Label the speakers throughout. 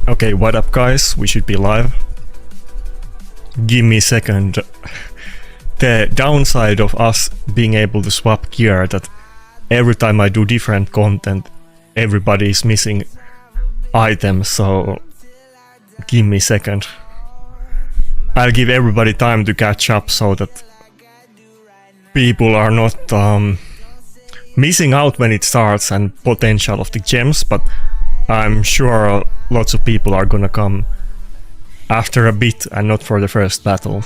Speaker 1: Okay, what up guys? We should be live. Give me a second. The downside of us being able to swap gear that every time I do different content, everybody is missing items, so give me a second. I'll give everybody time to catch up so that people are not missing out when it starts and potential of the gems, but I'm sure lots of people are gonna come after a bit and not for the first battle.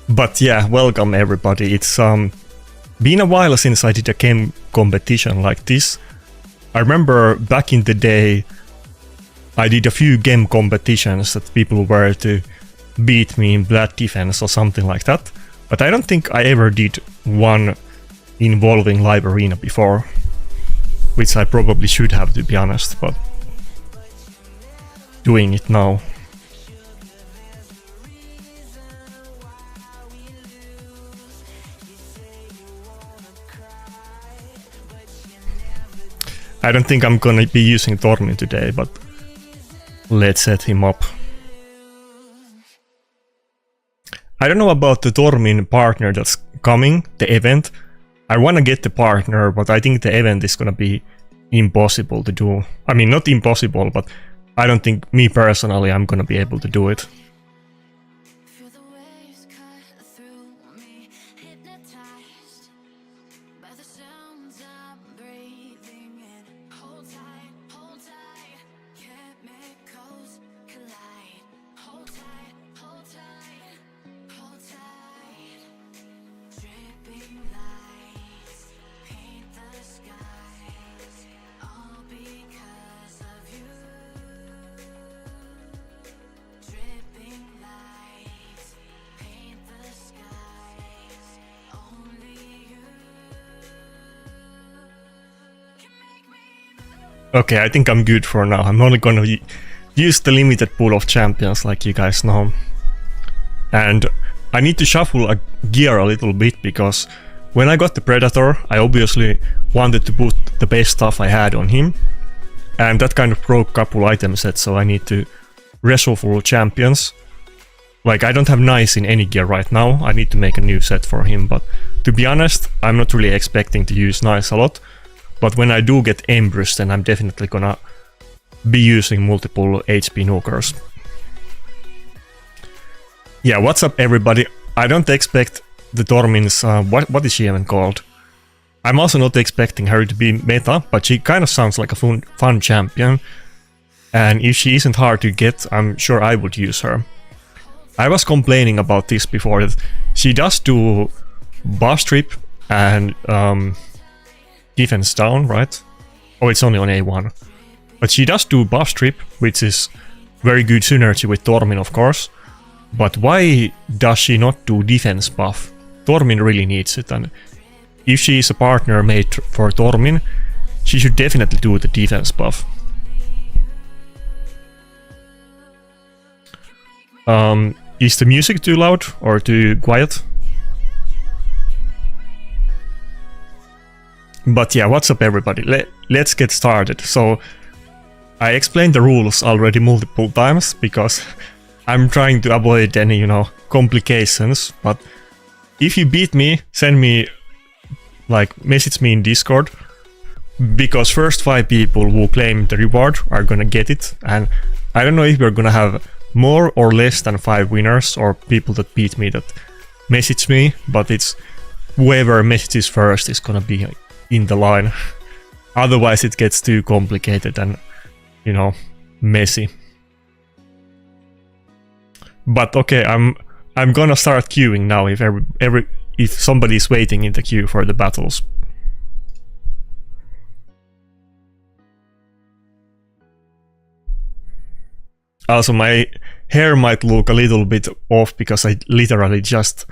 Speaker 1: But yeah, welcome everybody. It's been a while since I did a game competition like this. I remember back in the day I did a few game competitions that people were to beat me in Blood Defense or something like that, but I don't think I ever did one involving Live Arena before, which I probably should have, to be honest, but doing it now. I don't think I'm gonna be using Tormin today, but let's set him up. I don't know about the Tormin partner that's coming, the event. I wanna get the partner, but I think the event is gonna be impossible to do. I mean, not impossible, but I don't think, me personally, I'm gonna be able to do it. Okay, I think I'm good for now. I'm only gonna use the limited pool of champions, like you guys know. And I need to shuffle a gear a little bit, because when I got the Predator, I obviously wanted to put the best stuff I had on him. And that kind of broke a couple item sets, so I need to reshuffle champions. Like, I don't have Nice in any gear right now, I need to make a new set for him, but to be honest, I'm not really expecting to use Nice a lot. But when I do get Embrus, then I'm definitely gonna be using multiple HP nukers. Yeah, what's up everybody? I don't expect the Tormin's, what is she even called? I'm also not expecting her to be meta, but she kind of sounds like a fun champion. And if she isn't hard to get, I'm sure I would use her. I was complaining about this before, that she does do buff strip and defense down, right? Oh, it's only on A1. But she does do buff strip, which is very good synergy with Tormin, of course. But why does she not do defense buff? Tormin really needs it, and if she is a partner made for Tormin, she should definitely do the defense buff. Is the music too loud or too quiet? But yeah, what's up everybody? Let's get started. So, I explained the rules already multiple times, because I'm trying to avoid any, complications. But if you beat me, send me, message me in Discord. Because first 5 people who claim the reward are gonna get it. And I don't know if we're gonna have more or less than 5 winners, or people that beat me that message me. But it's whoever messages first is gonna be in the line. Otherwise it gets too complicated and, messy. But okay, I'm gonna start queuing now if somebody's waiting in the queue for the battles. Also, my hair might look a little bit off because I literally just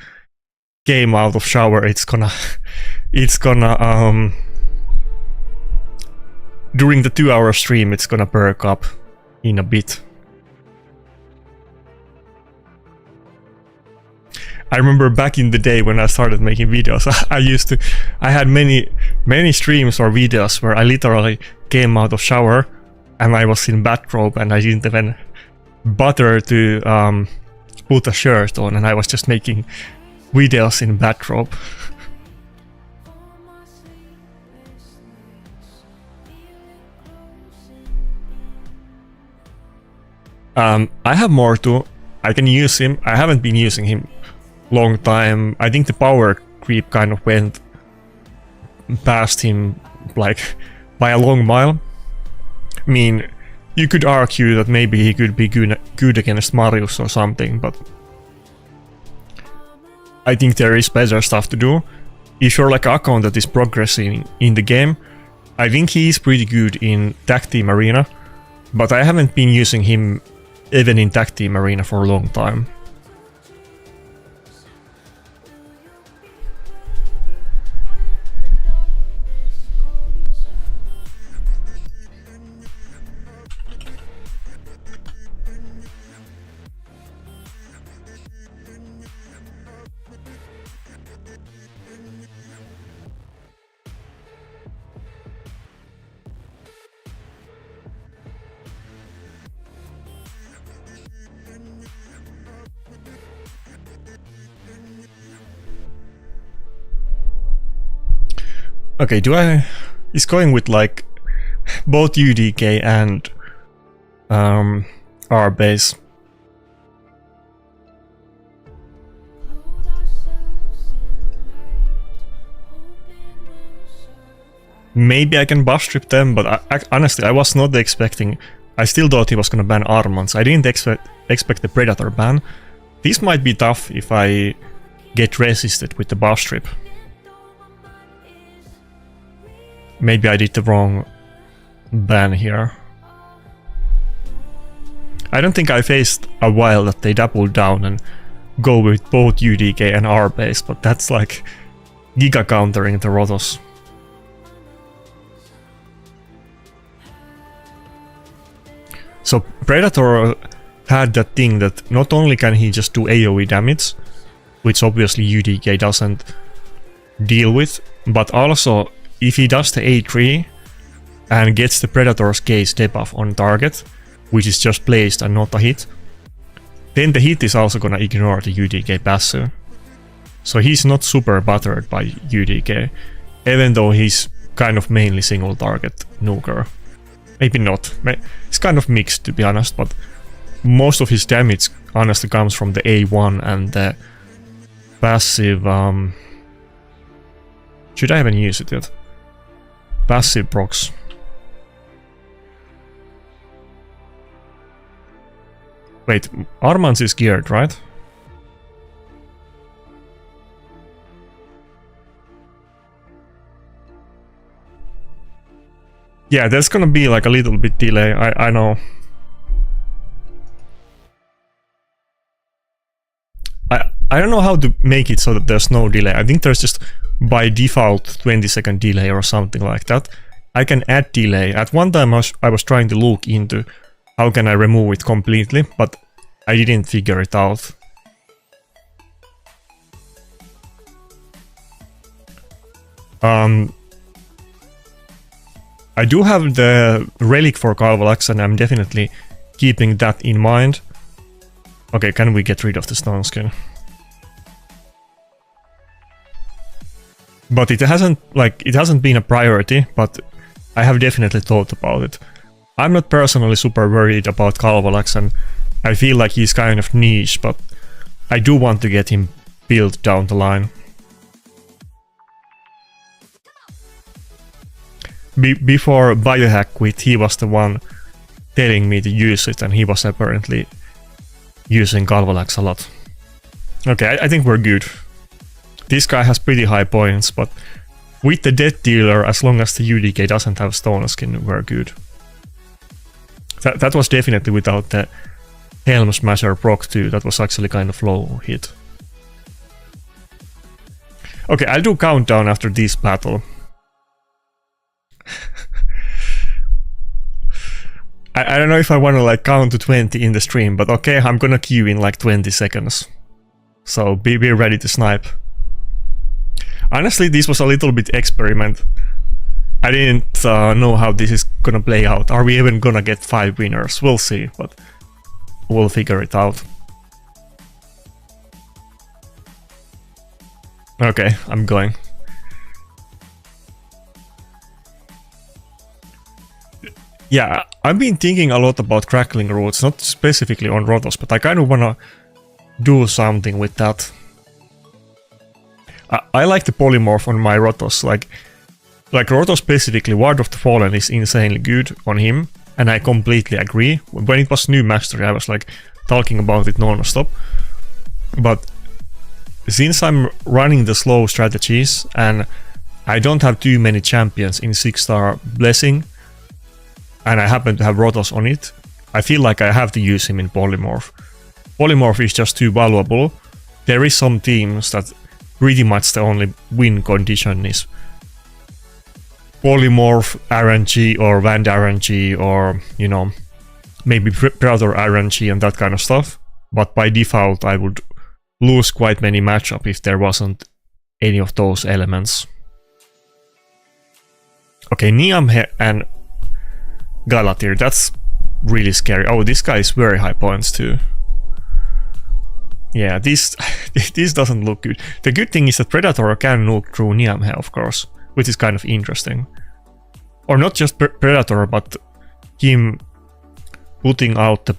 Speaker 1: came out of shower. It's gonna during the 2-hour stream it's gonna perk up in a bit. I remember back in the day when I started making videos, I had many streams or videos where I literally came out of shower and I was in bathrobe and I didn't even bother to put a shirt on, and I was just making videos in bathrobe. I have Mortu. I can use him. I haven't been using him long time. I think the power creep kind of went past him like by a long mile. I mean, you could argue that maybe he could be good against Marius or something, but I think there is better stuff to do. If you're like an account that is progressing in the game, I think he is pretty good in Tag Team Arena, but I haven't been using him even in Tag Team Arena for a long time. Okay, is going with like both UDK and R base. Maybe I can buff strip them, but honestly I was not expecting. I still thought he was gonna ban Armans. I didn't expect the Predator ban. This might be tough if I get resisted with the buff strip. Maybe I did the wrong ban here. I don't think I faced a while that they double down and go with both UDK and R base, but that's like giga countering the Rotos. So Predator had that thing that not only can he just do AoE damage, which obviously UDK doesn't deal with, but also if he does the A3 and gets the Predator's gaze debuff on target, which is just placed and not a hit, then the hit is also gonna ignore the UDK passive. So he's not super buttered by UDK, even though he's kind of mainly single target nuker. Maybe not. It's kind of mixed, to be honest, but most of his damage honestly comes from the A1 and the passive. Should I even use it yet? Passive procs. Wait, Armans is geared, right? Yeah, there's gonna be like a little bit delay, I know. I don't know how to make it so that there's no delay. I think there's just by default 20-second delay or something like that. I can add delay. At one time I was trying to look into how can I remove it completely, but I didn't figure it out. I do have the relic for Kalvalax and I'm definitely keeping that in mind. Okay, can we get rid of the stone skin? But it hasn't been a priority, but I have definitely thought about it. I'm not personally super worried about Kalvalax and I feel like he's kind of niche, but I do want to get him built down the line. Before Biohack quit, he was the one telling me to use it and he was apparently using Kalvalax a lot. Okay, I think we're good. This guy has pretty high points, but with the Death Dealer, as long as the UDK doesn't have Stone Skin, we're good. That was definitely without the Helm Smasher proc too, that was actually kind of low hit. Okay, I'll do countdown after this battle. I don't know if I want to like count to 20 in the stream, but okay, I'm gonna queue in like 20 seconds. So be ready to snipe. Honestly, this was a little bit experiment. I didn't know how this is gonna play out. Are we even gonna get 5 winners? We'll see, but we'll figure it out. Okay, I'm going. Yeah, I've been thinking a lot about crackling roots, not specifically on Rotos, but I kind of wanna do something with that. I like the polymorph on my Rotos, like Rotos specifically, Ward of the Fallen is insanely good on him, and I completely agree. When it was new mastery, I was like talking about it non-stop. But since I'm running the slow strategies and I don't have too many champions in 6-star Blessing, and I happen to have Rotos on it, I feel like I have to use him in polymorph. Polymorph is just too valuable. There is some teams that pretty much the only win condition is polymorph RNG or Vand RNG or, you know, maybe Predator RNG and that kind of stuff. But by default I would lose quite many matchups if there wasn't any of those elements. Okay, Niamhe and Galatir, that's really scary. Oh, this guy is very high points too. Yeah, this doesn't look good. The good thing is that Predator can nuke through Niamhe, of course, which is kind of interesting. Or not just Predator, but him putting out the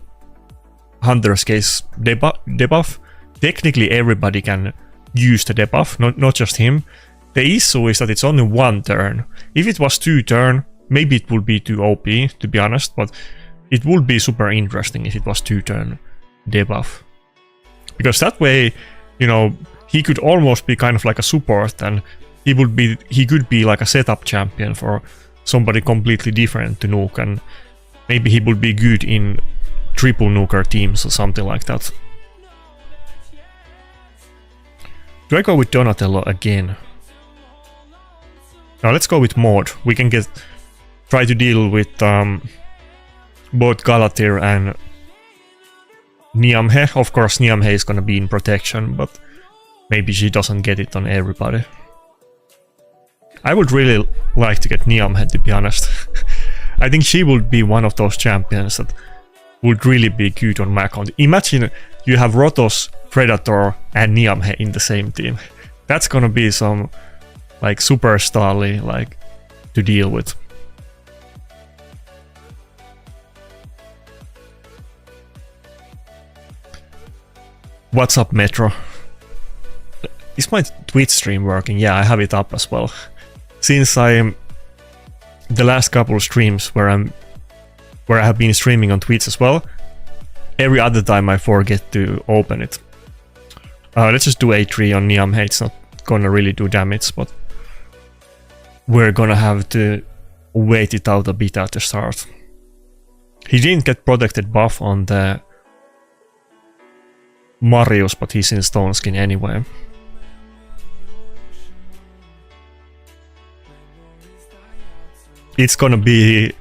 Speaker 1: Hunter's Case debuff. Technically everybody can use the debuff, not just him. The issue is that it's only 1 turn. If it was 2 turns, maybe it would be too OP, to be honest, but it would be super interesting if it was 2 turn debuff. Because that way, you know, he could almost be kind of like a support, and he could be like a setup champion for somebody completely different to nuke, and maybe he would be good in triple nuker teams or something like that. Do I go with Donatello again? Now let's go with Maud. We can try to deal with both Galatir and Niamhe. Of course, Niamhe is gonna be in protection, but maybe she doesn't get it on everybody. I would really like to get Niamhe, to be honest. I think she would be one of those champions that would really be good on my account. Imagine you have Rotos, Predator and Niamhe in the same team. That's gonna be some like superstarly like to deal with. What's up, Metro? Is my Twitch stream working? Yeah, I have it up as well. Since the last couple of streams where I have been streaming on Twitch as well, every other time I forget to open it. Let's just do A3 on Niamhe. It's not gonna really do damage, but we're gonna have to wait it out a bit at the start. He didn't get protected buff on the Marius, but he's in Stone Skin anyway. It's gonna be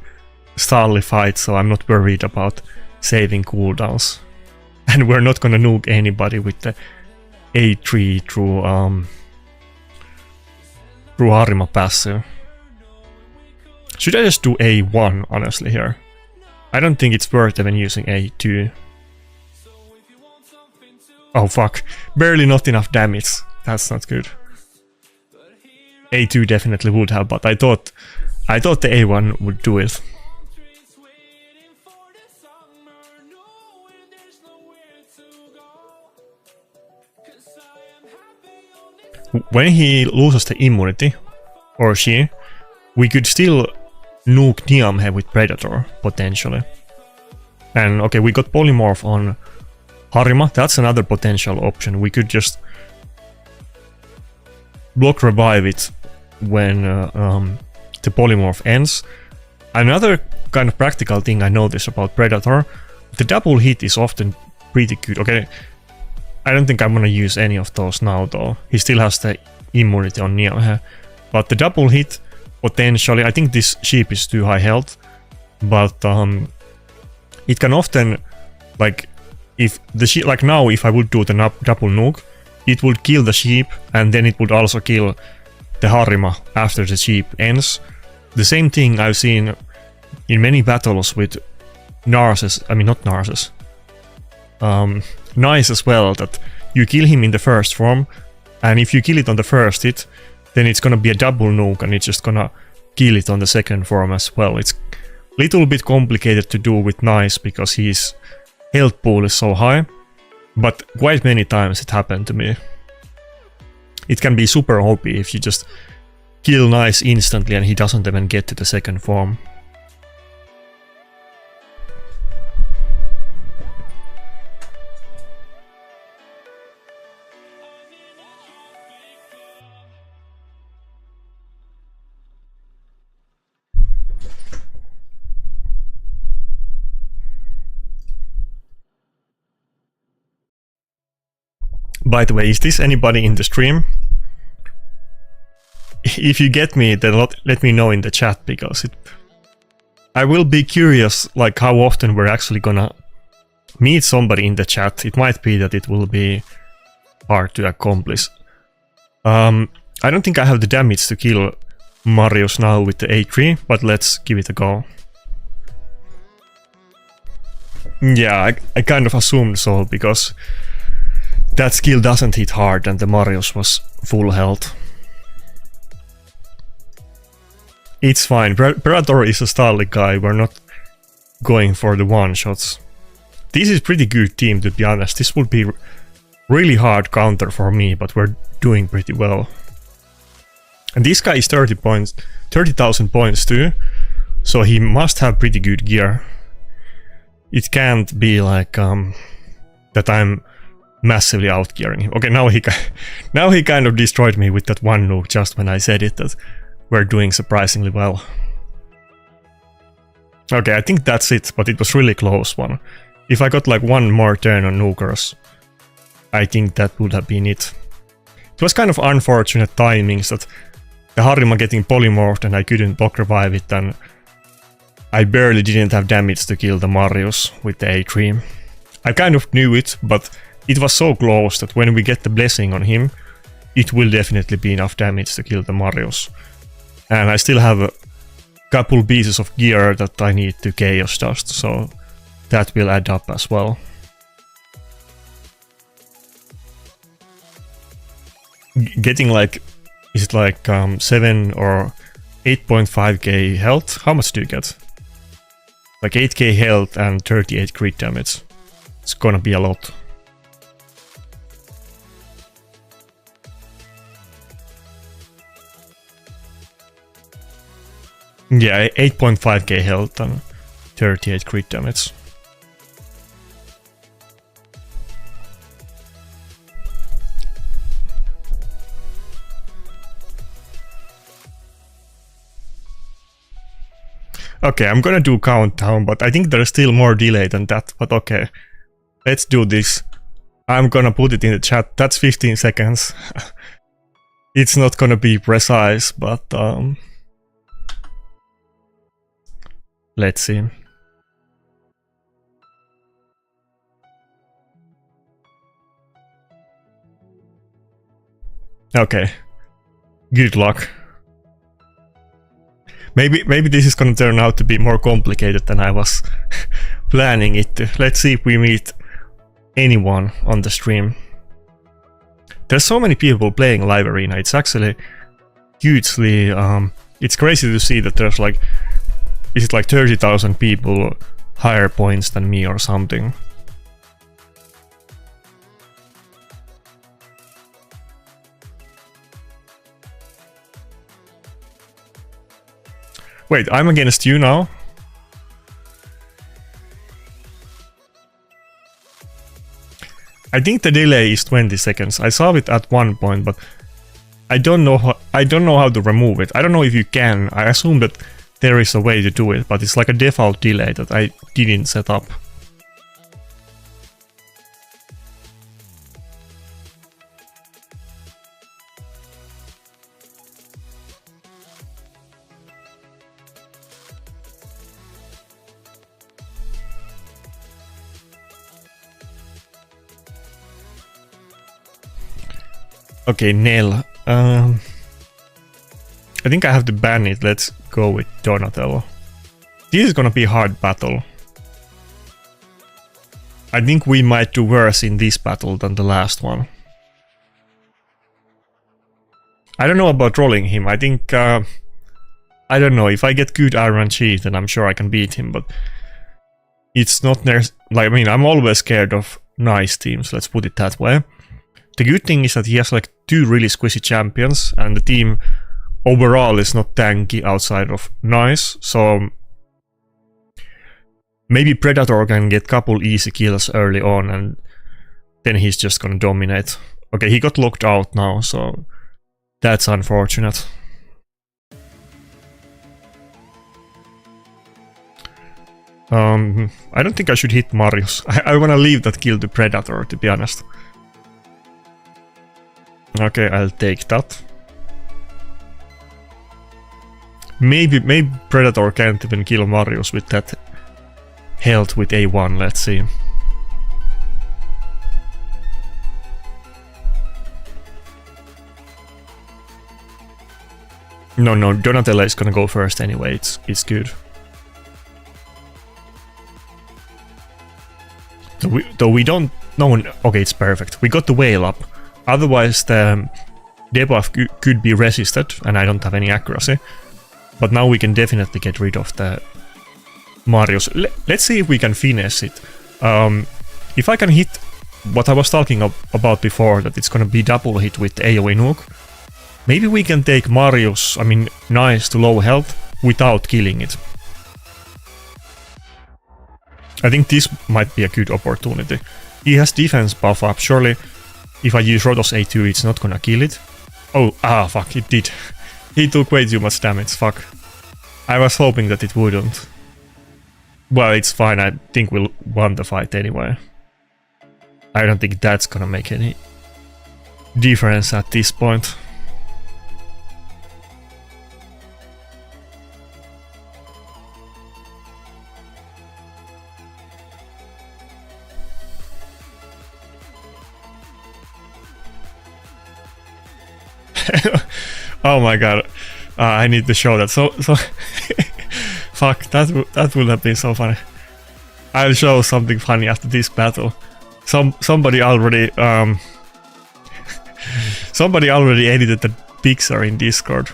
Speaker 1: Starly fight, so I'm not worried about saving cooldowns. And we're not gonna nuke anybody with the A3 through Harima passive. Should I just do A1 honestly here? I don't think it's worth even using A2. Oh fuck, barely not enough damage. That's not good. A2 definitely would have, but I thought the A1 would do it. When he loses the immunity, or she, we could still nuke Niamhe with Predator, potentially. And okay, we got Polymorph on Harima, that's another potential option. We could just block revive it when the Polymorph ends. Another kind of practical thing I noticed about Predator, the double hit is often pretty good. Okay, I don't think I'm gonna use any of those now though. He still has the immunity on Niamhe. But the double hit, potentially, I think this sheep is too high health, but it can often, like, if the sheep, like now, if I would do the double nuke, it would kill the sheep, and then it would also kill the Harima after the sheep ends. The same thing I've seen in many battles with Narses, I mean not Narses, Nice as well, that you kill him in the first form, and if you kill it on the first hit, then it's gonna be a double nuke and it's just gonna kill it on the second form as well. It's a little bit complicated to do with Nice because his health pool is so high, but quite many times it happened to me. It can be super OP if you just kill Nice instantly and he doesn't even get to the second form. By the way, is this anybody in the stream? If you get me, then let me know in the chat, because I will be curious like how often we're actually gonna meet somebody in the chat. It might be that it will be hard to accomplish. I don't think I have the damage to kill Marius now with the A3, but let's give it a go. Yeah, I kind of assumed so, because that skill doesn't hit hard and the Marius was full health. It's fine, Predator is a Starlight guy, we're not going for the one-shots. This is pretty good team, to be honest. This would be really hard counter for me, but we're doing pretty well. And this guy is 30,000 points too, so he must have pretty good gear. It can't be like that I'm massively outgearing him. Okay, now he kind of destroyed me with that one nuke just when I said it, that we're doing surprisingly well. Okay, I think that's it, but it was really close one. If I got like one more turn on nukers, I think that would have been it. It was kind of unfortunate timings that the Harima getting polymorphed and I couldn't block revive it, and I barely didn't have damage to kill the Marius with the A3. I kind of knew it, but it was so close that when we get the blessing on him, it will definitely be enough damage to kill the Marius. And I still have a couple pieces of gear that I need to chaos dust, so that will add up as well. Getting like, is it like 7 or 8.5k health? How much do you get? Like 8k health and 38 crit damage. It's gonna be a lot. Yeah, 8.5k health and 38 crit damage. Okay, I'm gonna do countdown, but I think there's still more delay than that, but okay. Let's do this. I'm gonna put it in the chat. That's 15 seconds. It's not gonna be precise, but let's see. Okay. Good luck. Maybe this is gonna turn out to be more complicated than I was planning it to. Let's see if we meet anyone on the stream. There's so many people playing Live Arena. It's actually hugely it's crazy to see that there's like, is it like 30,000 people higher points than me or something? Wait, I'm against you now? I think the delay is 20 seconds. I saw it at one point, but I don't know how to remove it. I don't know if you can. I assume that there is a way to do it, but it's like a default delay that I didn't set up. Okay, Nell. I think I have to ban it. Let's go with Donatello. This is gonna be a hard battle. I think we might do worse in this battle than the last one. I don't know about trolling him. I think... I don't know. If I get good RNG, then I'm sure I can beat him, but... It's not... like, I mean, I'm always scared of nice teams, let's put it that way. The good thing is that he has like 2 really squishy champions, and the team overall is not tanky outside of nice, so... Maybe Predator can get couple easy kills early on, and then he's just gonna dominate. Okay, he got locked out now, so that's unfortunate. I don't think I should hit Marius. I wanna leave that kill to Predator, to be honest. Okay, I'll take that. Maybe Predator can't even kill Marius with that health with A1, let's see. No, Donatello is gonna go first anyway, it's good. Though we don't... No, okay, it's perfect. We got the whale up. Otherwise the debuff could be resisted, and I don't have any accuracy. But now we can definitely get rid of the Marius. Let's see if we can finesse it. If I can hit what I was talking about before, that it's gonna be double hit with AoE nuke, maybe we can take Marius, I mean, nice to low health, without killing it. I think this might be a good opportunity. He has defense buff up, surely if I use Rotos A2 it's not gonna kill it. Oh, fuck, it did. He took way too much damage, fuck. I was hoping that it wouldn't. Well, it's fine, I think we'll won the fight anyway. I don't think that's gonna make any difference at this point. Oh my god, I need to show that. So fuck, that would have been so funny. I'll show something funny after this battle. Somebody already somebody already edited the picture in Discord.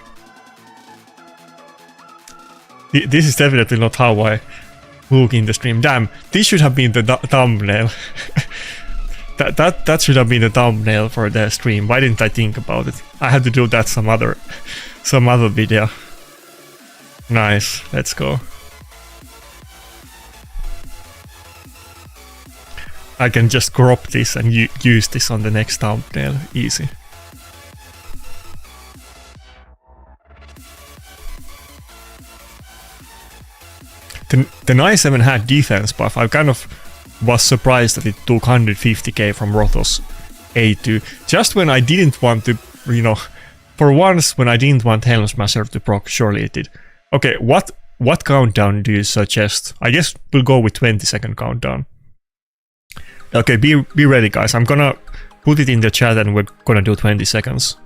Speaker 1: This is definitely not how I look in the stream. Damn, this should have been the thumbnail. That should have been the thumbnail for the stream. Why didn't I think about it? I had to do that some other video. Nice, let's go. I can just crop this and use this on the next thumbnail. Easy. The Nice 7 had defense buff. I kind of was surprised that it took 150k from Rotos A2. Just when I didn't want to, you know, for once when I didn't want Helm Smasher to proc, surely it did. Okay, what countdown do you suggest? I guess we'll go with 20-second countdown. Okay, be ready guys, I'm gonna put it in the chat and we're gonna do 20 seconds.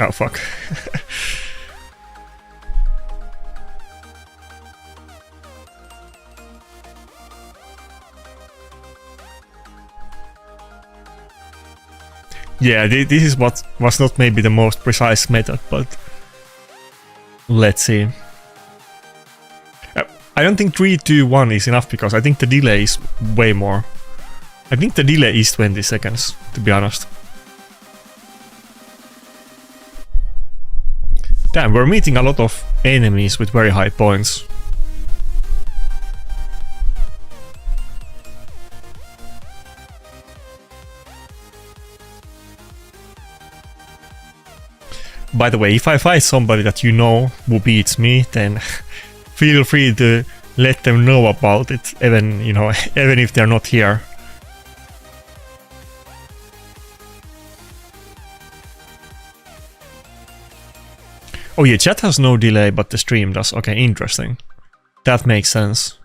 Speaker 1: Oh fuck. Yeah, this is what was not maybe the most precise method, but let's see. I don't think 3, 2, 1 is enough because I think the delay is way more. I think the delay is 20 seconds, to be honest. Damn, we're meeting a lot of enemies with very high points. By the way, if I fight somebody that you know who beats me, then feel free to let them know about it, even, you know, even if they're not here. Oh yeah, chat has no delay, but the stream does. Okay, interesting. That makes sense.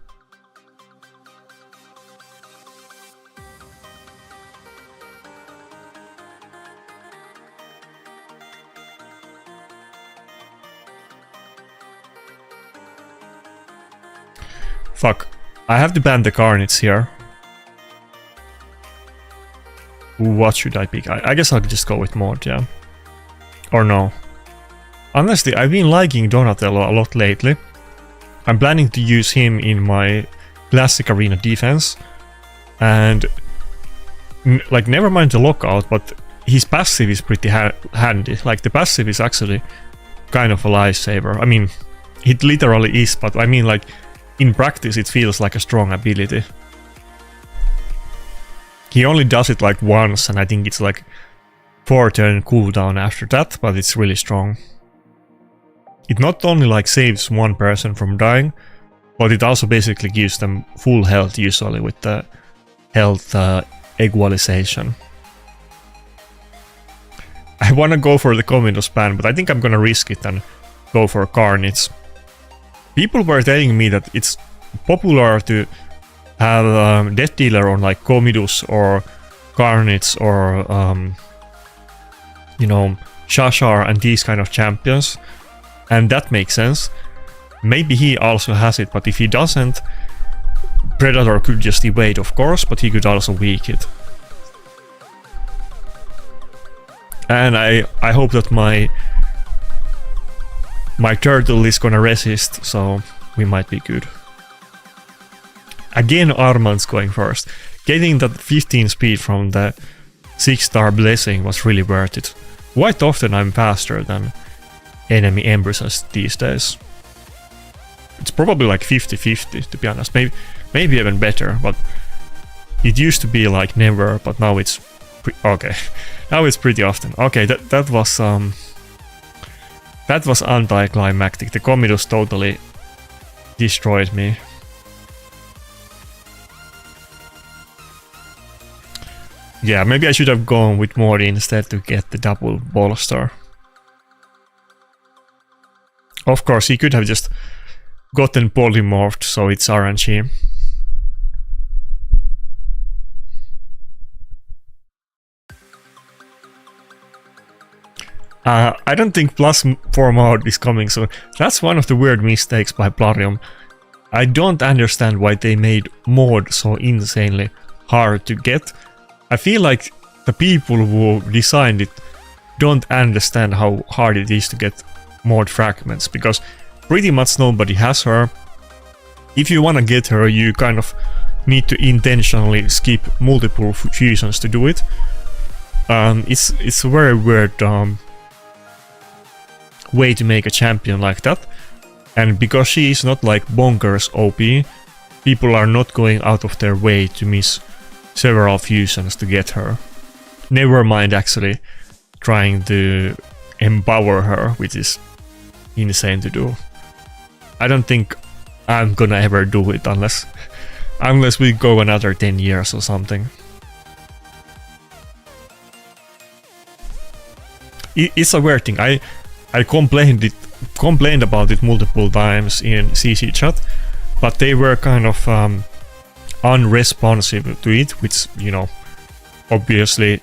Speaker 1: Fuck. I have to ban the Carnage here. What should I pick? I guess I'll just go with Mod, yeah. Or no. Honestly, I've been liking Donatello a lot lately. I'm planning to use him in my classic arena defense. And like, never mind the lockout, but his passive is pretty handy. Like, the passive is actually kind of a lifesaver. I mean, it literally is, but I mean, like, in practice it feels like a strong ability. He only does it like once, and I think it's like 4-turn cooldown after that, but it's really strong. It not only like saves one person from dying, but it also basically gives them full health usually with the health equalization. I wanna go for the Commodus ban, but I think I'm gonna risk it and go for Carnage. People were telling me that it's popular to have Death Dealer on like Commodus or Carnage or you know, Shashar and these kind of champions, and that makes sense. Maybe he also has it, but if he doesn't, Predator could just evade, of course, but he could also weak it. And I hope that my turtle is gonna resist, so we might be good. Again, Armand's going first. Getting that 15 speed from the 6-star blessing was really worth it. Quite often I'm faster than enemy Empresses these days. It's probably like 50-50 to be honest, maybe even better, but it used to be like never, but now it's okay. Now it's pretty often. Okay, that was anticlimactic. The Commodus totally destroyed me. Yeah, maybe I should have gone with Monody instead to get the double bolster. Of course, he could have just gotten polymorphed, so it's RNG. I don't think +4 mode is coming soon. That's one of the weird mistakes by Plarium. I don't understand why they made mod so insanely hard to get. I feel like the people who designed it don't understand how hard it is to get mod fragments, because pretty much nobody has her. If you wanna get her, you kind of need to intentionally skip multiple fusions to do it. It's a very weird way to make a champion like that, and because she is not like bonkers OP, people are not going out of their way to miss several fusions to get her. Never mind actually trying to empower her, which is insane to do. I don't think I'm gonna ever do it unless we go another 10 years or something. It's a weird thing. I complained about it multiple times in CC chat, but they were kind of unresponsive to it, which, you know, obviously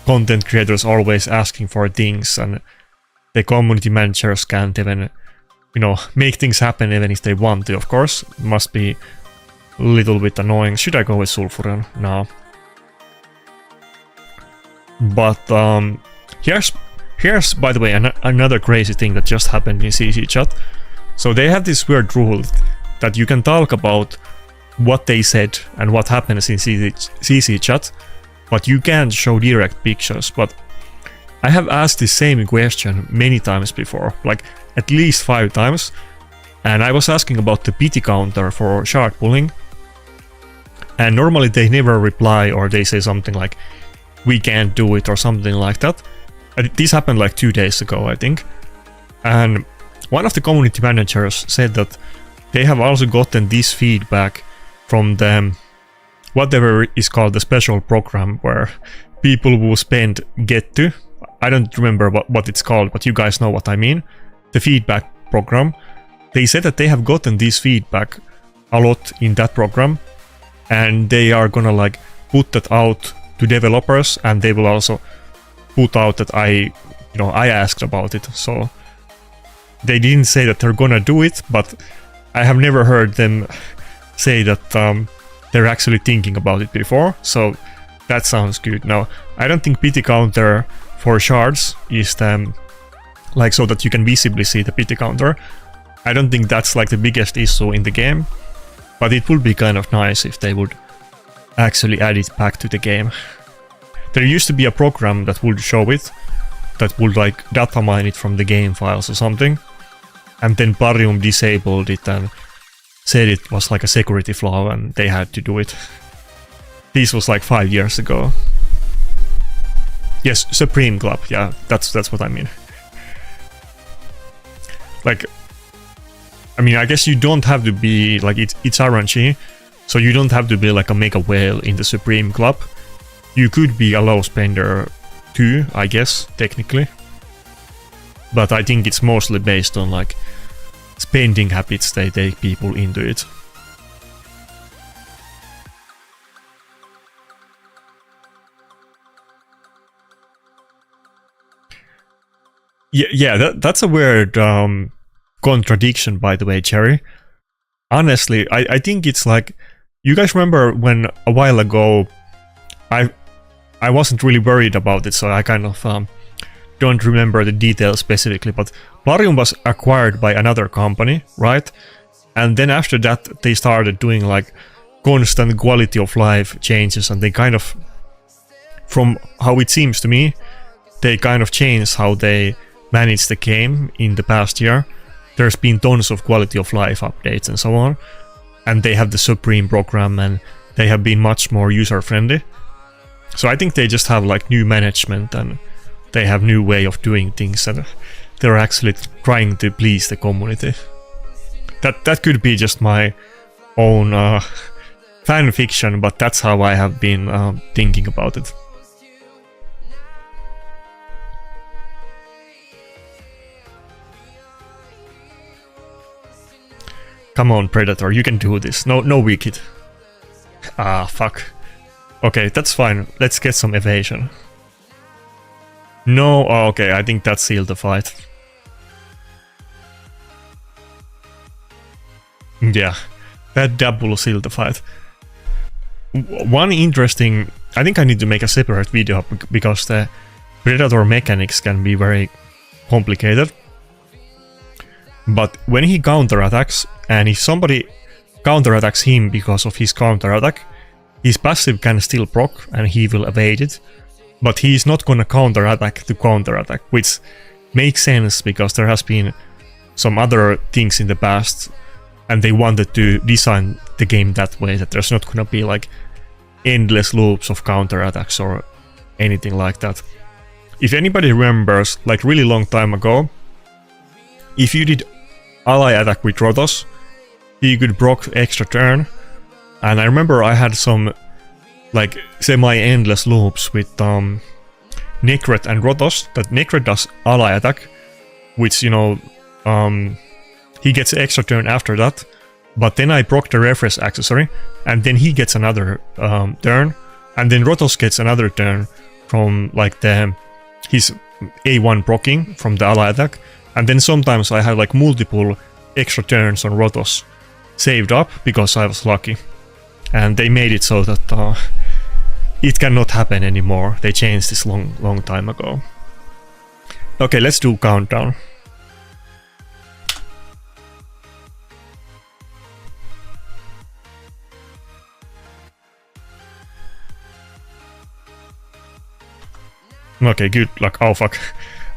Speaker 1: content creators always asking for things, and the community managers can't even, you know, make things happen even if they want to, of course. It must be a little bit annoying. Should I go with Sulfuran? No. But here's by the way another crazy thing that just happened in CC chat. So they have this weird rule that you can talk about what they said and what happens in CC chat, but you can't show direct pictures. But I have asked the same question many times before, like at least 5 times, and I was asking about the pity counter for shard pulling, and normally they never reply, or they say something like we can't do it or something like that. This happened like 2 days ago, I think, and one of the community managers said that they have also gotten this feedback from the whatever is called the special program, where people who spend get to, I don't remember what it's called, but you guys know what I mean, the feedback program, they said that they have gotten this feedback a lot in that program, and they are gonna like put that out to developers, and they will also put out that I asked about it. So they didn't say that they're gonna do it, but I have never heard them say that they're actually thinking about it before, so that sounds good. Now, I don't think pity counter for shards is like so that you can visibly see the pity counter. I don't think that's like the biggest issue in the game, but it would be kind of nice if they would actually add it back to the game. There used to be a program that would show it, that would like data mine it from the game files or something, and then Brehm disabled it and said it was like a security flaw and they had to do it. This was like 5 years ago. Yes, Supreme Club, yeah, that's what I mean. Like, I mean, I guess you don't have to be like it's RNG, so you don't have to be like a mega whale in the Supreme Club. You could be a low spender too, I guess, technically. But I think it's mostly based on like spending habits they take people into it. Yeah, that's a weird contradiction, by the way, Cherry. Honestly, I think it's like, you guys remember when a while ago I wasn't really worried about it, so I kind of don't remember the details specifically, but Brehm was acquired by another company, right? And then after that they started doing like constant quality of life changes, and they kind of, from how it seems to me, they kind of changed how they manage the game in the past year. There's been tons of quality of life updates and so on, and they have the Supreme program, and they have been much more user friendly. So I think they just have like new management, and they have new way of doing things, and they're actually trying to please the community. That could be just my own fan fiction, but that's how I have been thinking about it. Come on, Predator, you can do this. No wicked. Ah, fuck. Okay, that's fine. Let's get some evasion. No, oh, okay, I think that sealed the fight. Yeah, that double sealed the fight. One interesting... I think I need to make a separate video because the Predator mechanics can be very complicated. But when he counterattacks, and if somebody counterattacks him because of his counterattack, his passive can still proc and he will evade it, but he is not gonna counterattack to counterattack, which makes sense because there has been some other things in the past and they wanted to design the game that way, that there's not gonna be like endless loops of counterattacks or anything like that. If anybody remembers, like really long time ago, if you did ally attack with Rotos, he could proc extra turn, and I remember I had some like semi-endless loops with Nakarada and Rotos, that Nakarada does ally attack, which, you know, he gets extra turn after that, but then I proc the refresh accessory, and then he gets another turn, and then Rotos gets another turn from like his A1 proccing from the ally attack. And then sometimes I had like multiple extra turns on Rotos saved up because I was lucky. And they made it so that it cannot happen anymore. They changed this long time ago. Okay, let's do countdown. Okay, good luck. Oh fuck.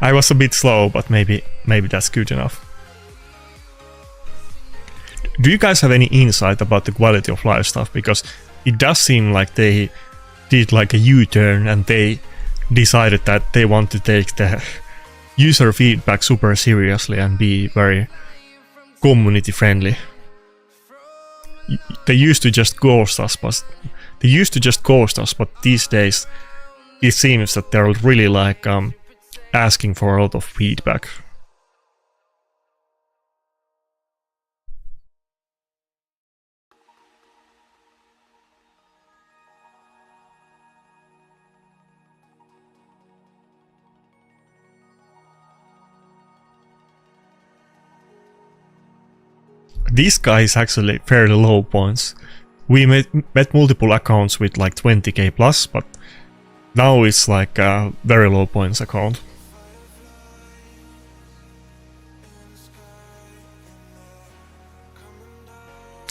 Speaker 1: I was a bit slow, but maybe that's good enough. Do you guys have any insight about the quality of life stuff? Because it does seem like they did like a U-turn and they decided that they want to take the user feedback super seriously and be very community friendly. They used to just ghost us, but these days it seems that they're really like asking for a lot of feedback. This guy is actually fairly low points. We met multiple accounts with like 20k plus, but now it's like a very low points account.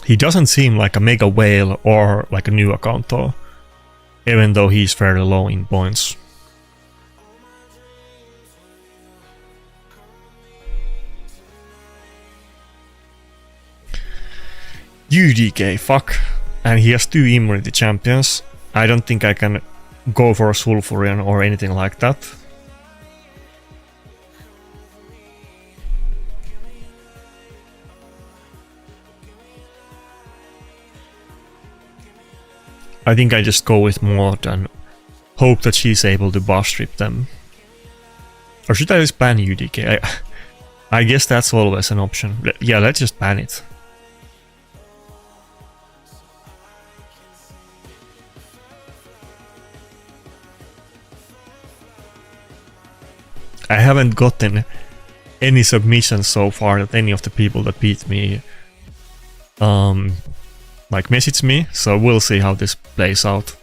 Speaker 1: He doesn't seem like a mega whale or like a new account though, even though he's fairly low in points. UDK, fuck. And he has 2 immunity champions. I don't think I can go for a Sulfurion or anything like that. I think I just go with Maud and hope that she's able to buff strip them. Or should I just ban UDK? I guess that's always an option. Yeah, let's just ban it. I haven't gotten any submissions so far that any of the people that beat me like message me, so we'll see how this plays out.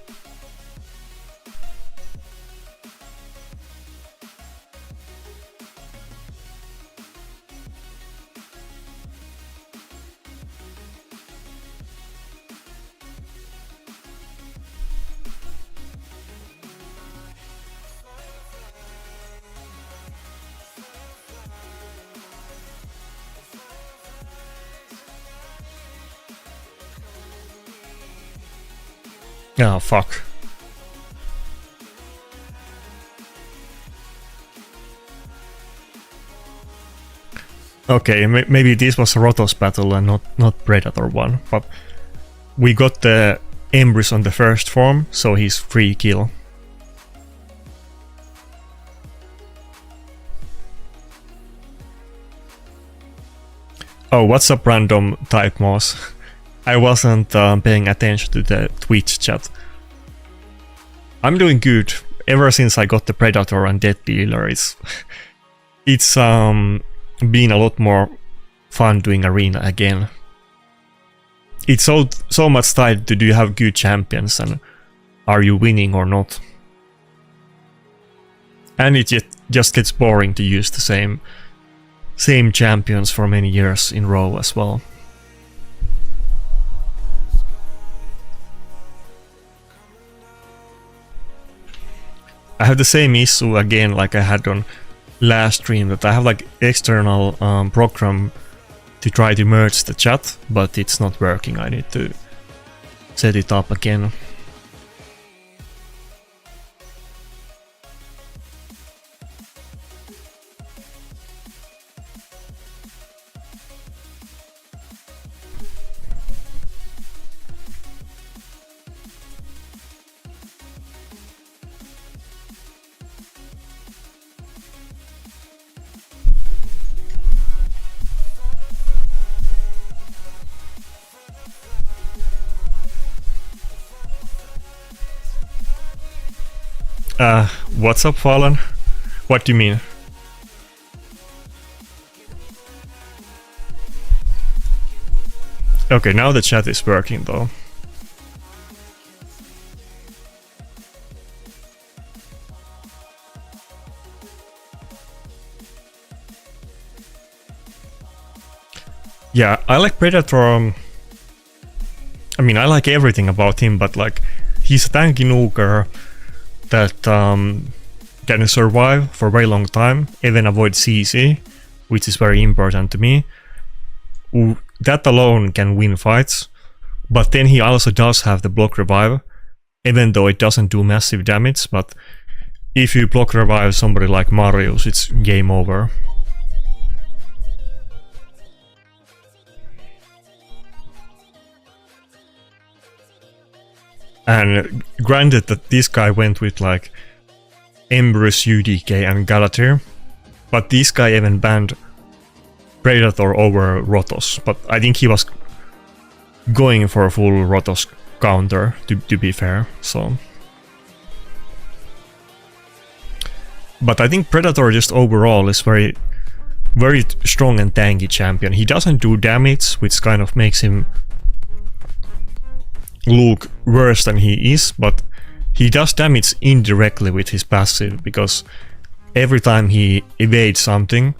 Speaker 1: Oh, fuck. Okay, maybe this was a Rotos battle and not Predator one, but we got the Embrys on the first form, so he's free kill. Oh, what's up, random type mouse? I wasn't paying attention to the Twitch chat. I'm doing good. Ever since I got the Predator and Death Dealer, it's been a lot more fun doing Arena again. It's so much tied to do you have good champions and are you winning or not. And it just gets boring to use the same champions for many years in row as well. I have the same issue again like I had on last stream, that I have like external program to try to merge the chat, but it's not working. I need to set it up again. What's up, Fallen? What do you mean? Okay, now the chat is working though. Yeah, I like Predator. I mean, I like everything about him, but like, he's a tanky nuker that can survive for a very long time, even avoid CC, which is very important to me. That alone can win fights, but then he also does have the block revive, even though it doesn't do massive damage, but if you block revive somebody like Marius, it's game over. And granted that this guy went with like Embrys, UDK and Galatir, but this guy even banned Predator over Rotos, but I think he was going for a full Rotos counter, to be fair, so. But I think Predator just overall is very very strong and tanky champion. He doesn't do damage, which kind of makes him look worse than he is, but he does damage indirectly with his passive, because every time he evades something,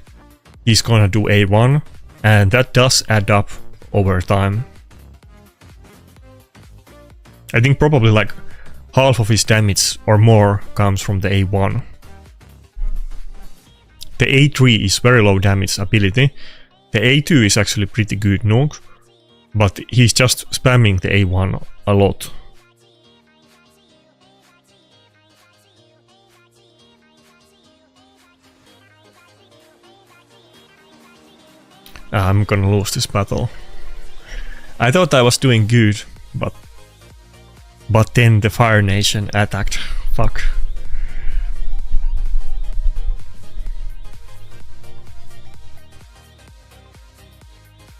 Speaker 1: he's gonna do A1, and that does add up over time. I think probably like half of his damage or more comes from the A1. The A3 is very low damage ability. The A2 is actually pretty good nuke, but he's just spamming the A1 a lot. I'm gonna lose this battle. I thought I was doing good, but then the Fire Nation attacked. Fuck.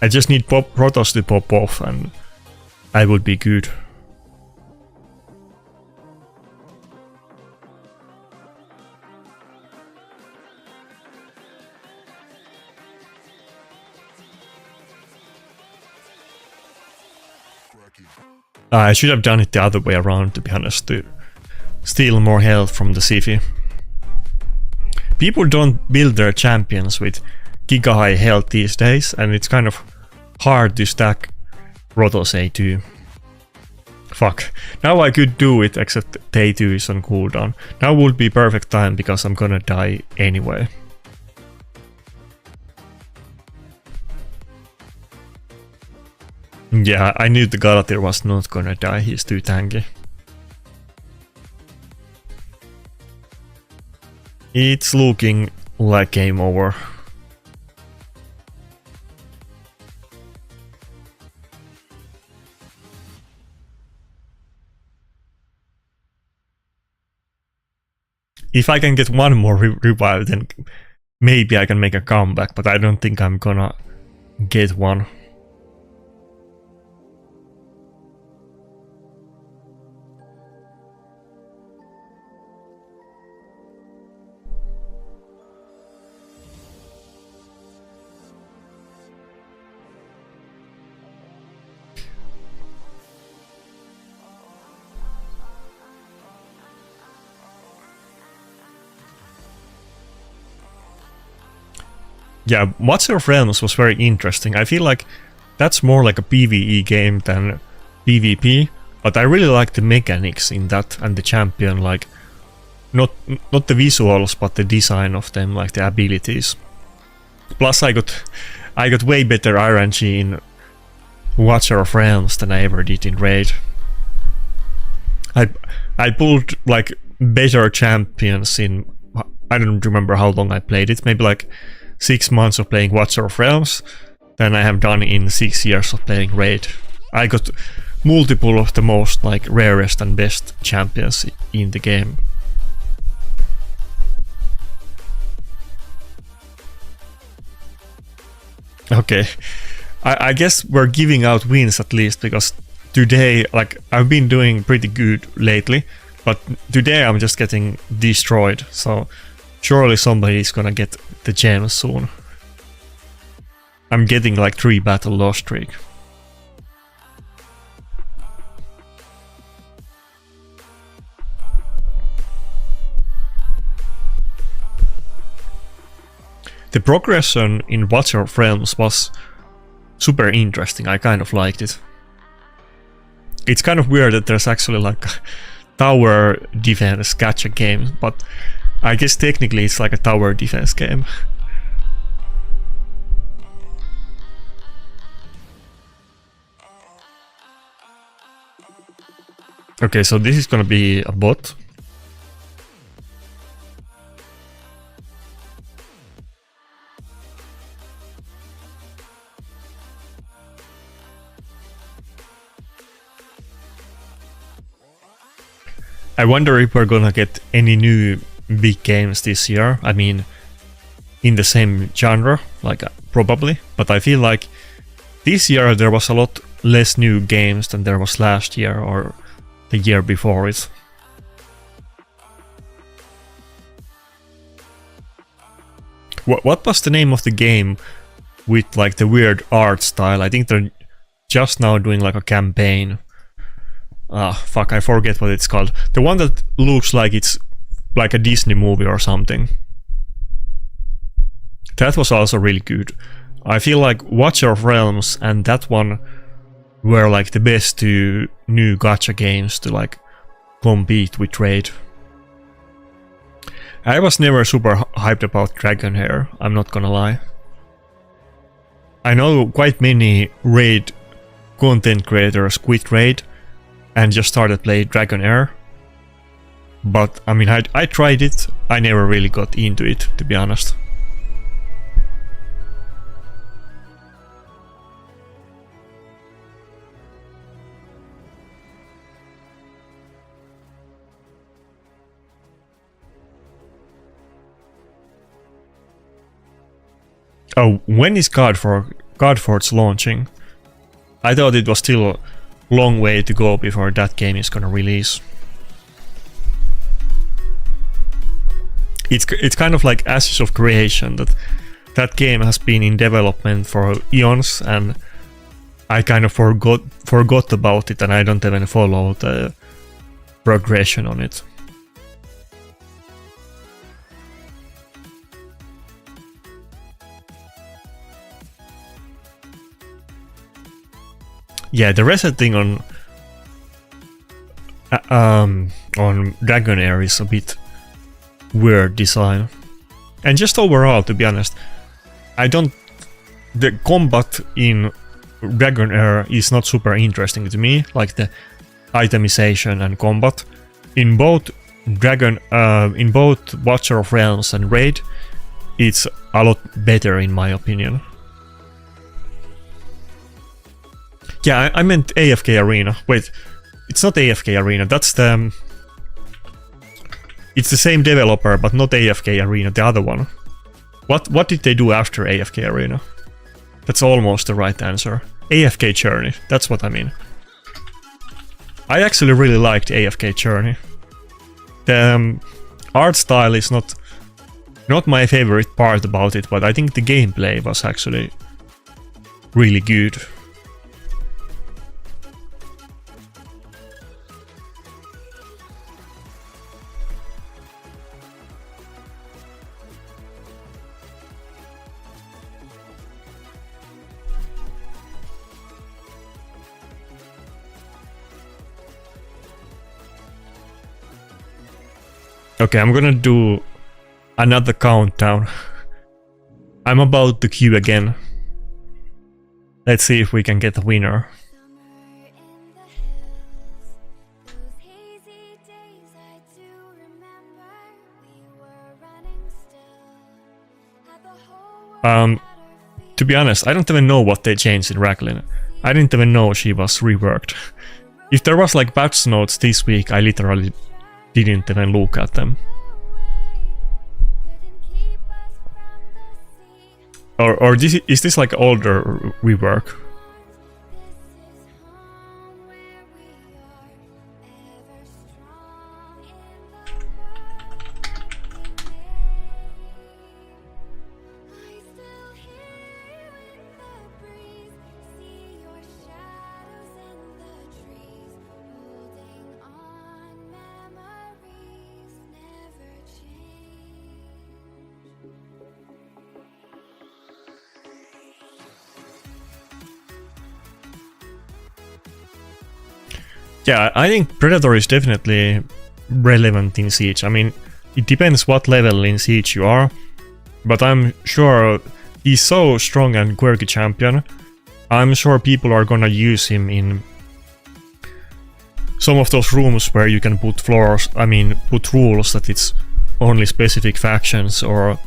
Speaker 1: I just need Protoss to pop off and I would be good. I should have done it the other way around, to be honest, to steal more health from the Siphi. People don't build their champions with giga high health these days, and it's kind of hard to stack Protoss A2. Fuck. Now I could do it, except the A2 is on cooldown. Now would be perfect time, because I'm gonna die anyway. Yeah, I knew the Galatir was not gonna die, he's too tanky. It's looking like game over. If I can get one more revive, then maybe I can make a comeback, but I don't think I'm gonna get one. Yeah, Watcher of Realms was very interesting. I feel like that's more like a PvE game than PvP, but I really like the mechanics in that and the champion, like not the visuals, but the design of them, like the abilities. Plus I got way better RNG in Watcher of Realms than I ever did in Raid. I pulled like better champions in, I don't remember how long I played it, maybe like 6 months of playing Watcher of Realms than I have done in 6 years of playing Raid. I got multiple of the most like rarest and best champions in the game. Okay, I guess we're giving out wins at least, because today, like, I've been doing pretty good lately, but today I'm just getting destroyed, so surely somebody's gonna get the gems soon. I'm getting like 3 battle loss streak. The progression in Watcher of Realms was super interesting, I kind of liked it. It's kind of weird that there's actually like a tower defense gacha game, but I guess technically it's like a tower defense game. Okay, so this is gonna be a bot. I wonder if we're gonna get any new big games this year. I mean, in the same genre, like probably, but I feel like this year there was a lot less new games than there was last year or the year before it. What was the name of the game with like the weird art style? I think they're just now doing like a campaign. Fuck, I forget what it's called. The one that looks like it's like a Disney movie or something. That was also really good. I feel like Watcher of Realms and that one were like the best two new gacha games to like compete with Raid. I was never super hyped about Dragon Hair, I'm not gonna lie. I know quite many Raid content creators quit Raid and just started playing Dragon Air. But I mean, I tried it, I never really got into it, to be honest. Oh, when is Godforge launching? I thought it was still a long way to go before that game is gonna release. It's kind of like Ashes of Creation, that game has been in development for eons and I kind of forgot about it and I don't even follow the progression on it. Yeah, the resetting on Dragonair is a bit weird design. And just overall, to be honest, the combat in Dragonair is not super interesting to me, like the itemization and combat. In both Watcher of Realms and Raid, it's a lot better in my opinion. Yeah, I meant AFK Arena. Wait, it's not AFK Arena, that's the... It's the same developer, but not AFK Arena, the other one. What did they do after AFK Arena? That's almost the right answer. AFK Journey, that's what I mean. I actually really liked AFK Journey. The art style is not my favorite part about it, but I think the gameplay was actually really good. Okay, I'm gonna do another countdown. I'm about to queue again. Let's see if we can get a winner. To be honest, I don't even know what they changed in Racklin. I didn't even know she was reworked. If there was like patch notes this week, I literally didn't even look at them. Or is this like older rework? Yeah, I think Predator is definitely relevant in Siege. I mean, it depends what level in Siege you are, but I'm sure he's so strong and quirky champion. I'm sure people are gonna use him in some of those rooms where you can put put rules that it's only specific factions or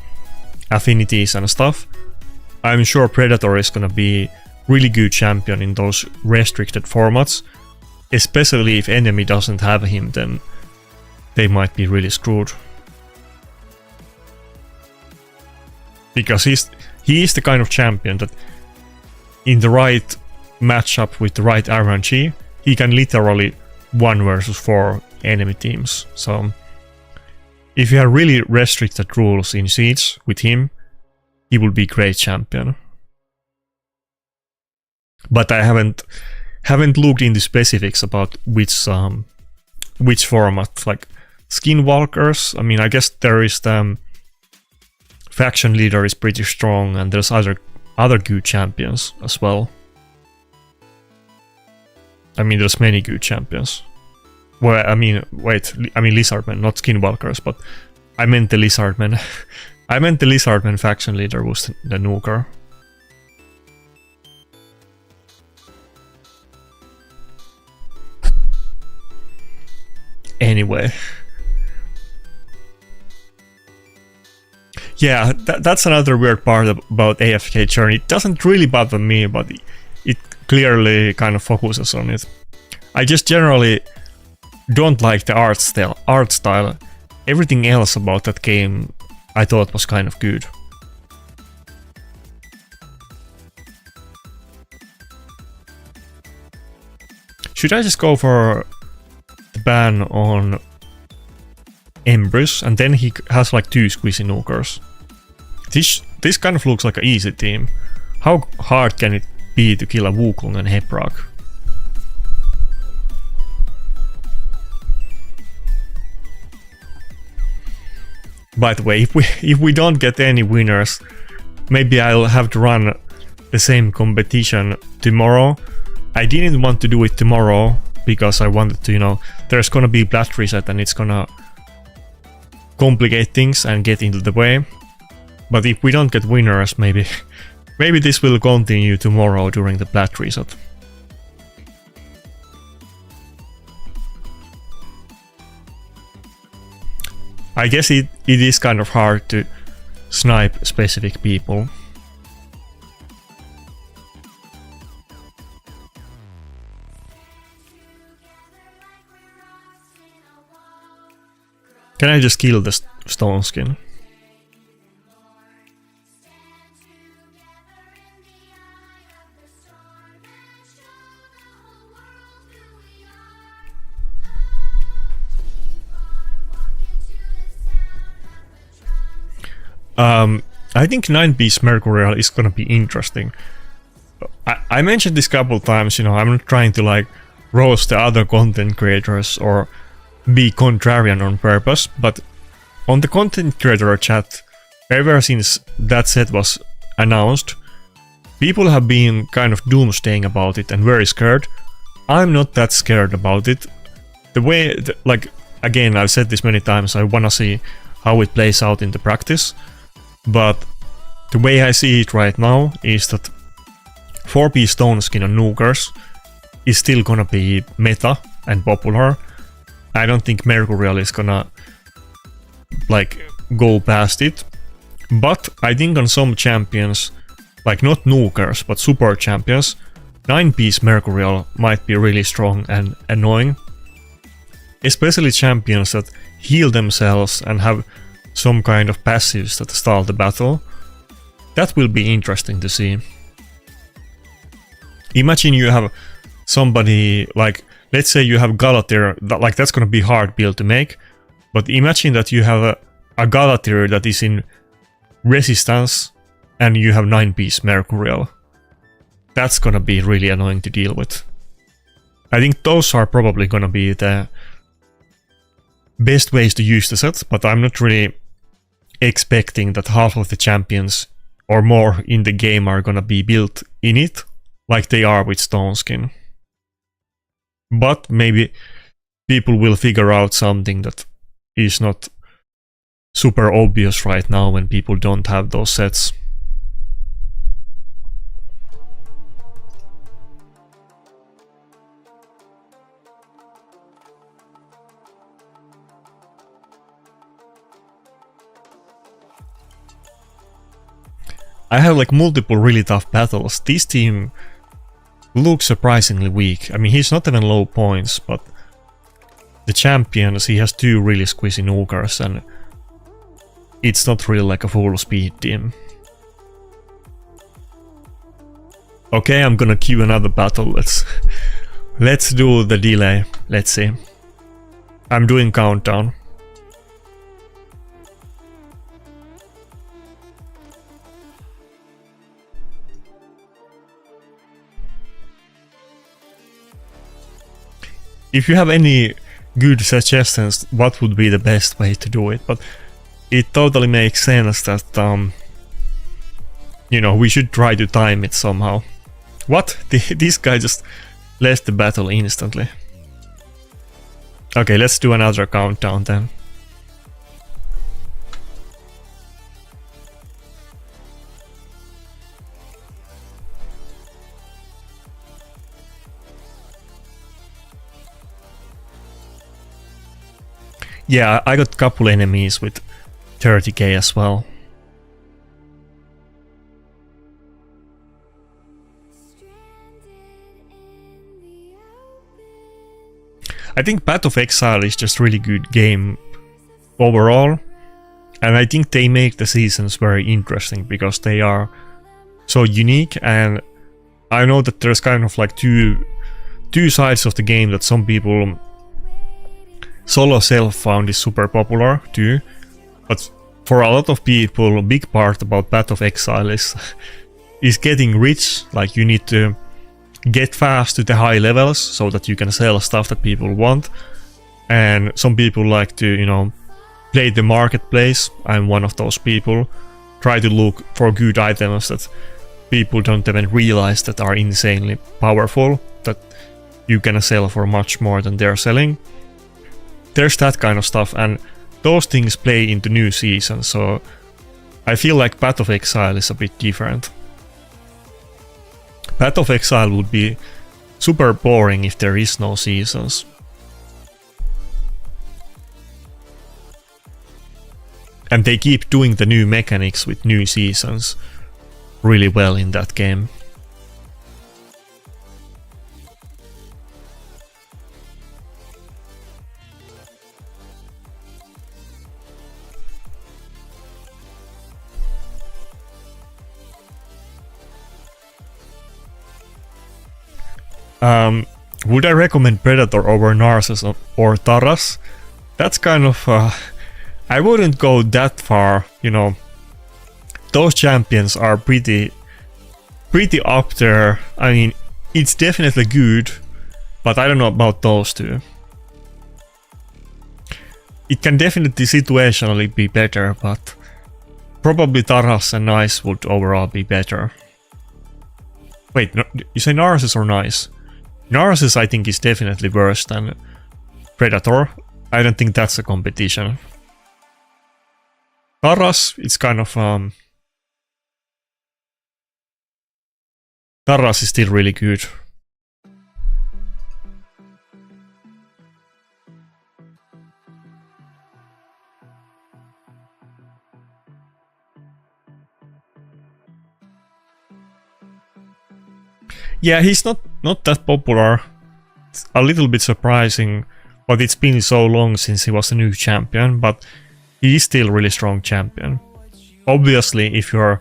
Speaker 1: affinities and stuff. I'm sure Predator is gonna be really good champion in those restricted formats. Especially if enemy doesn't have him, then they might be really screwed. Because he is the kind of champion that in the right matchup with the right RNG, he can literally 1 versus 4 enemy teams. So if you have really restricted rules in Siege with him, he will be great champion. But I haven't looked into specifics about which format, like Skinwalkers. I mean, I guess there is the faction leader is pretty strong, and there's other good champions as well. I mean, there's many good champions. Well, I mean, Lizardmen, not Skinwalkers, but I meant the Lizardmen. I meant the Lizardmen faction leader was the Nuker. Anyway. Yeah, that's another weird part about AFK Journey. It doesn't really bother me, but it clearly kind of focuses on it. I just generally don't like the art style. Everything else about that game I thought was kind of good. Should I just go for the ban on Embrys, and then he has like 2 squeezy nukers? This kind of looks like an easy team. How hard can it be to kill a Wukong and Heprag? By the way, if we don't get any winners, maybe I'll have to run the same competition tomorrow. I didn't want to do it tomorrow because I wanted to, you know, there's gonna be Blast Reset and it's gonna complicate things and get into the way. But if we don't get winners, maybe this will continue tomorrow during the Blast Reset. I guess it is kind of hard to snipe specific people. Can I just kill the stone skin? I think 9-piece Mercurial is gonna be interesting. I mentioned this a couple times, you know, I'm not trying to like roast the other content creators or be contrarian on purpose, but on the content creator chat, ever since that set was announced, people have been kind of doomsdaying about it and very scared. I'm not that scared about it. The way, like, again, I've said this many times, I wanna see how it plays out in the practice. But the way I see it right now is that 4-piece stone skin on nukers is still gonna be meta and popular. I don't think Mercurial is gonna like go past it. But I think on some champions, like not nukers but super champions, 9-piece Mercurial might be really strong and annoying. Especially champions that heal themselves and have some kind of passives that stall the battle. That will be interesting to see. Imagine you have somebody like, let's say you have Galatir, like that's gonna be hard build to make, but imagine that you have a Galatir that is in resistance and you have 9-piece Mercurial. That's gonna be really annoying to deal with. I think those are probably gonna be the best ways to use the set, but I'm not really expecting that half of the champions or more in the game are gonna be built in it, like they are with Stone Skin. But maybe people will figure out something that is not super obvious right now when people don't have those sets. I have like multiple really tough battles. This team looks surprisingly weak. I mean, he's not even low points, but the champions, he has 2 really squeezy nukers and it's not really like a full speed team. Okay, I'm gonna queue another battle. Let's do the delay. Let's see. I'm doing countdown. if you have any good suggestions, what would be the best way to do it? But it totally makes sense that you know, we should try to time it somehow. What? This guy just left the battle instantly. Okay, let's do another countdown then. Yeah, I got a couple enemies with 30k as well. I think Path of Exile is just really good game overall, and I think they make the seasons very interesting because they are so unique. And I know that there's kind of like two sides of the game, that some people solo self found is super popular too, but for a lot of people a big part about Path of Exile is getting rich. Like, you need to get fast to the high levels so that you can sell stuff that people want, and some people like to, you know, play the marketplace. I'm one of those people. Try to look for good items that people don't even realize that are insanely powerful, that you can sell for much more than they're selling. There's that kind of stuff, and those things play into new seasons, so I feel like Path of Exile is a bit different. Path of Exile would be super boring if there is no seasons. And they keep doing the new mechanics with new seasons really well in that game. Would I recommend Predator over Narcissus or Taras? That's kind of... I wouldn't go that far, you know. Those champions are pretty up there. I mean, it's definitely good, but I don't know about those two. It can definitely situationally be better, but probably Taras and Nice would overall be better. Wait, no, you say Narcissus or Nice? Narcissus, I think, is definitely worse than Predator. I don't think that's a competition. Taras, it's kind of... Taras is still really good. Yeah, he's not that popular. It's a little bit surprising, but it's been so long since he was a new champion, but he is still a really strong champion. Obviously, if you're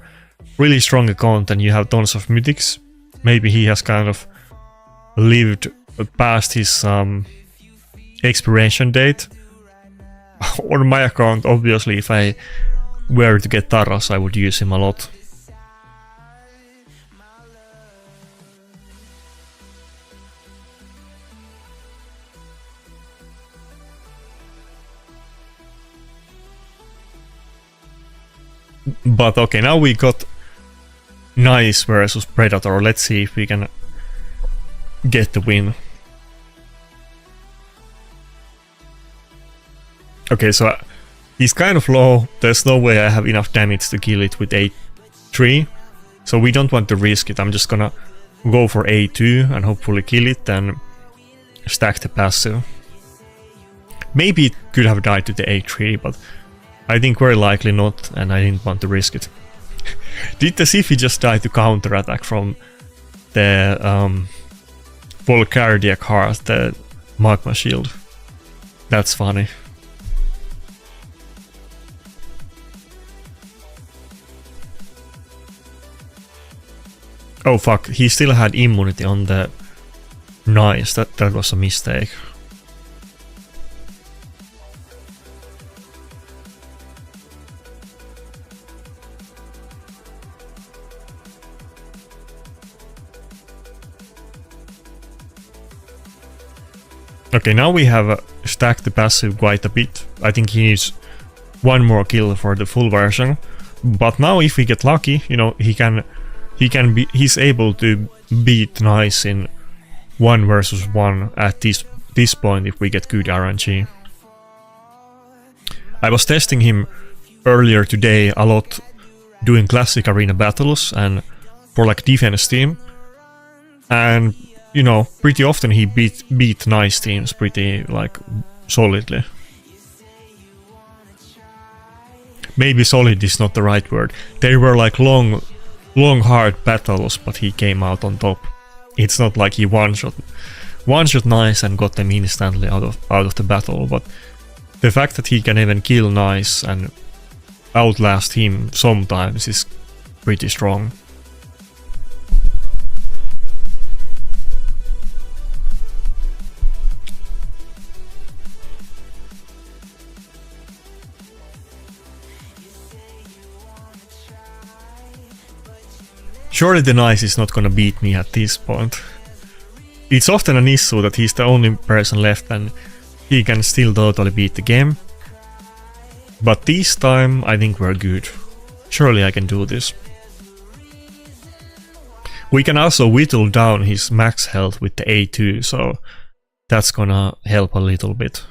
Speaker 1: really strong account and you have tons of mythics, maybe he has kind of lived past his expiration date. On my account, obviously, if I were to get Taras, I would use him a lot. But okay, now we got Nice versus Predator. Let's see if we can get the win. Okay, so he's kind of low. There's no way I have enough damage to kill it with A3. So we don't want to risk it. I'm just gonna go for A2 and hopefully kill it and stack the passive. Maybe it could have died to the A3, but I think very likely not, and I didn't want to risk it. Did the Siphi just die to counterattack from the Volcardiac Heart, the Magma Shield? That's funny. Oh fuck, he still had immunity on the... Nice, that was a mistake. Okay, now we have stacked the passive quite a bit. I think he needs one more kill for the full version. But now if we get lucky, you know, he's able to beat Nice in 1 versus 1 at this point if we get good RNG. I was testing him earlier today a lot doing classic arena battles and for like defense team. And you know, pretty often he beat Nice teams pretty like solidly. Maybe solid is not the right word. They were like long hard battles, but he came out on top. It's not like he one-shot Nice and got them instantly out of the battle, but the fact that he can even kill Nice and outlast him sometimes is pretty strong. Surely the Nice is not gonna beat me at this point. It's often an issue that he's the only person left and he can still totally beat the game. But this time I think we're good. Surely I can do this. We can also whittle down his max health with the A2, so that's gonna help a little bit.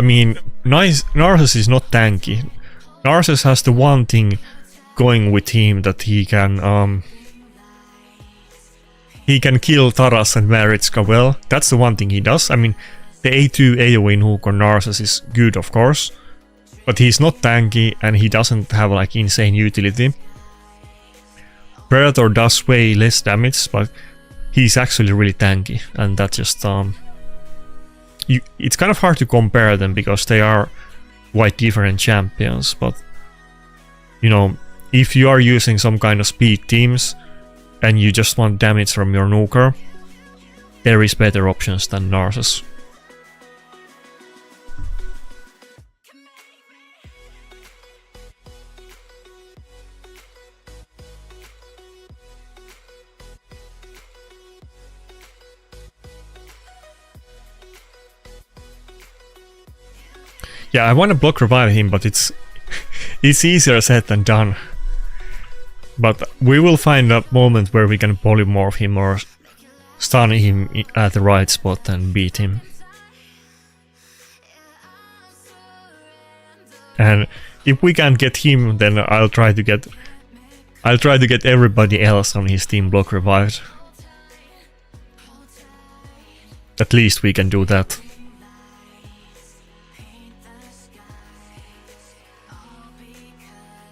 Speaker 1: I mean, Narcissus is not tanky. Narcissus has the one thing going with him that he can kill Taras and Maritska well. That's the one thing he does. I mean, the A2 AoE hook on Narcissus is good, of course, but he's not tanky and he doesn't have like insane utility. Predator does way less damage, but he's actually really tanky, and that just it's kind of hard to compare them because they are quite different champions, but you know, if you are using some kind of speed teams and you just want damage from your nuker, there is better options than Narcissus. Yeah, I want to block revive him, but it's easier said than done. But we will find a moment where we can polymorph him or stun him at the right spot and beat him. And if we can't get him, then I'll try to get everybody else on his team block revived. At least we can do that.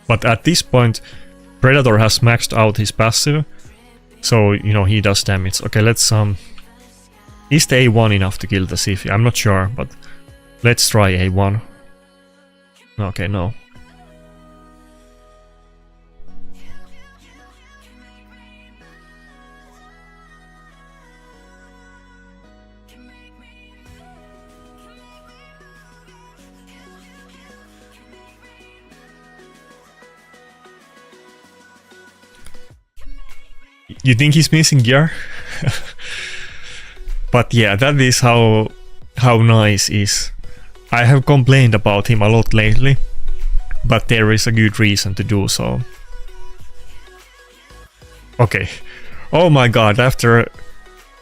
Speaker 1: But at this point, Predator has maxed out his passive, so you know he does damage. Okay, let's is the A1 enough to kill the Siphi? I'm not sure, but let's try A1. Okay, no. You think he's missing gear? But yeah, that is how Nice is. I have complained about him a lot lately, but there is a good reason to do so. Okay. Oh my god, after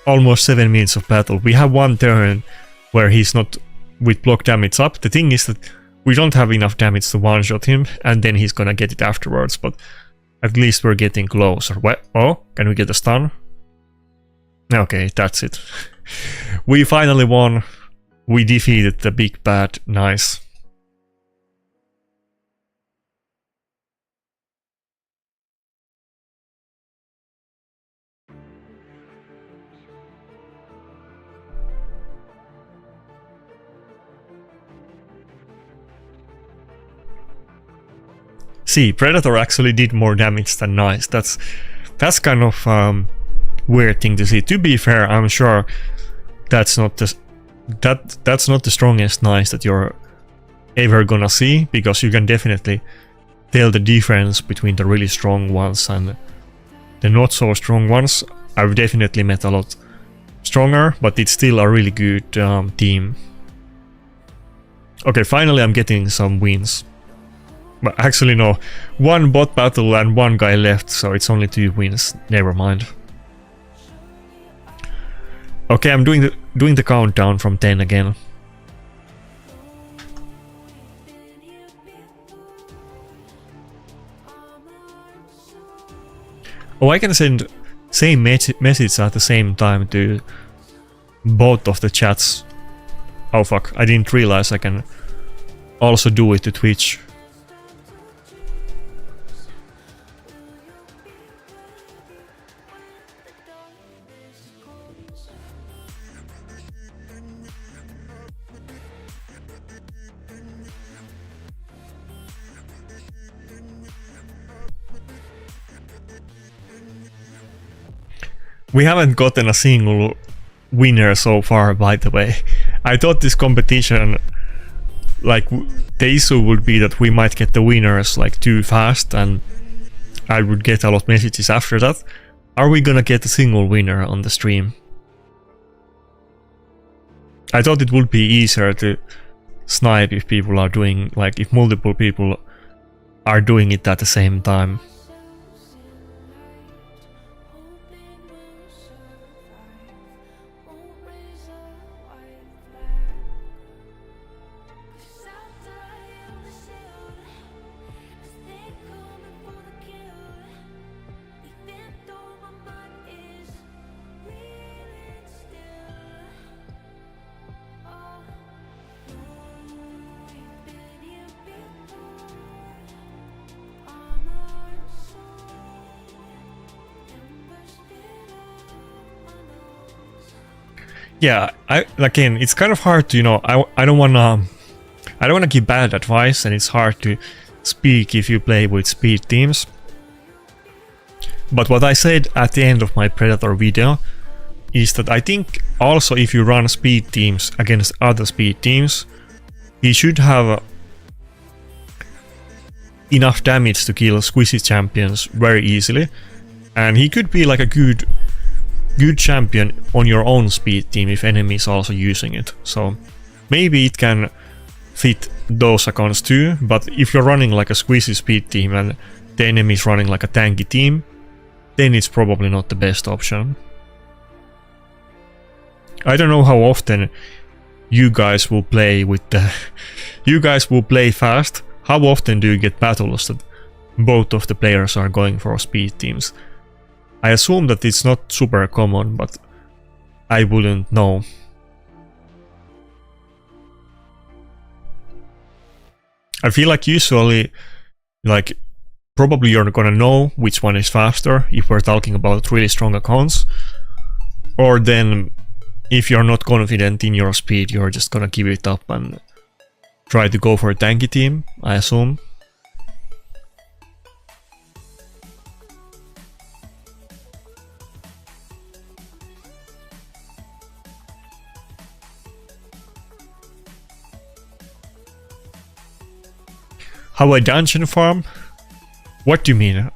Speaker 1: almost 7 minutes of battle, we have one turn where he's not with block damage up. The thing is that we don't have enough damage to one-shot him, and then he's gonna get it afterwards, but at least we're getting closer. Oh, can we get a stun? Okay, that's it. We finally won. We defeated the big bad Nice. See, Predator actually did more damage than Nice. That's kind of weird thing to see. To be fair, I'm sure that's not the strongest Nice that you're ever gonna see, because you can definitely tell the difference between the really strong ones and the not so strong ones. I've definitely met a lot stronger, but it's still a really good team. Okay, finally I'm getting some wins. But actually no, one bot battle and one guy left, so it's only 2 wins. Never mind. Okay, I'm doing the countdown from 10 again. Oh, I can send same message at the same time to both of the chats. Oh fuck, I didn't realize I can also do it to Twitch. We haven't gotten a single winner so far, by the way. I thought this competition, like, the issue would be that we might get the winners like too fast and I would get a lot of messages after that. Are we gonna get a single winner on the stream? I thought it would be easier to snipe if people are doing, like, if multiple people are doing it at the same time. Yeah, again, it's kind of hard to, you know, I don't wanna give bad advice, and it's hard to speak if you play with speed teams. But what I said at the end of my Predator video is that I think also if you run speed teams against other speed teams, he should have enough damage to kill squishy champions very easily, and he could be like a good champion on your own speed team if enemy is also using it. So maybe it can fit those accounts too, but if you're running like a squishy speed team and the enemy is running like a tanky team, then it's probably not the best option. I don't know how often you guys will play with the... you guys will play fast. How often do you get battles that both of the players are going for speed teams? I assume that it's not super common, but I wouldn't know. I feel like usually, like, probably you're gonna know which one is faster if we're talking about really strong accounts. Or then, if you're not confident in your speed, you're just gonna give it up and try to go for a tanky team, I assume. How I dungeon farm? What do you mean?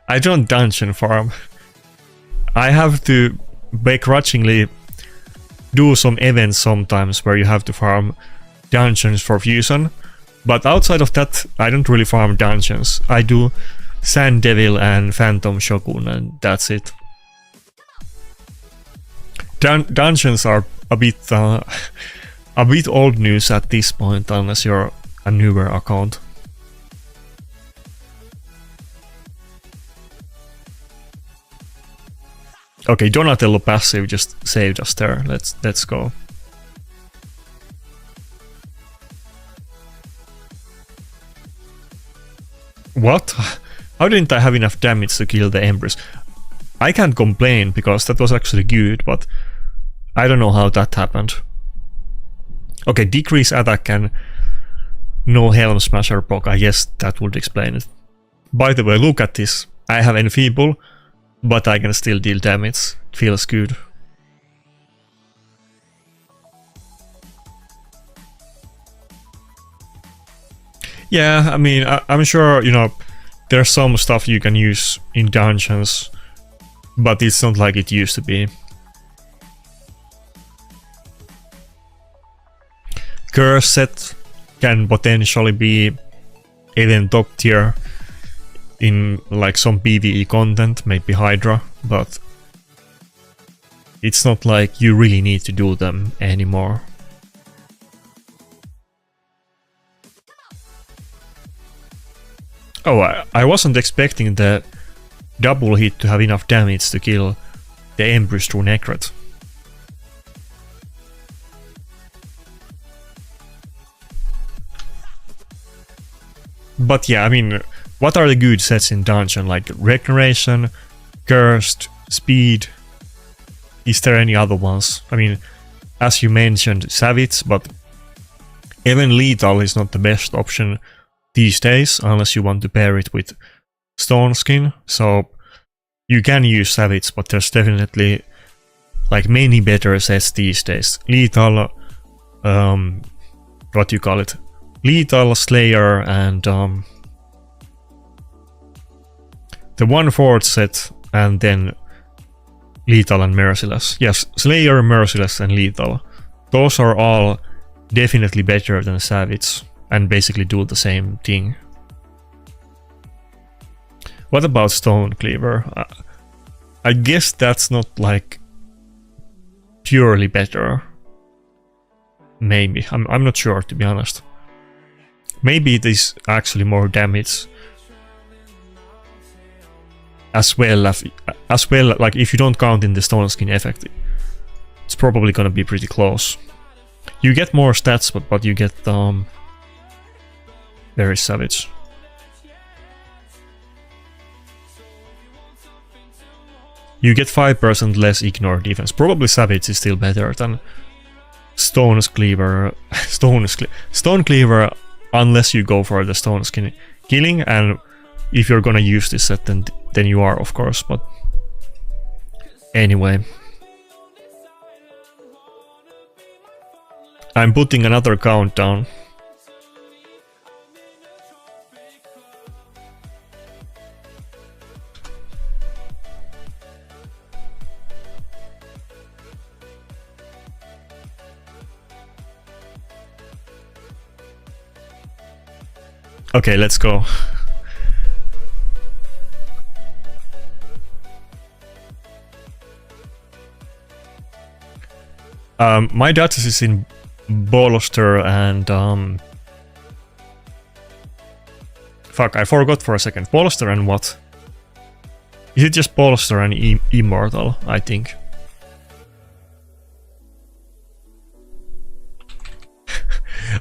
Speaker 1: I don't dungeon farm. I have to begrudgingly do some events sometimes where you have to farm dungeons for fusion, but outside of that I don't really farm dungeons. I do Sand Devil and Phantom Shogun and that's it. Dungeons are a bit old news at this point unless you're a newer account. Okay, Donatello passive just saved us there. Let's go. What? How didn't I have enough damage to kill the Empress? I can't complain because that was actually good, but I don't know how that happened. Okay, decrease attack and no Helm Smasher proc. I guess that would explain it. By the way, look at this. I have Enfeeble, but I can still deal damage. It feels good. Yeah, I mean, I'm sure, you know, there's some stuff you can use in dungeons, but it's not like it used to be. Curse set can potentially be even top tier in like some PvE content, maybe Hydra, but it's not like you really need to do them anymore. Oh, I wasn't expecting the double hit to have enough damage to kill the Empress through Nakarada. But yeah, I mean, what are the good sets in dungeon? Like Regeneration, Cursed, Speed. Is there any other ones? I mean, as you mentioned, Savage, but even Lethal is not the best option these days, unless you want to pair it with Stone Skin. So you can use Savage, but there's definitely like many better sets these days. Lethal, what you call it? Lethal, Slayer, and the 1/4 set, and then Lethal and Merciless. Yes, Slayer, Merciless, and Lethal. Those are all definitely better than Savage, and basically do the same thing. What about Stone Cleaver? I guess that's not like purely better. Maybe. I'm not sure, to be honest. Maybe it is actually more damage as well, like if you don't count in the Stone Skin effect, it's probably gonna be pretty close. You get more stats, but you get very Savage. You get 5% less ignore defense. Probably Savage is still better than Stone Cleaver. Stone Cleaver, unless you go for the Stone Skin killing, and if you're gonna use this set, then you are, of course, but anyway. I'm putting another countdown. Okay, let's go. My Duchess is in Bolster and fuck, I forgot for a second. Bolster and what? Is it just Bolster and Immortal, I think?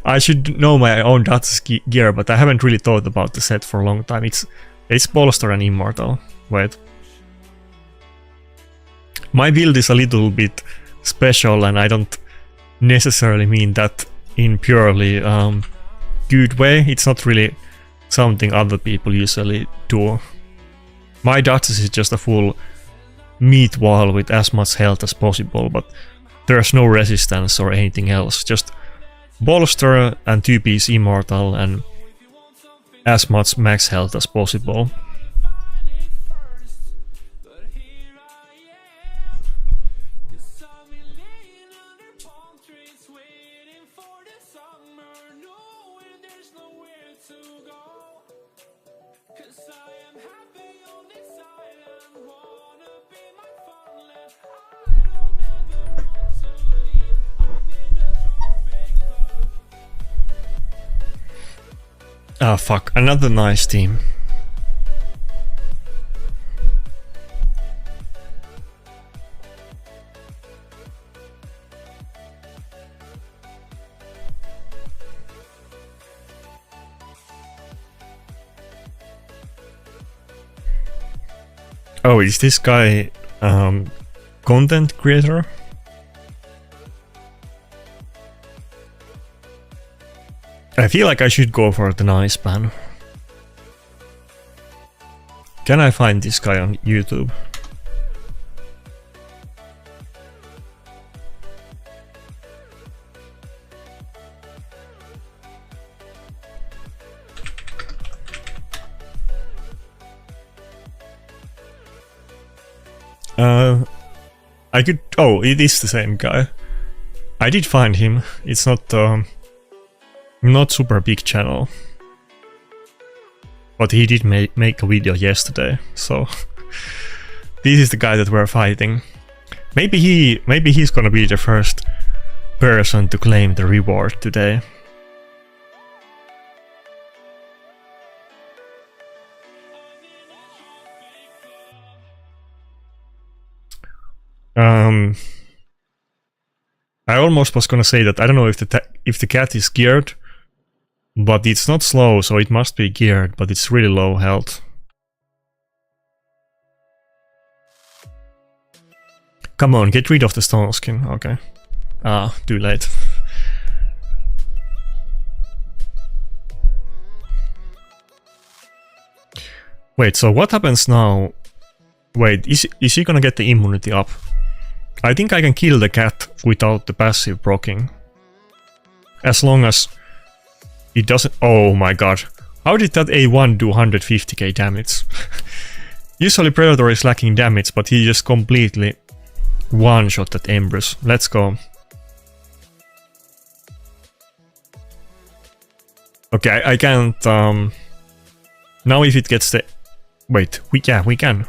Speaker 1: I should know my own Duchess gear, but I haven't really thought about the set for a long time. It's Bolster and Immortal. Wait. My build is a little bit special, and I don't necessarily mean that in purely good way. It's not really something other people usually do. My Duchess is just a full meat wall with as much health as possible, but there's no resistance or anything else. Just Bolster and 2-piece Immortal and as much max health as possible. Ah, fuck, another nice team. Oh, is this guy content creator? I feel like I should go for the nice ban. Can I find this guy on YouTube? I could... Oh, it is the same guy. I did find him. It's not super big channel. But he did make a video yesterday, so... This is the guy that we're fighting. Maybe he's gonna be the first person to claim the reward today. I almost was gonna say that I don't know if the cat is geared, but it's not slow, so it must be geared, but it's really low health. Come on, get rid of the stone skin. Okay. Ah, too late. Wait, so what happens now? Wait, is he gonna get the immunity up? I think I can kill the cat without the passive proccing. As long as it doesn't... Oh my god. How did that A1 do 150k damage? Usually Predator is lacking damage, but he just completely one-shot that Empress. Let's go. Okay, I can't... Now if it gets the... Wait, we can.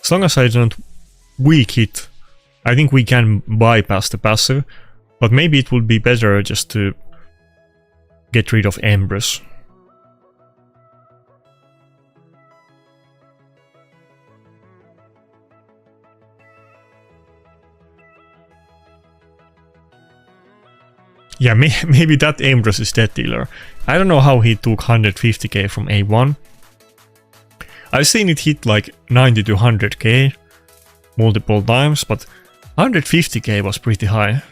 Speaker 1: As long as I don't weak hit, I think we can bypass the passive, but maybe it would be better just to get rid of Empress. Yeah, maybe that Empress is dead dealer. I don't know how he took 150k from A1. I've seen it hit like 90 to 100k multiple times, but 150k was pretty high.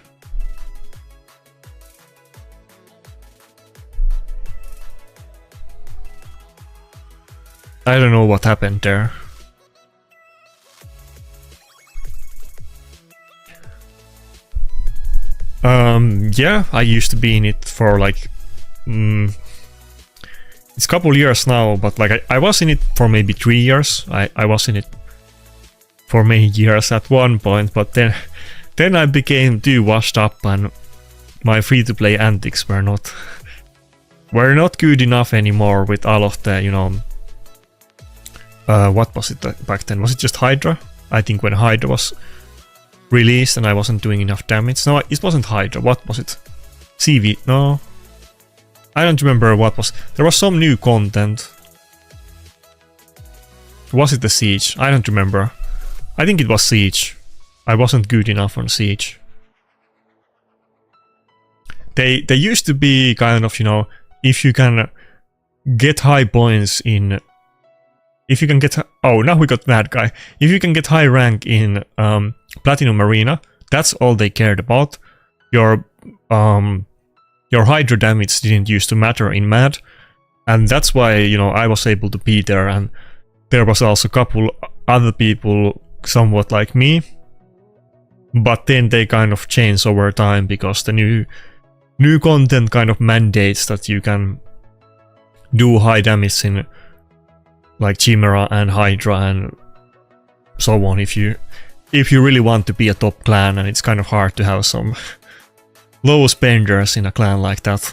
Speaker 1: I don't know what happened there. Yeah, I used to be in it for like... it's a couple years now, but like I was in it for maybe 3 years. I was in it for many years at one point, but then I became too washed up and my free-to-play antics were not good enough anymore with all of the, you know... what was it back then? Was it just Hydra? I think when Hydra was released and I wasn't doing enough damage. No, it wasn't Hydra. What was it? CV? No. I don't remember what was... There was some new content. Was it the Siege? I don't remember. I think it was Siege. I wasn't good enough on Siege. They used to be kind of, you know, if you can get high points in... If you can get... Oh, now we got that guy. If you can get high rank in Platinum Arena, that's all they cared about. Your Hydra damage didn't used to matter in MAD. And that's why, you know, I was able to be there. And there was also a couple other people somewhat like me. But then they kind of changed over time because the new content kind of mandates that you can do high damage in like Chimera and Hydra and so on if you really want to be a top clan, and it's kind of hard to have some low spenders in a clan like that.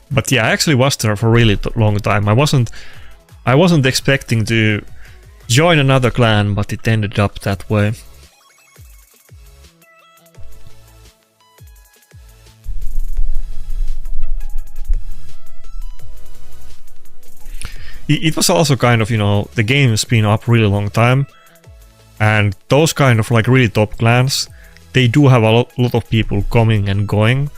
Speaker 1: But yeah, I actually was there for a really long time. I wasn't expecting to join another clan, but it ended up that way. It was also kind of, you know, the game's been up really long time, and those kind of like really top clans, they do have a lot of people coming and going,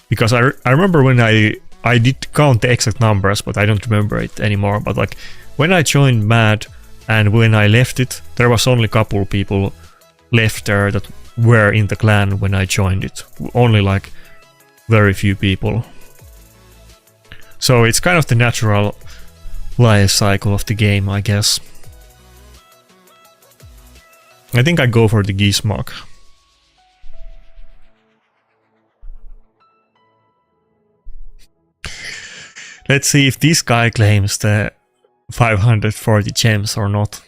Speaker 1: because I remember when I did count the exact numbers, but I don't remember it anymore, but like when I joined MAD and when I left it, there was only a couple people left there that were in the clan when I joined it. Only like very few people. So it's kind of the natural life cycle of the game, I guess. I think I go for the Gizmok. Let's see if this guy claims the 540 gems or not.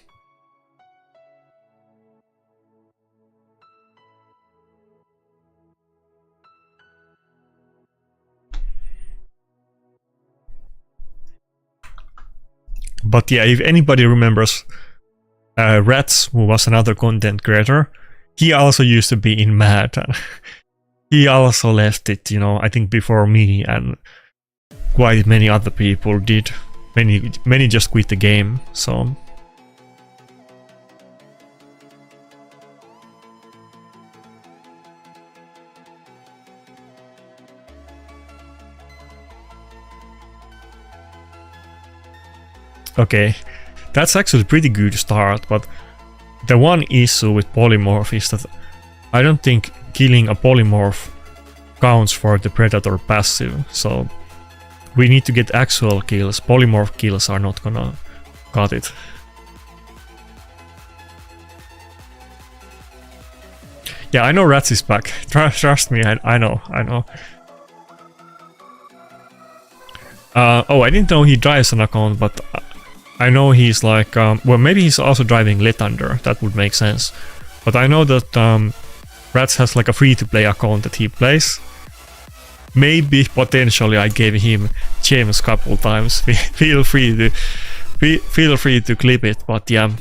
Speaker 1: But yeah, if anybody remembers Rats, who was another content creator, he also used to be in Mad. And he also left it, you know, I think before me, and quite many other people did. Many just quit the game, so... Okay, that's actually a pretty good start, but the one issue with polymorph is that I don't think killing a polymorph counts for the predator passive, so we need to get actual kills. Polymorph kills are not gonna cut it. Yeah, I know Rats is back. Trust me, I know. Oh, I didn't know he drives an account, but I know he's like... well, maybe he's also driving Lethander, that would make sense. But I know that Rats has like a free-to-play account that he plays. Maybe, potentially, I gave him gems a couple times. Feel free to clip it, but yeah.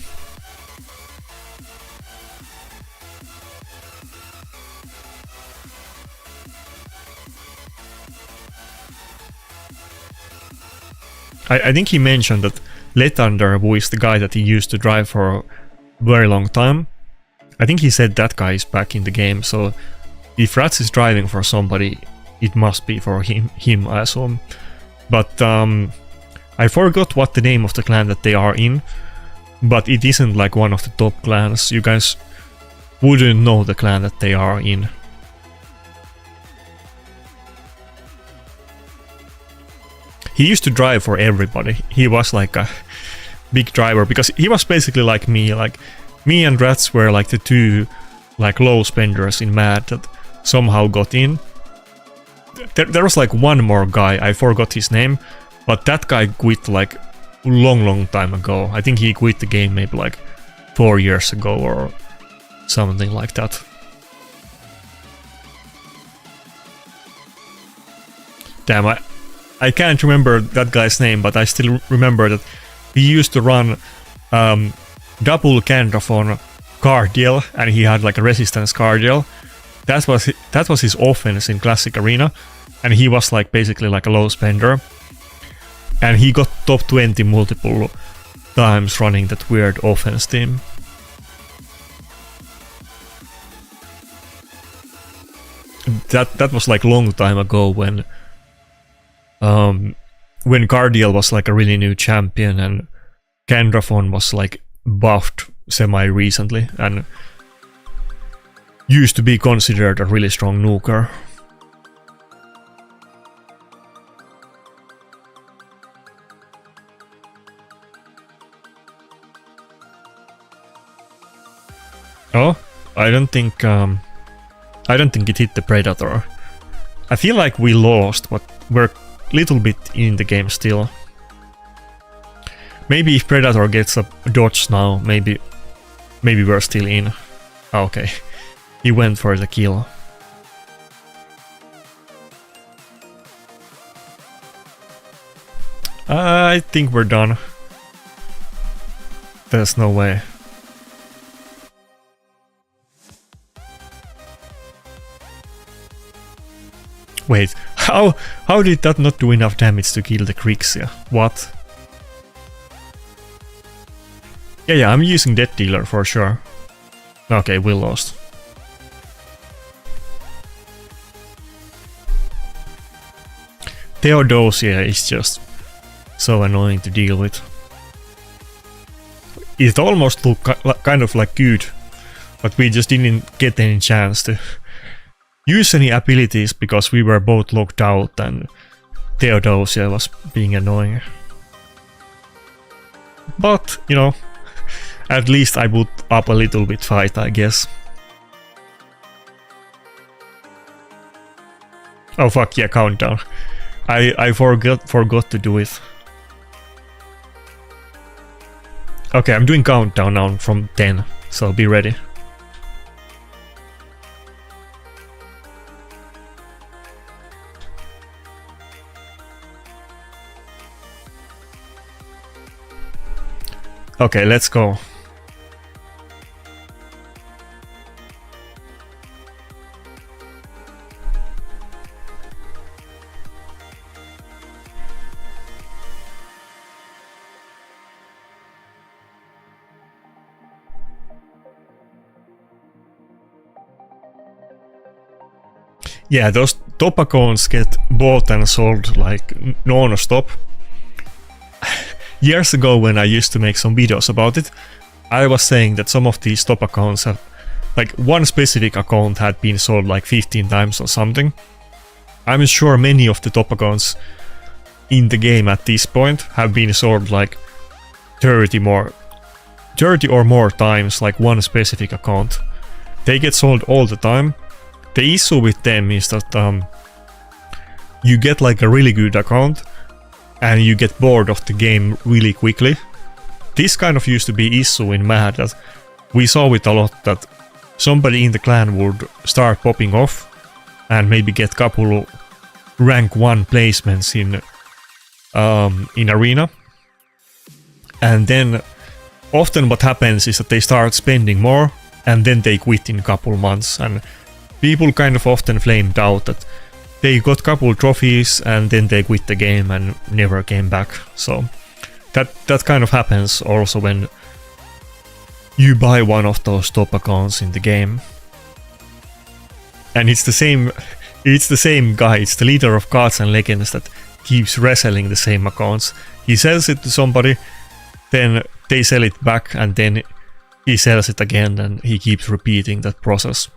Speaker 1: I think he mentioned that Lethander, who is the guy that he used to drive for a very long time, I think he said that guy is back in the game, so if Rats is driving for somebody, it must be for him as well. But I forgot what the name of the clan that they are in, but it isn't like one of the top clans. You guys wouldn't know the clan that they are in. He used to drive for everybody. He was like a big driver because he was basically like me. Like me and Rats were like the two like low spenders in Mad that somehow got in. There was like one more guy, I forgot his name, but that guy quit like long time ago. I think he quit the game maybe like 4 years ago or something like that. Damn, I can't remember that guy's name, but I still remember that he used to run double Candraphon Cardiel, and he had like a resistance Cardiel. That was his offense in Classic Arena, and he was like basically like a low spender. And he got top 20 multiple times running that weird offense team. That was like long time ago when Cardiel was like a really new champion and Candraphon was like buffed semi-recently and used to be considered a really strong nuker. Oh, I don't think it hit the Predator. I feel like we lost, but we're a little bit in the game still. Maybe if Predator gets a dodge now, maybe we're still in. Okay, he went for the kill. I think we're done. There's no way. Wait, how did that not do enough damage to kill the Grixia? What? Yeah, I'm using Death Dealer for sure. Okay, we lost. Theodosia is just so annoying to deal with. It almost looked kind of like good but we just didn't get any chance to use any abilities because we were both locked out and Theodosia was being annoying. But, you know, at least I put up a little bit fight, I guess. Oh fuck yeah, countdown. I forgot to do it. Okay, I'm doing countdown now from 10, so be ready. Okay, let's go. Yeah, those top accounts get bought and sold like non-stop. Years ago, when I used to make some videos about it, I was saying that some of these top accounts have, like one specific account had been sold like 15 times or something. I'm sure many of the top accounts in the game at this point have been sold like 30 or more times, like one specific account. They get sold all the time. The issue with them is that you get like a really good account and you get bored of the game really quickly. This kind of used to be issue in Mad, that we saw it a lot, that somebody in the clan would start popping off and maybe get couple rank 1 placements in arena. And then often what happens is that they start spending more and then they quit in a couple months, and people kind of often flamed out that they got couple trophies and then they quit the game and never came back. So that kind of happens also when you buy one of those top accounts in the game. And it's the same guy, it's the leader of Gods and Legends that keeps reselling the same accounts. He sells it to somebody, then they sell it back, and then he sells it again, and he keeps repeating that process.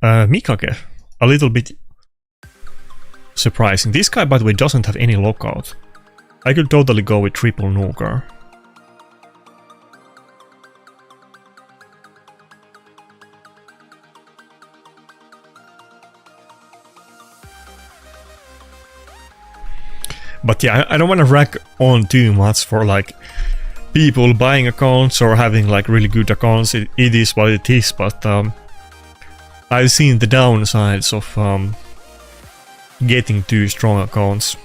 Speaker 1: Mikage, a little bit surprising. This guy, by the way, doesn't have any lockout. I could totally go with triple Nuker. But yeah, I don't want to rag on too much for like people buying accounts or having like really good accounts. It is what it is, but I've seen the downsides of getting too strong accounts.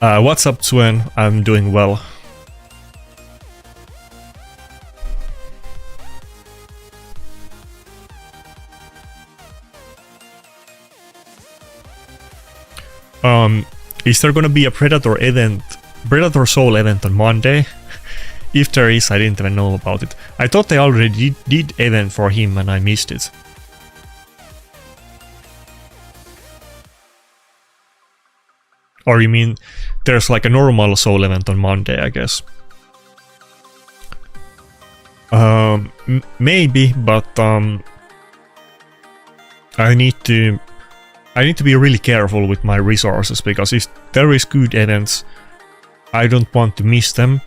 Speaker 1: What's up, Swen? I'm doing well. Is there gonna be a Predator Soul event on Monday? If there is, I didn't even know about it. I thought they already did event for him and I missed it. Or you mean there's like a normal Soul event on Monday, I guess. Maybe, but I need to be really careful with my resources, because if there is good events, I don't want to miss them.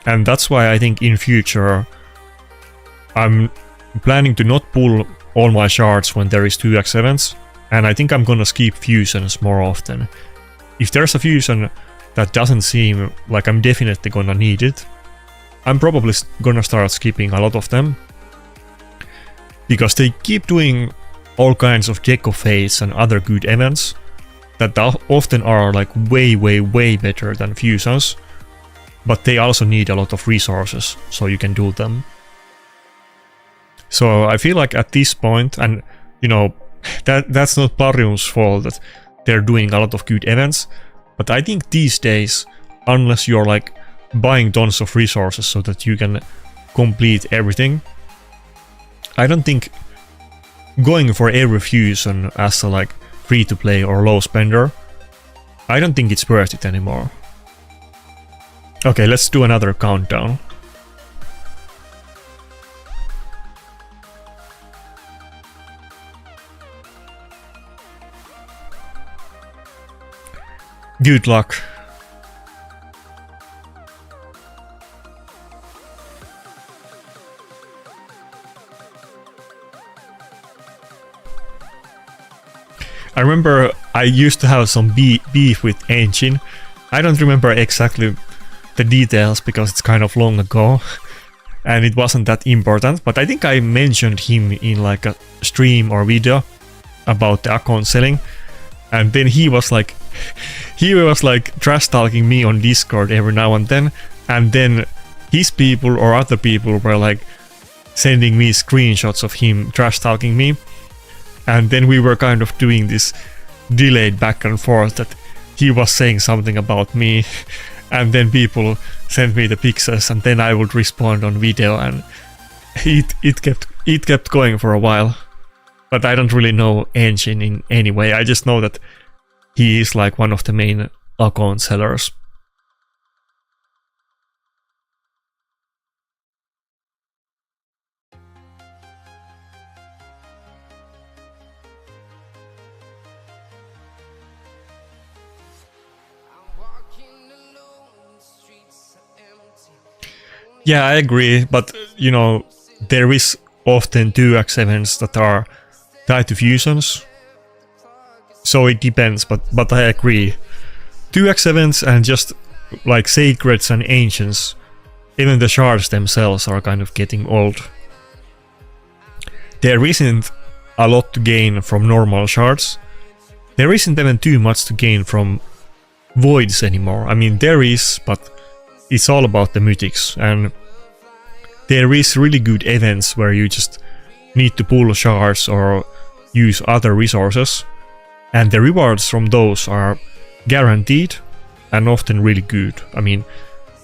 Speaker 1: And that's why I think in future I'm planning to not pull all my shards when there is 2x events, and I think I'm gonna skip fusions more often. If there's a fusion that doesn't seem like I'm definitely gonna need it, I'm probably gonna start skipping a lot of them, because they keep doing all kinds of Gecko Fates and other good events that often are like way better than fusions, but they also need a lot of resources so you can do them. So I feel like at this point, and you know, that's not Plarium's fault that they're doing a lot of good events, But I think these days, unless you're like buying tons of resources so that you can complete everything, I don't think going for every fusion as a like free to play or low spender, I don't think it's worth it anymore. Okay, let's do another countdown. Good luck. I remember I used to have some beef with Engine. I don't remember exactly the details because it's kind of long ago and it wasn't that important, but I think I mentioned him in like a stream or video about the account selling, and then he was like trash talking me on Discord every now and then his people or other people were like sending me screenshots of him trash talking me, and then we were kind of doing this delayed back and forth that he was saying something about me and then people sent me the pictures and then I would respond on video, and it kept going for a while. But I don't really know Engine in any way. I just know that he is like one of the main account sellers. Yeah, I agree, but you know, there is often 2x events that are tied to fusions, so it depends, but I agree. 2x events and just like sacreds and ancients, even the shards themselves are kind of getting old. There isn't a lot to gain from normal shards. There isn't even too much to gain from voids anymore. I mean, there is, but it's all about the mythics, and there is really good events where you just need to pull shards or use other resources, and the rewards from those are guaranteed and often really good. I mean,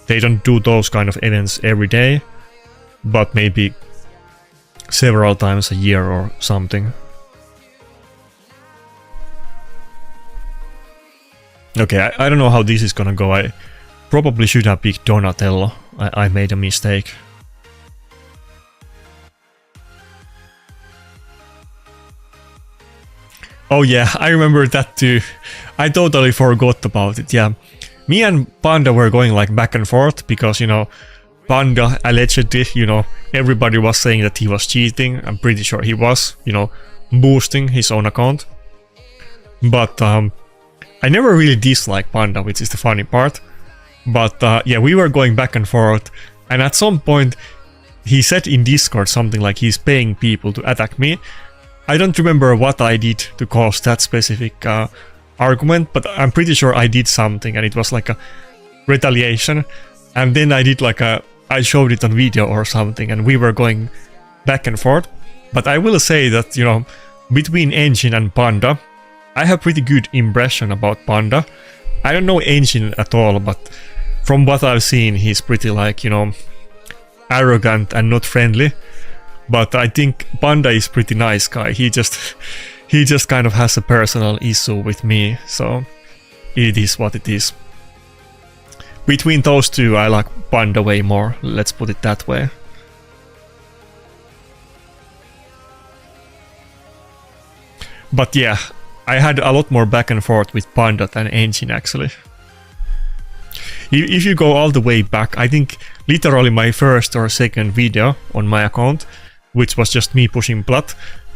Speaker 1: they don't do those kind of events every day, but maybe several times a year or something. Okay, I don't know how this is gonna go. I probably should have picked Donatello. I made a mistake. Oh yeah, I remember that too. I totally forgot about it, yeah. Me and Panda were going like back and forth because, you know, Panda allegedly, you know, everybody was saying that he was cheating. I'm pretty sure he was, you know, boosting his own account. But I never really disliked Panda, which is the funny part. But yeah, we were going back and forth, and at some point he said in Discord something like he's paying people to attack me. I don't remember what I did to cause that specific argument, but I'm pretty sure I did something and it was like a retaliation. And then I did like I showed it on video or something, and we were going back and forth. But I will say that, you know, between Engine and Panda, I have pretty good impression about Panda. I don't know Engine at all, but from what I've seen, he's pretty like, you know, arrogant and not friendly. But I think Panda is pretty nice guy. He just kind of has a personal issue with me, so it is what it is. Between those two, I like Panda way more, let's put it that way. But yeah, I had a lot more back and forth with Panda than Engine actually. If you go all the way back, I think literally my first or second video on my account, which was just me pushing plat,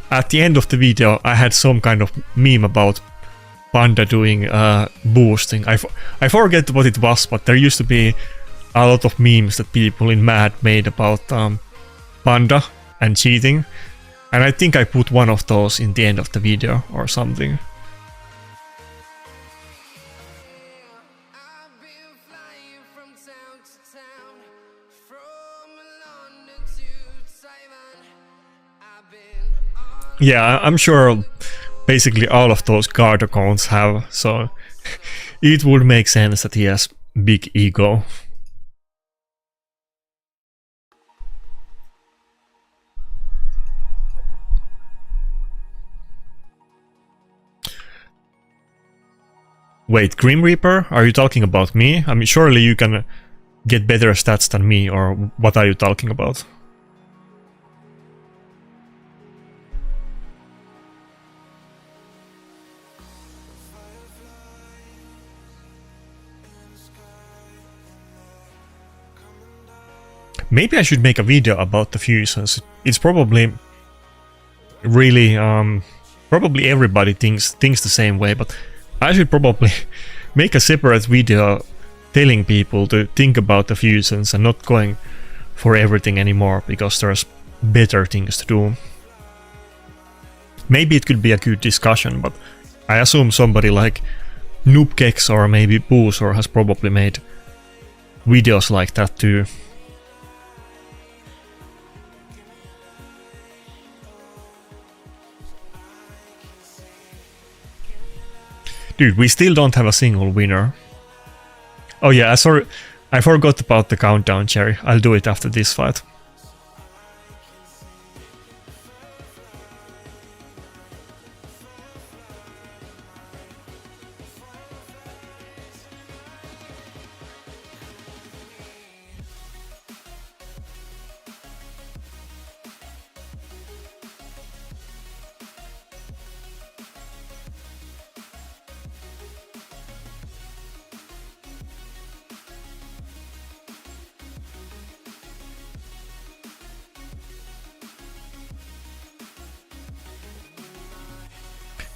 Speaker 1: at the end of the video I had some kind of meme about Panda doing boosting. I forget what it was, but there used to be a lot of memes that people in Mad made about Panda and cheating, and I think I put one of those in the end of the video or something. Yeah, I'm sure basically all of those guard accounts have, so It would make sense that he has big ego. Wait, Grim Reaper? Are you talking about me? I mean, surely you can get better stats than me, or what are you talking about? Maybe I should make a video about the fusions. It's probably really, probably everybody thinks the same way, but I should probably make a separate video telling people to think about the fusions and not going for everything anymore, because there's better things to do. Maybe it could be a good discussion, but I assume somebody like Noobkex or maybe Boozor has probably made videos like that too. Dude, we still don't have a single winner. Oh yeah, I forgot about the countdown, Cherry. I'll do it after this fight.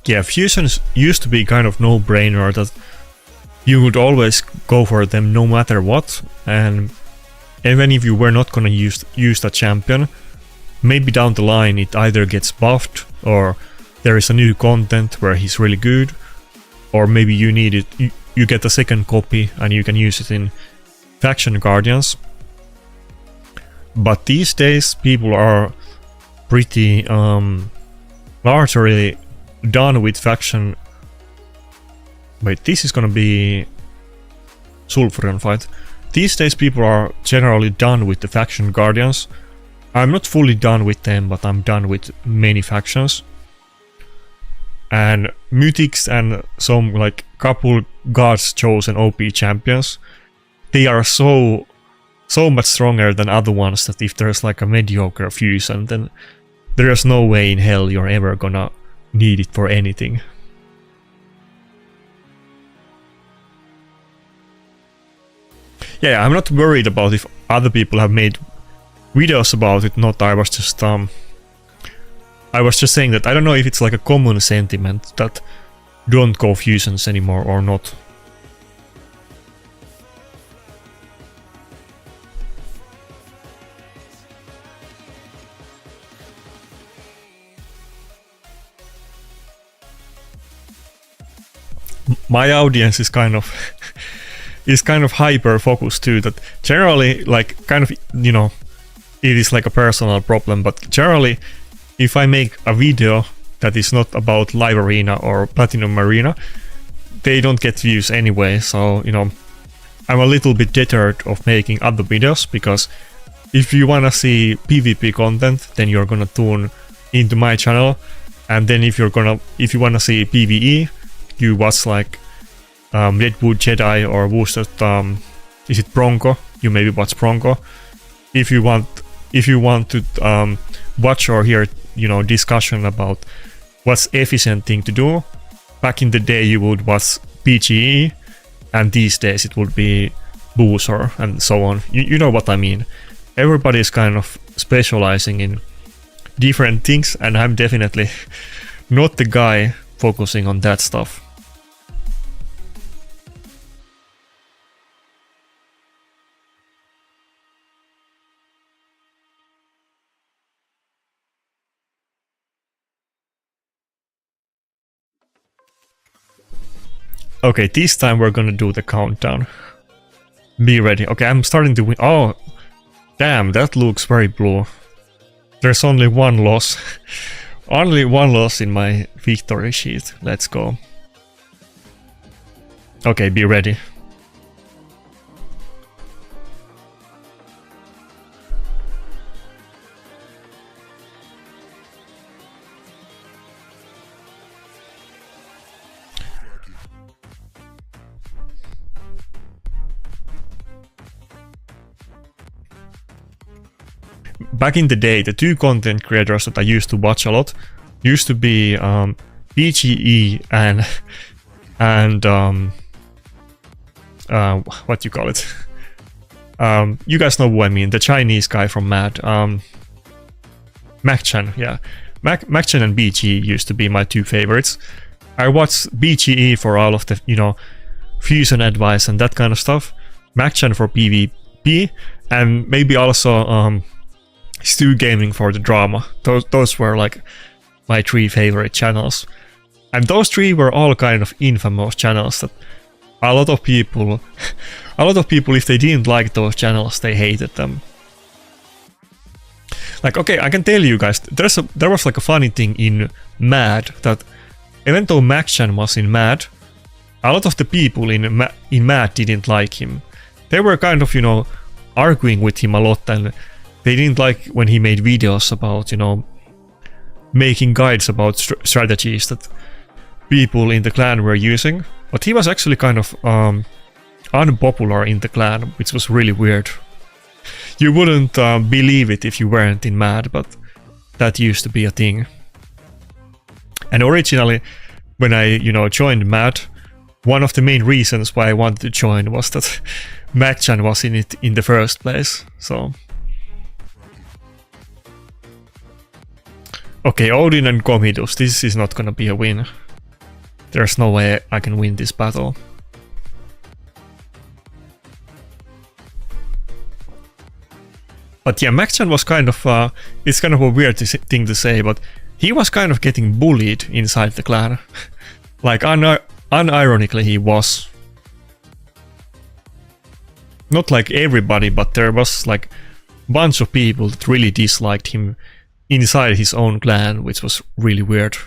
Speaker 1: Yeah, fusions used to be kind of no-brainer that you would always go for them no matter what, and even if you were not gonna use the champion, maybe down the line it either gets buffed, or there is a new content where he's really good, or maybe you need it, you get a second copy and you can use it in Faction Guardians. But these days people are pretty largely done with faction. Wait, this is gonna be Sulfurion fight. These days people are generally done with the Faction Guardians. I'm not fully done with them, but I'm done with many factions. And Mythics and some like couple gods chosen OP champions, they are so much stronger than other ones that if there's like a mediocre fusion, then there's no way in hell you're ever gonna need it for anything. Yeah, I'm not worried about if other people have made videos about it, not. I was just saying that I don't know if it's like a common sentiment that don't go fusions anymore or not. My audience is kind of hyper focused too, that generally, like, kind of, you know, it is like a personal problem, but generally if I make a video that is not about Live Arena or Platinum Arena, they don't get views anyway, so, you know, I'm a little bit deterred of making other videos, because if you wanna see PvP content, then you're gonna tune into my channel, and then if you wanna see PvE, you watch like Deadwood Jedi or Woosted, is it Bronco? You maybe watch Bronco. If you want to watch or hear, you know, discussion about what's efficient thing to do, back in the day you would watch PGE, and these days it would be Boozor and so on. You know what I mean. Everybody is kind of specializing in different things, and I'm definitely not the guy focusing on that stuff. Okay, this time we're gonna do the countdown. Be ready. Okay, I'm starting to win. Oh, damn, that looks very blue. There's only one loss. Only one loss in my victory sheet. Let's go. Okay, be ready. Back in the day, the two content creators that I used to watch a lot used to be BGE and what you call it? You guys know who I mean, the Chinese guy from Mad. MacChan, yeah. MacChan and BGE used to be my two favorites. I watched BGE for all of the, you know, fusion advice and that kind of stuff. MacChan for PvP, and maybe also Stu Gaming for the drama. Those were like my three favorite channels. And those three were all kind of infamous channels that a lot of people, if they didn't like those channels, they hated them. Like, okay, I can tell you guys, there was like a funny thing in Mad that even though MacChan was in Mad, a lot of the people in Mad didn't like him. They were kind of, you know, arguing with him a lot, and they didn't like when he made videos about, you know, making guides about strategies that people in the clan were using. But he was actually kind of unpopular in the clan, which was really weird. You wouldn't believe it if you weren't in Mad, but that used to be a thing. And originally, when I, you know, joined Mad, one of the main reasons why I wanted to join was that MacChan was in it in the first place, so... Okay, Odin and Comidus, this is not gonna be a win. There's no way I can win this battle. But yeah, MacChan was kind of, it's kind of a weird thing to say, but he was kind of getting bullied inside the clan. Like, unironically he was. Not like everybody, but there was like a bunch of people that really disliked him inside his own clan, which was really weird.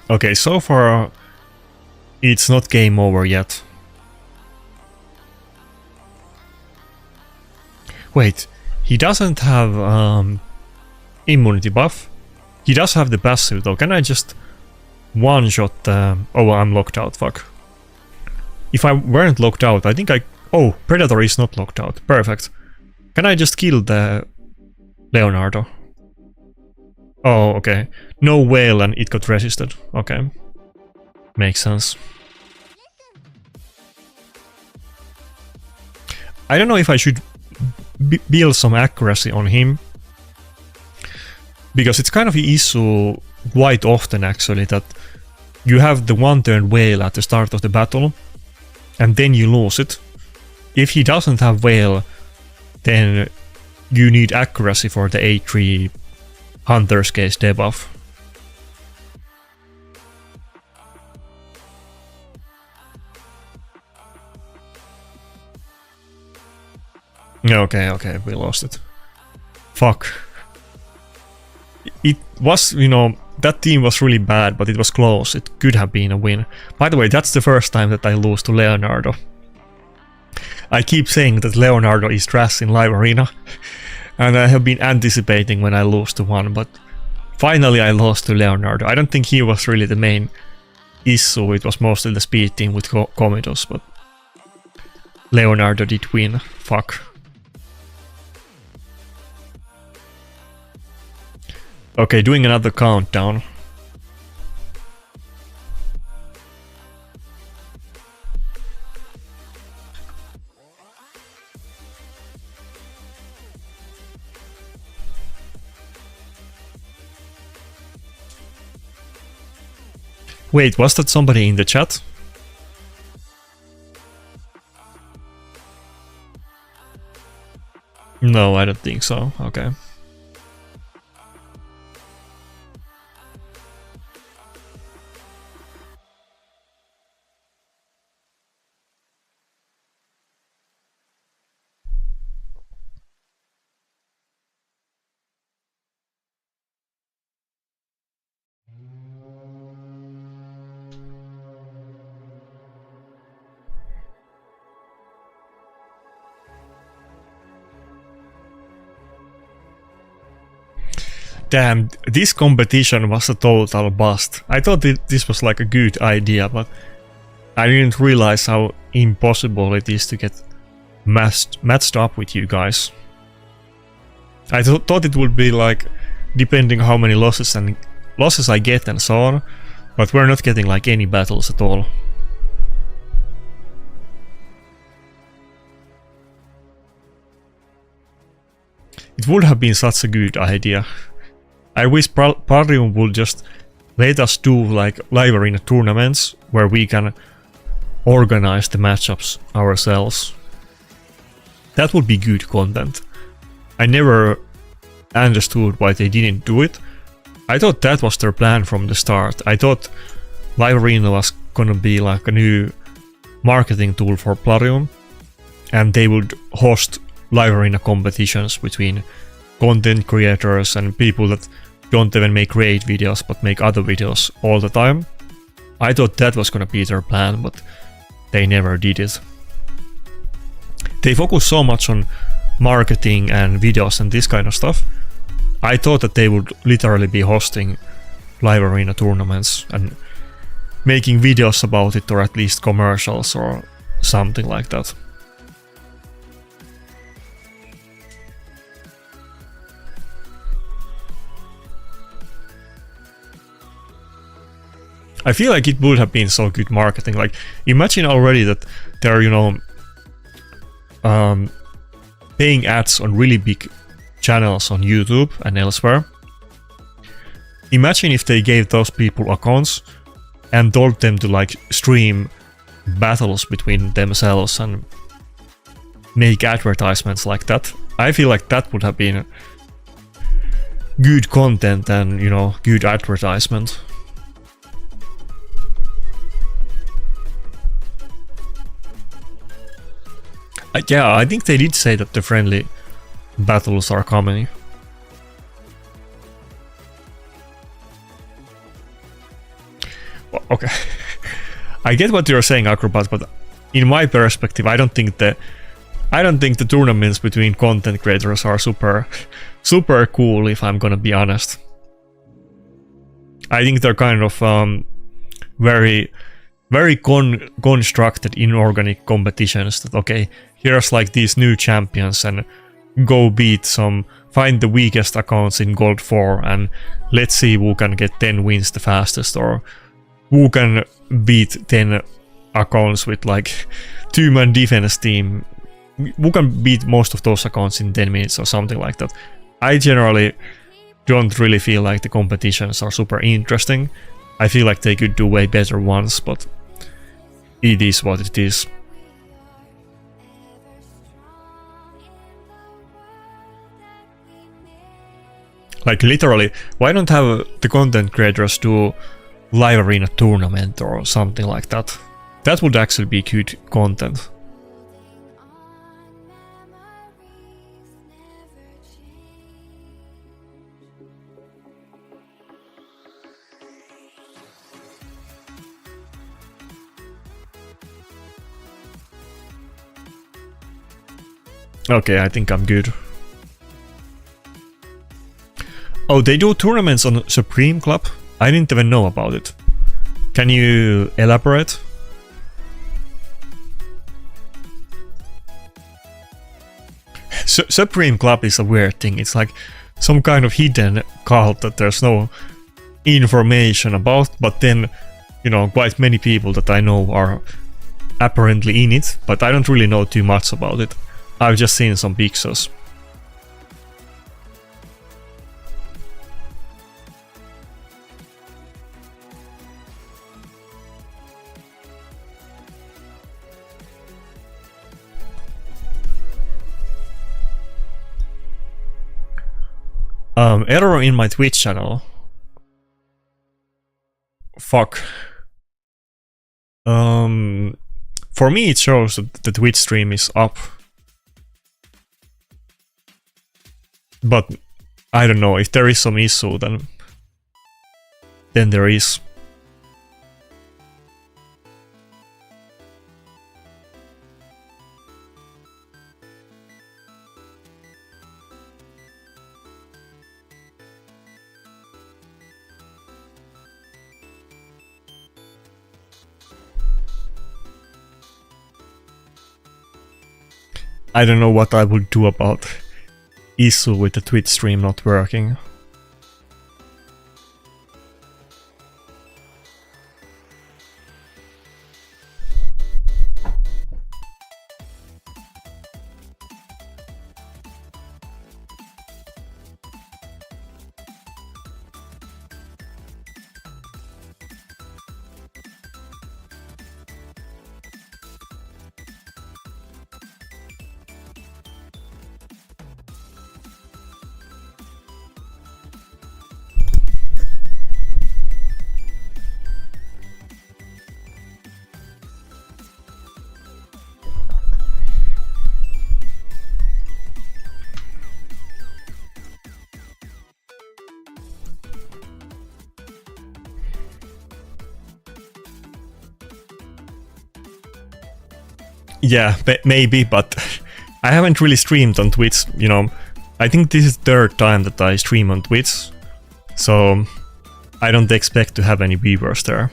Speaker 1: Okay, so far it's not game over yet. Wait, he doesn't have immunity buff. He does have the passive though. Can I just one-shot oh, I'm locked out, fuck. If I weren't locked out, I think I... Oh, Predator is not locked out. Perfect. Can I just kill the Leonardo? Oh, okay. No whale and it got resisted. Okay. Makes sense. I don't know if I should build some accuracy on him. Because it's kind of an issue quite often actually that you have the one-turn whale at the start of the battle and then you lose it. If he doesn't have whale, then you need accuracy for the A3 Hunter's Case debuff. Okay, we lost it. Fuck. It was, you know, that team was really bad, but it was close. It could have been a win. By the way, that's the first time that I lose to Leonardo. I keep saying that Leonardo is trash in live arena, and I have been anticipating when I lose to one, but finally I lost to Leonardo. I don't think he was really the main issue, it was mostly the speed team with Commodus, but Leonardo did win. Fuck. Okay, doing another countdown. Wait, was that somebody in the chat? No, I don't think so. Okay. Damn, this competition was a total bust. I thought this was like a good idea, but I didn't realize how impossible it is to get matched up with you guys. I thought it would be like, depending how many losses I get and so on, but we're not getting like any battles at all. It would have been such a good idea. I wish Brehm would just let us do like live arena tournaments where we can organize the matchups ourselves. That would be good content. I never understood why they didn't do it. I thought that was their plan from the start. I thought live arena was gonna be like a new marketing tool for Brehm, and they would host live arena competitions between content creators and people that don't even make great videos but make other videos all the time. I thought that was gonna be their plan, but they never did it. They focus so much on marketing and videos and this kind of stuff. I thought that they would literally be hosting live arena tournaments and making videos about it, or at least commercials or something like that. I feel like it would have been so good marketing. Like, imagine already that they're, you know, paying ads on really big channels on YouTube and elsewhere. Imagine if they gave those people accounts and told them to like stream battles between themselves and make advertisements like that. I feel like that would have been good content and, you know, good advertisement. Yeah, I think they did say that the friendly battles are coming. Well, okay. I get what you're saying, Acrobat, but in my perspective, I don't think the tournaments between content creators are super cool, if I'm gonna be honest. I think they're kind of very constructed inorganic competitions that, okay, here's like these new champions and go find the weakest accounts in Gold 4 and let's see who can get 10 wins the fastest, or who can beat 10 accounts with like 2-man defense team, who can beat most of those accounts in 10 minutes or something like that. I generally don't really feel like the competitions are super interesting. I feel like they could do way better ones, but it is what it is. Like, literally, why don't have the content creators do live arena tournament or something like that? That would actually be good content. Okay, I think I'm good. Oh, they do tournaments on Supreme Club? I didn't even know about it. Can you elaborate? Supreme Club is a weird thing. It's like some kind of hidden cult that there's no information about, but then, you know, quite many people that I know are apparently in it, but I don't really know too much about it. I've just seen some pictures. Error in my Twitch channel. Fuck. For me it shows that the Twitch stream is up. But I don't know, if there is some issue then there is. I don't know what I would do about issue with the Twitch stream not working. Yeah, maybe, but I haven't really streamed on Twitch, you know. I think this is the third time that I stream on Twitch, so I don't expect to have any viewers there.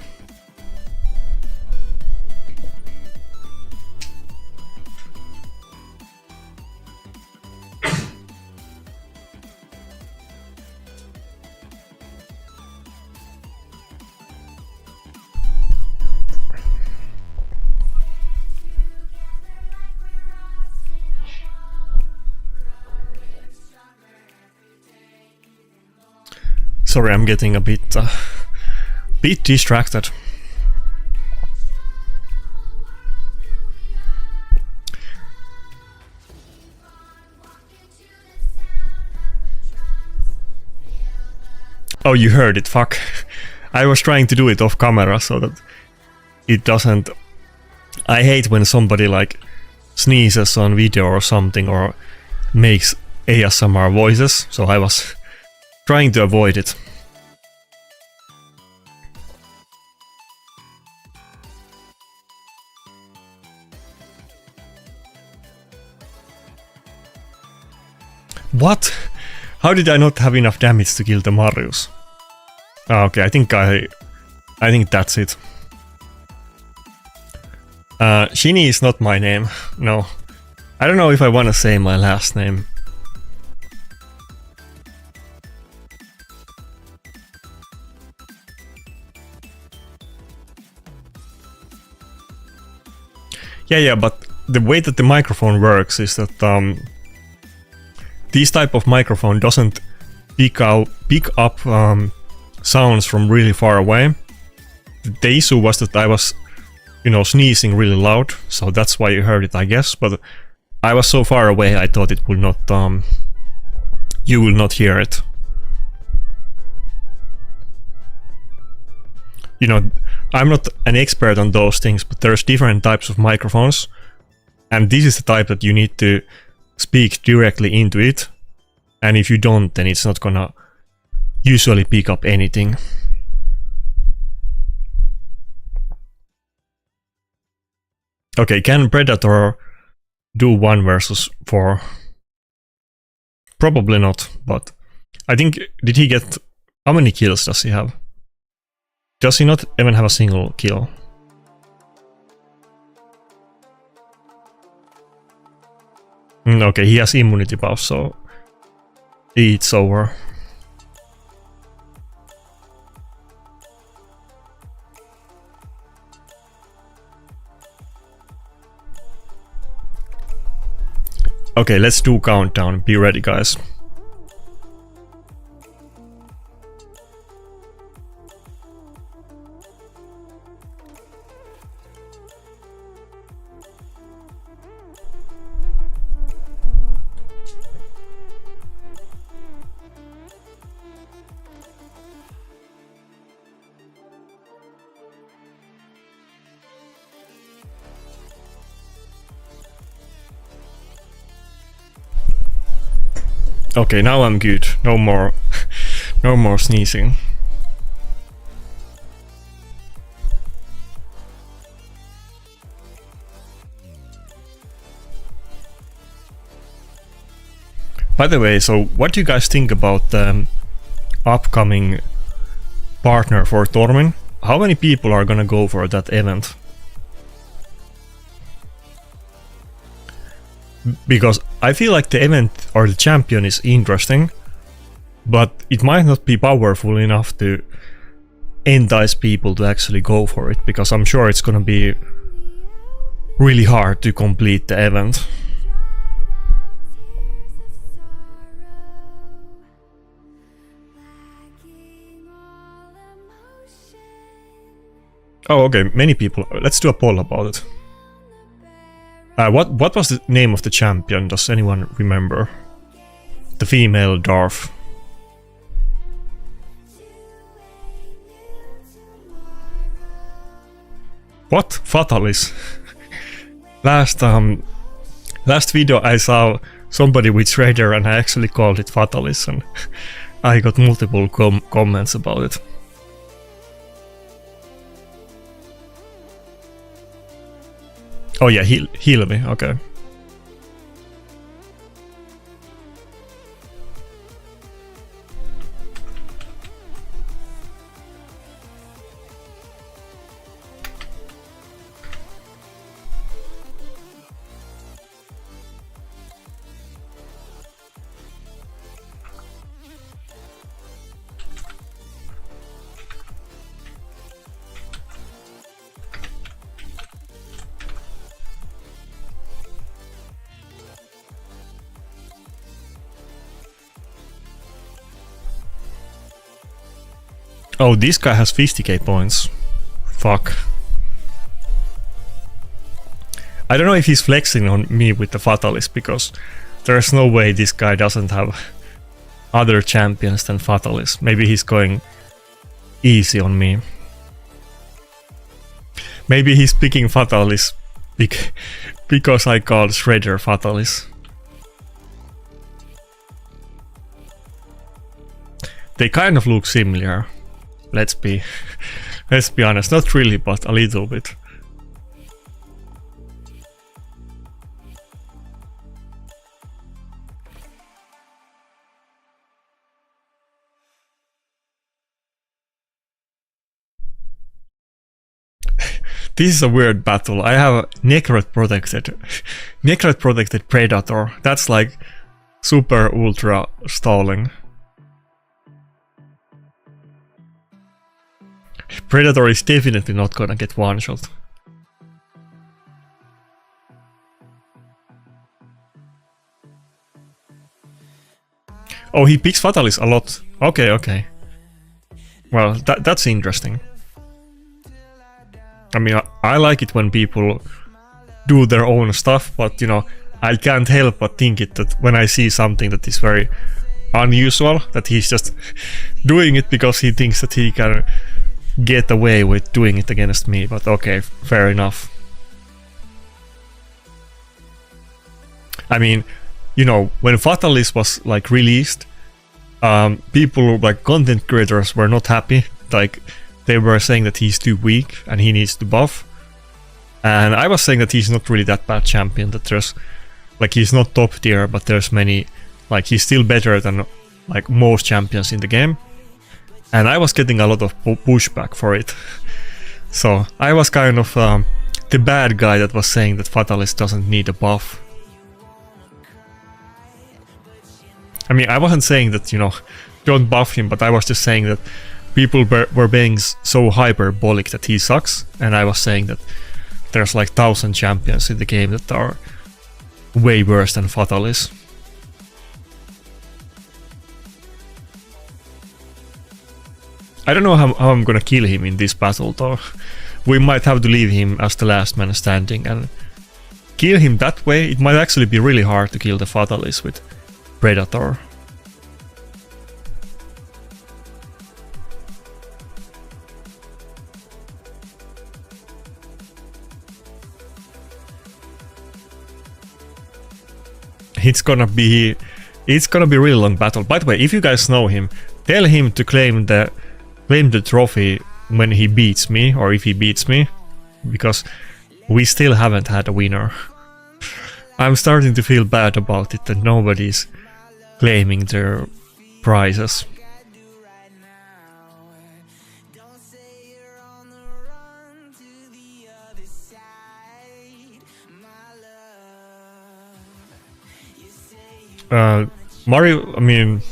Speaker 1: Sorry, I'm getting a bit distracted. Oh, you heard it, fuck. I was trying to do it off camera so that it doesn't... I hate when somebody like sneezes on video or something or makes ASMR voices, so I was trying to avoid it. What? How did I not have enough damage to kill the Marius? Oh, okay, I think that's it. Shinny is not my name. No. I don't know if I want to say my last name. Yeah, but the way that the microphone works is that this type of microphone doesn't pick up sounds from really far away. The issue was that I was, you know, sneezing really loud, so that's why you heard it, I guess. But I was so far away, I thought it would not, you will not hear it. You know, I'm not an expert on those things, but there's different types of microphones, and this is the type that you need to speak directly into it, and if you don't, then it's not gonna usually pick up anything. Okay, can Predator do 1 versus 4? Probably not, but I think, did he get, how many kills does he have? Does he not even have a single kill? Okay, he has immunity buff, so it's over. Okay, let's do countdown. Be ready, guys. Okay, now I'm good. No more, no more sneezing. By the way, so what do you guys think about the upcoming partner for Tormin? How many people are gonna go for that event? Because I feel like the event or the champion is interesting, but it might not be powerful enough to entice people to actually go for it, because I'm sure it's gonna be really hard to complete the event. Oh, okay, many people. Let's do a poll about it. What was the name of the champion? Does anyone remember? The female dwarf. What? Fatalis? Last video I saw somebody with Shredder and I actually called it Fatalis, and I got multiple comments about it. Oh yeah, heal me, okay. Oh, this guy has 50k points. Fuck. I don't know if he's flexing on me with the Fatalis, because there's no way this guy doesn't have other champions than Fatalis. Maybe he's going easy on me. Maybe he's picking Fatalis because I called Shredder Fatalis. They kind of look similar. Let's be honest, not really, but a little bit. This is a weird battle. I have Nakarada protected Predator. That's like super ultra stalling. Predator is definitely not gonna get one shot. Oh, he picks Fatalis a lot. Okay, okay. Well, that's interesting. I mean, I like it when people do their own stuff, but you know, I can't help but think it that when I see something that is very unusual, that he's just doing it because he thinks that he can get away with doing it against me, but okay, fair enough. I mean, you know, when Fatalis was like released, people like content creators were not happy. Like, they were saying that he's too weak and he needs to buff. And I was saying that he's not really that bad champion, that there's like, he's not top tier, but there's many, like, he's still better than like most champions in the game. And I was getting a lot of pushback for it. So I was kind of the bad guy that was saying that Fatalis doesn't need a buff. I mean, I wasn't saying that, you know, don't buff him, but I was just saying that people were being so hyperbolic that he sucks. And I was saying that there's like 1,000 champions in the game that are way worse than Fatalis. I don't know how I'm gonna kill him in this battle though. We might have to leave him as the last man standing and kill him that way. It might actually be really hard to kill the Fatalis with Predator. It's gonna be It's gonna be a really long battle. By the way, if you guys know him, tell him to claim the trophy when he beats me, or if he beats me, because we still haven't had a winner. I'm starting to feel bad about it that nobody's claiming their prizes. Mario, I mean,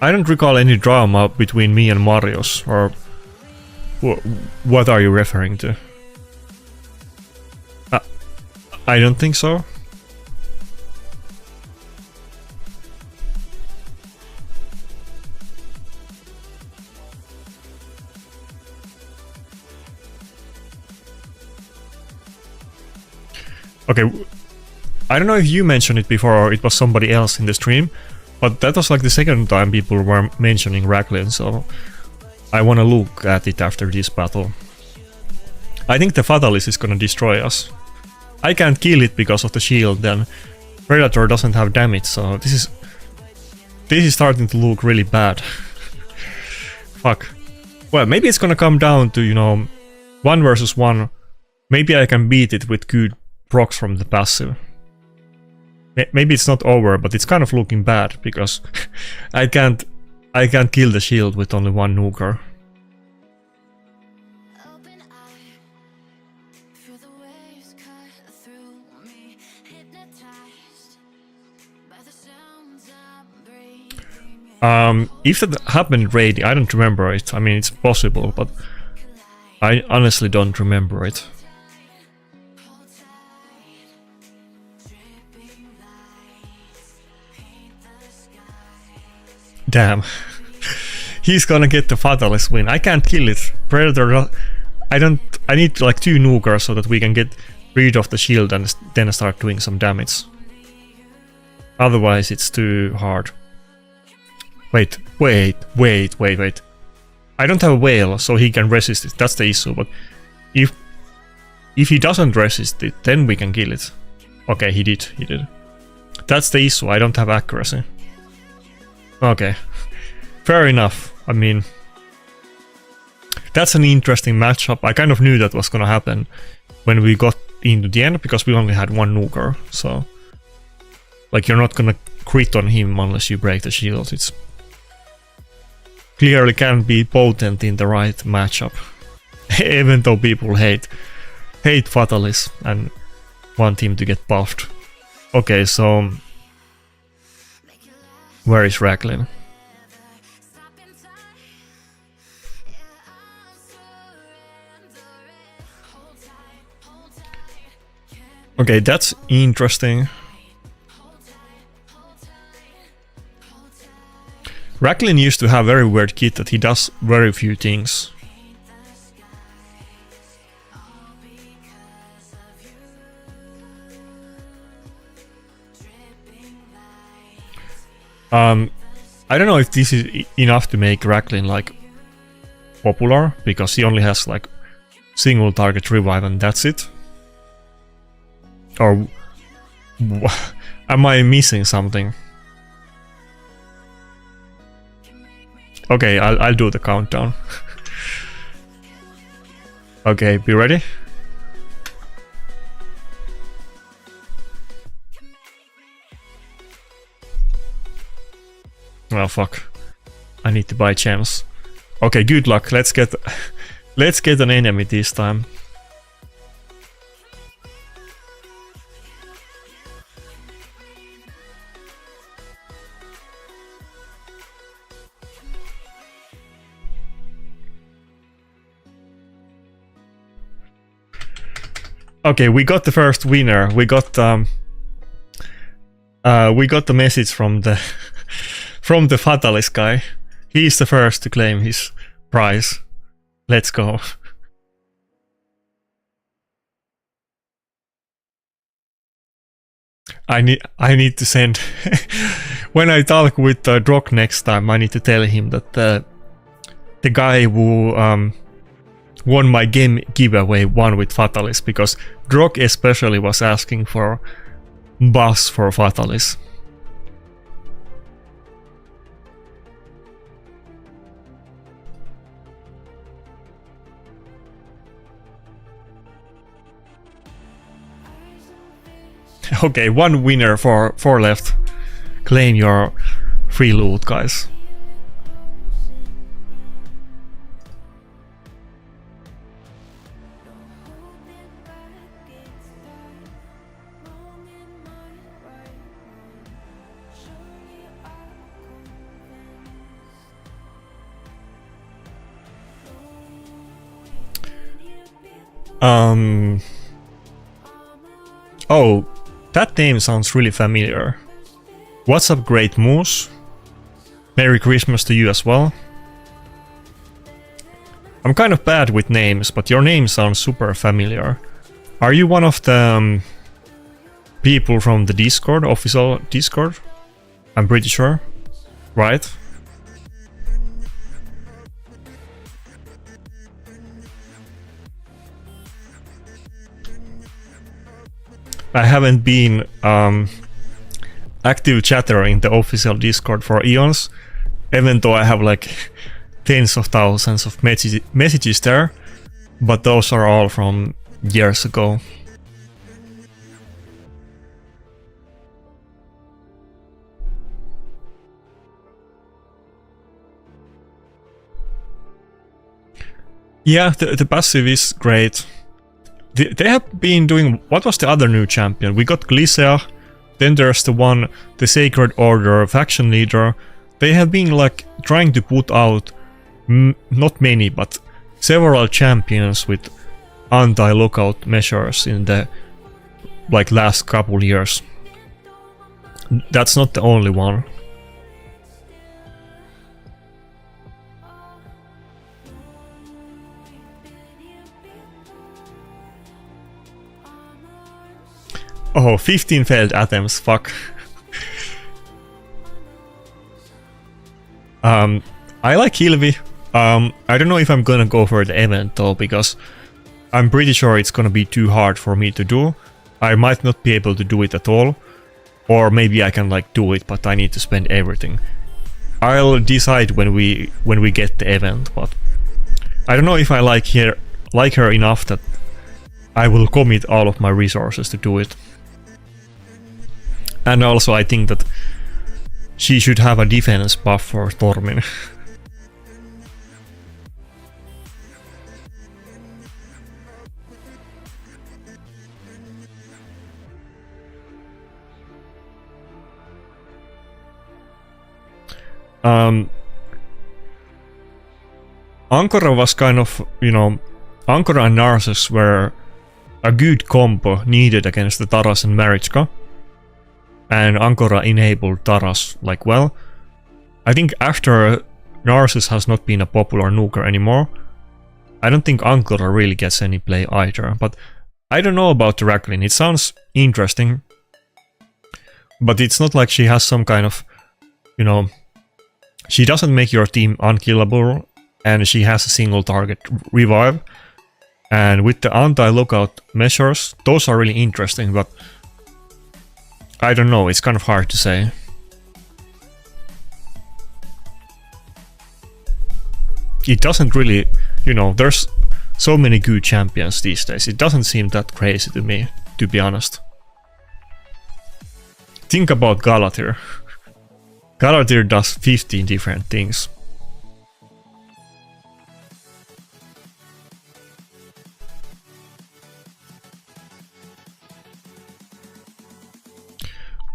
Speaker 1: I don't recall any drama between me and Marios, or what are you referring to? I don't think so. Okay, I don't know if you mentioned it before or it was somebody else in the stream, but that was like the second time people were mentioning Racklin, so I wanna look at it after this battle. I think the Fatalis is gonna destroy us. I can't kill it because of the shield, then Predator doesn't have damage, so this is starting to look really bad. Fuck. Well, maybe it's gonna come down to, you know, 1 versus 1. Maybe I can beat it with good procs from the passive. Maybe it's not over, but it's kind of looking bad because I can't kill the shield with only 1 nuker. If that happened in raiding, I don't remember it. I mean, it's possible, but I honestly don't remember it. Damn. He's gonna get the Fatalist win. I can't kill it. Predator... I need like 2 nukers so that we can get rid of the shield and then start doing some damage. Otherwise it's too hard. Wait. I don't have a whale, so he can resist it. That's the issue, but if he doesn't resist it, then we can kill it. Okay, he did. That's the issue, I don't have accuracy. Okay, fair enough. I mean, that's an interesting matchup. I kind of knew that was gonna happen when we got into the end, because we only had 1 nuker, so... Like, you're not gonna crit on him unless you break the shield. It's... Clearly can be potent in the right matchup. Even though people hate Fatalis and want him to get buffed. Okay, so... Where is Racklin? Okay, that's interesting. Racklin used to have very weird kit that he does very few things. I don't know if this is enough to make Racklin like popular, because he only has like single target revive and that's it. Or am I missing something? Okay, I'll do the countdown. Okay, be ready? Oh fuck. I need to buy gems. Okay, good luck. Let's get an enemy this time. Okay, we got the first winner. We got the message from the from the Fatalist guy. He's the first to claim his prize. Let's go. I need to send when I talk with Drock next time. I need to tell him that the guy who won my game giveaway won with Fatalis, because Drock especially was asking for buffs for Fatalis. Okay, one winner for 4 left. Claim your free loot, guys. Oh, that name sounds really familiar. What's up, Great Moose? Merry Christmas to you as well. I'm kind of bad with names, but your name sounds super familiar. Are you one of the people from the Discord, official Discord? I'm pretty sure, right? I haven't been active chatter in the official Discord for eons, even though I have like tens of thousands of messages there, but those are all from years ago. Yeah, the passive is great. They have been doing... What was the other new champion? We got Glycea, then there's the Sacred Order faction leader. They have been like trying to put out not many, but several champions with anti-lockout measures in the like last couple years. That's not the only one. Oh, 15 failed attempts, fuck. I like Hilvi. I don't know if I'm gonna go for the event though, because I'm pretty sure it's gonna be too hard for me to do. I might not be able to do it at all. Or maybe I can like do it, but I need to spend everything. I'll decide when we get the event, but I don't know if I like her enough that I will commit all of my resources to do it. And also I think that she should have a defense buff for Tormin. Ankara was kind of, you know, Ankara and Narcissus were a good combo needed against the Taras and Marichka. And Ankara enabled Taras like well. I think after Narcissus has not been a popular nuker anymore, I don't think Ankara really gets any play either. But I don't know about the Racklin. It sounds interesting, but it's not like she has some kind of, you know, she doesn't make your team unkillable, and she has a single target revive. And with the anti-lockout measures, those are really interesting, but I don't know, it's kind of hard to say. It doesn't really, you know, there's so many good champions these days. It doesn't seem that crazy to me, to be honest. Think about Galatir. Galatir does 15 different things.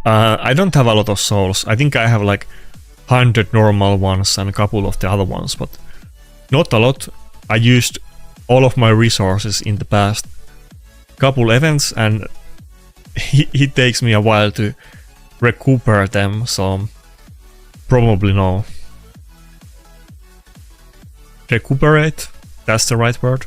Speaker 1: I don't have a lot of souls. I think I have like 100 normal ones and a couple of the other ones, but not a lot. I used all of my resources in the past couple events, and it takes me a while to recuperate them, so probably no. Recuperate? That's the right word?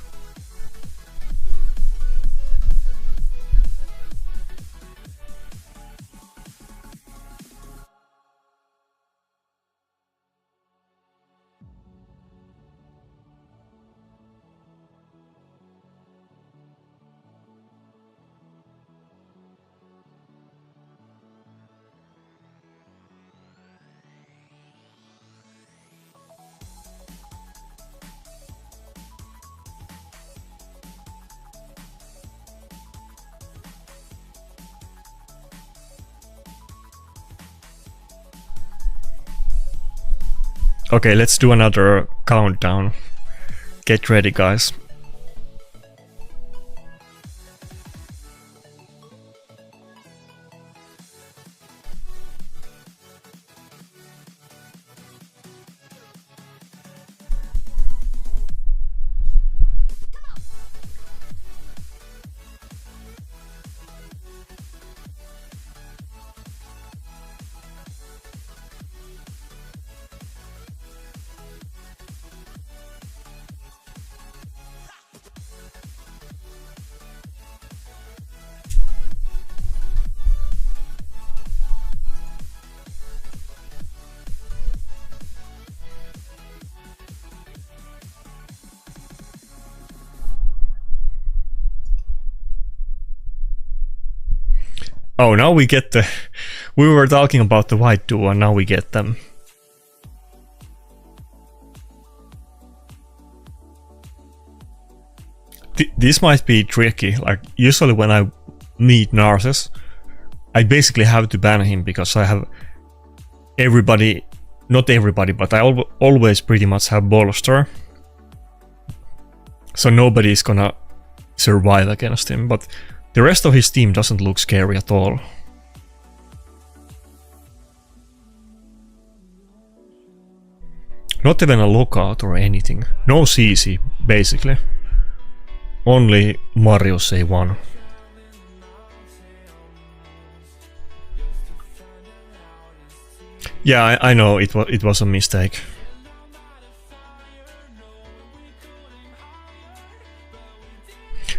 Speaker 1: Okay, let's do another countdown. Get ready, guys. Oh, now we get the... We were talking about the white duo, and now we get them. This might be tricky. Like, usually when I meet Narcissus, I basically have to ban him because I have everybody... Not everybody, but I always pretty much have Bolster. So nobody is gonna survive against him, but... The rest of his team doesn't look scary at all. Not even a lockout or anything. No CC, basically. Only Marius A1. Yeah, I know it was a mistake.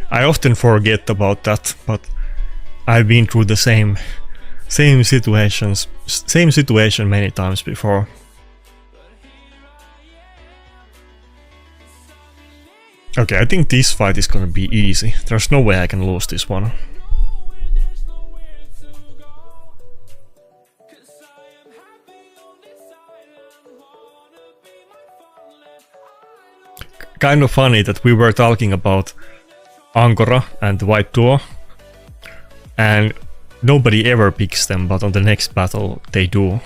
Speaker 1: I often forget about that, but I've been through the same situation many times before. Okay, I think this fight is gonna be easy. There's no way I can lose this one. Kind of funny that we were talking about Angora and the White Duo, and nobody ever picks them, but on the next battle they do.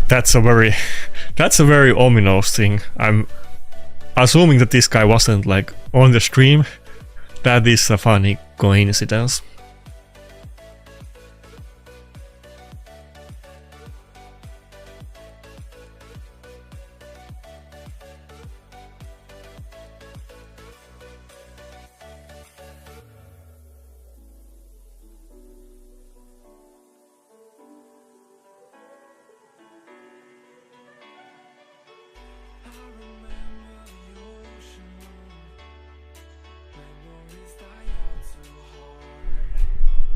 Speaker 1: That's a very ominous thing. I'm assuming that this guy wasn't like on the stream. That is a funny coincidence.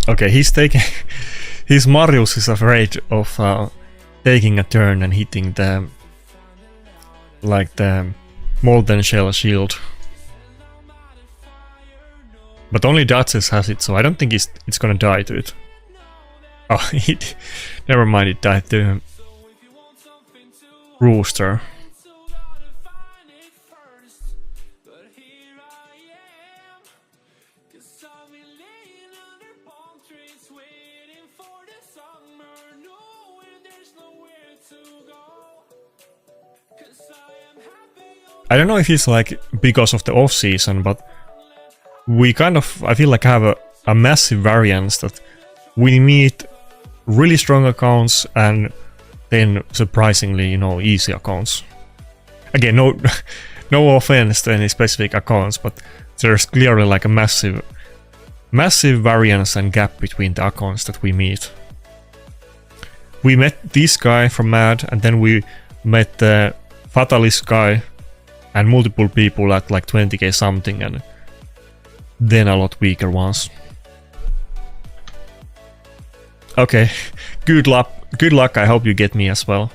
Speaker 1: Okay, he's taking... His Marius is afraid of taking a turn and hitting the... like the Molten Shell shield. But only Duchess has it, so I don't think it's gonna die to it. Oh, never mind, it died to Rooster. I don't know if it's like because of the off season, but we kind of, I feel like have a massive variance that we meet really strong accounts and then surprisingly, you know, easy accounts. Again, no offense to any specific accounts, but there's clearly like a massive variance and gap between the accounts that we meet. We met this guy from Mad, and then we met the Fatalist guy and multiple people at like 20k something, and then a lot weaker ones. Okay, good luck, I hope you get me as well.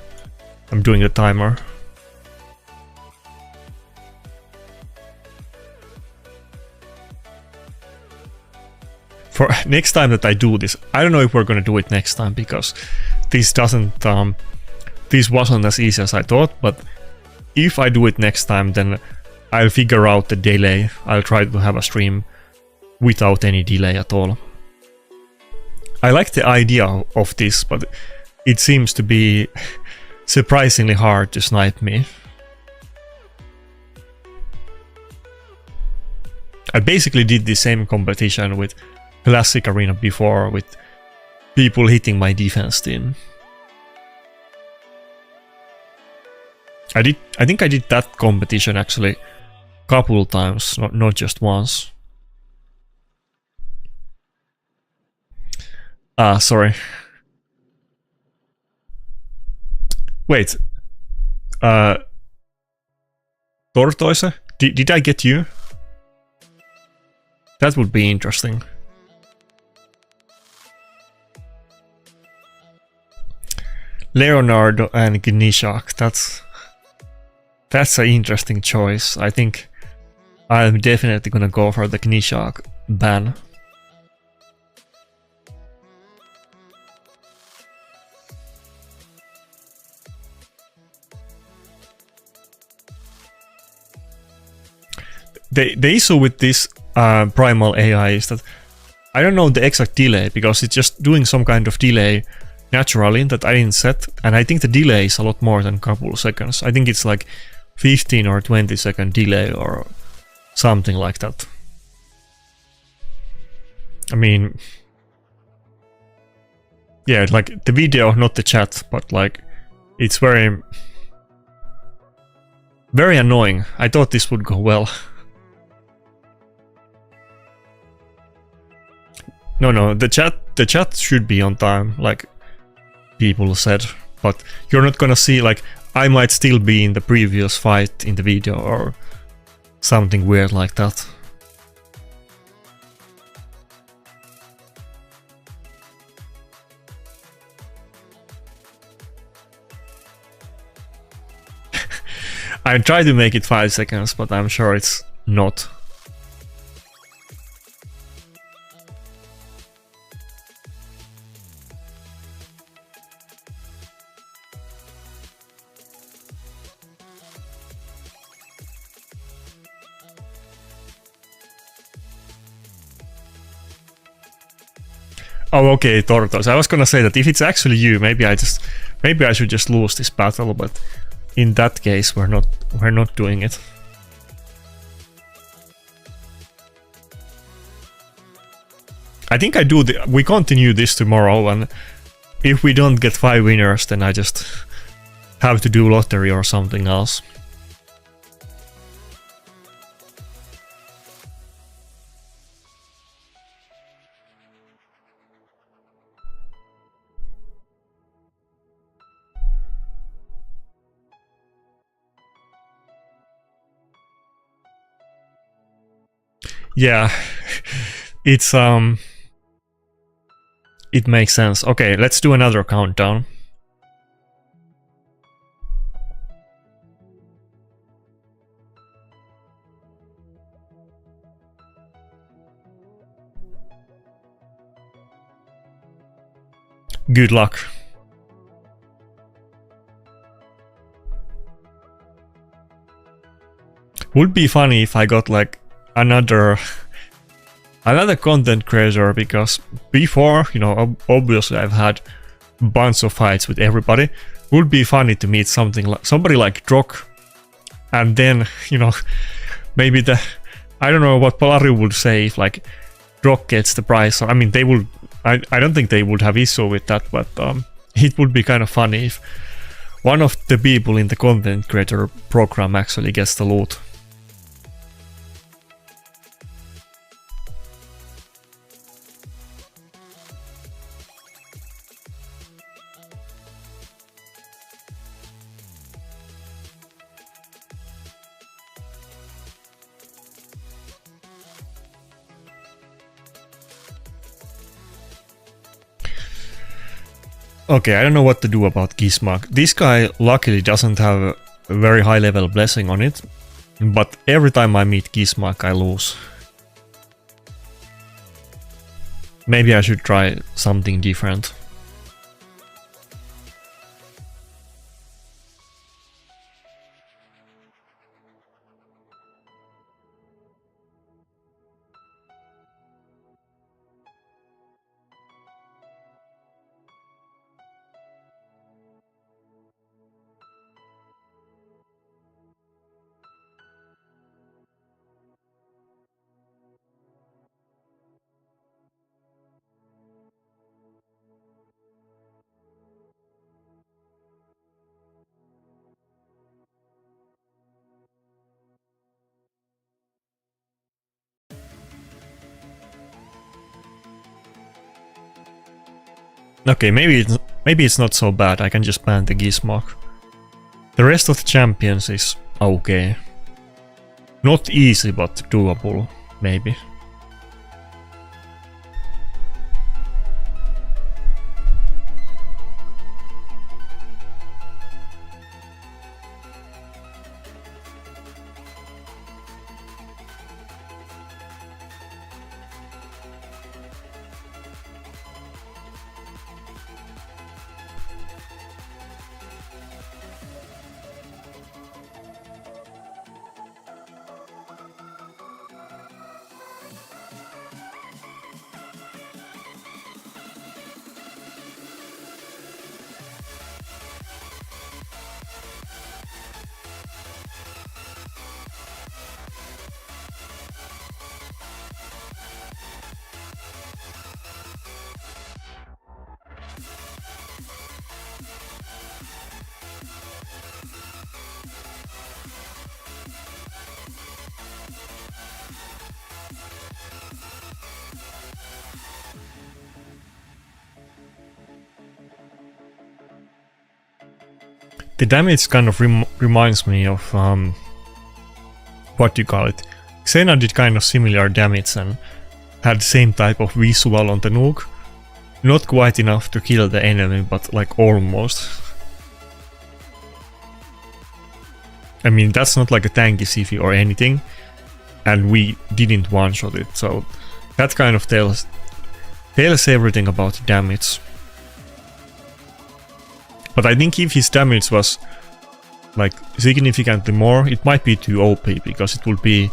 Speaker 1: I'm doing the timer. For next time that I do this, I don't know if we're gonna do it next time, because this wasn't as easy as I thought, but if I do it next time, then I'll figure out the delay. I'll try to have a stream without any delay at all. I like the idea of this, but it seems to be surprisingly hard to snipe me. I basically did the same competition with Classic Arena before, with people hitting my defense team. I think I did that competition actually a couple times, not just once. Ah, sorry. Wait. Tortoise? Did I get you? That would be interesting. Leonardo and Gnishak. That's an interesting choice. I think I'm definitely gonna go for the Gnishak ban. The issue with this primal AI is that I don't know the exact delay, because it's just doing some kind of delay naturally that I didn't set, and I think the delay is a lot more than a couple of seconds. I think it's like 15 or 20 second delay or something like that. I mean, yeah, like the video, not the chat, but like it's very annoying. I thought this would go well. No, the chat should be on time, like people said, but you're not gonna see, like, I might still be in the previous fight in the video or something weird like that. I tried to make it 5 seconds, but I'm sure it's not. Oh, okay, Tortoise. I was gonna say that if it's actually you, maybe I should just lose this battle, but in that case, we're not doing it. I think we continue this tomorrow, and if we don't get 5 winners, then I just have to do lottery or something else. Yeah, it's it makes sense. Okay, let's do another countdown. Good luck. Would be funny if I got like another content creator, because before, you know, obviously I've had a bunch of fights with everybody. Would be funny to meet somebody like Drock, and then, you know, maybe I don't know what Polari would say if like Drock gets the prize. I mean, they would. I don't think they would have issue with that, but it would be kind of funny if one of the people in the content creator program actually gets the loot. Okay, I don't know what to do about Gizmak. This guy luckily doesn't have a very high level blessing on it, but every time I meet Gizmak I lose. Maybe I should try something different. Okay, maybe it's not so bad. I can just ban the Gizmok. The rest of the champions is okay. Not easy, but doable, maybe. The damage kind of reminds me of what do you call it? Xena did kind of similar damage and had the same type of visual on the nuke. Not quite enough to kill the enemy, but like almost. I mean, that's not like a tanky Sifi or anything, and we didn't one-shot it, so that kind of tells everything about the damage. But I think if his damage was like significantly more, it might be too OP because it would be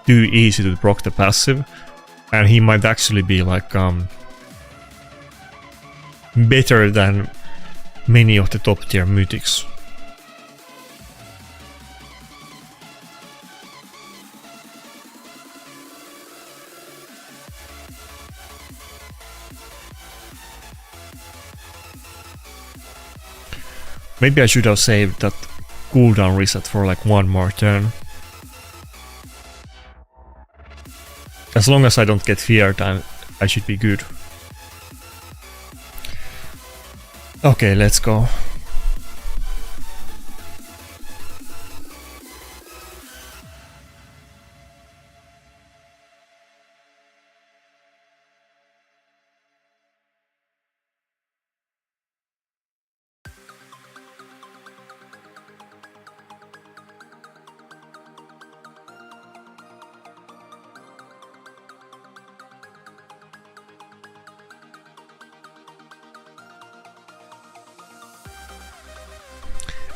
Speaker 1: too easy to proc the passive, and he might actually be like better than many of the top tier mythics. Maybe I should have saved that cooldown reset for like one more turn. As long as I don't get feared, I should be good. Okay, let's go.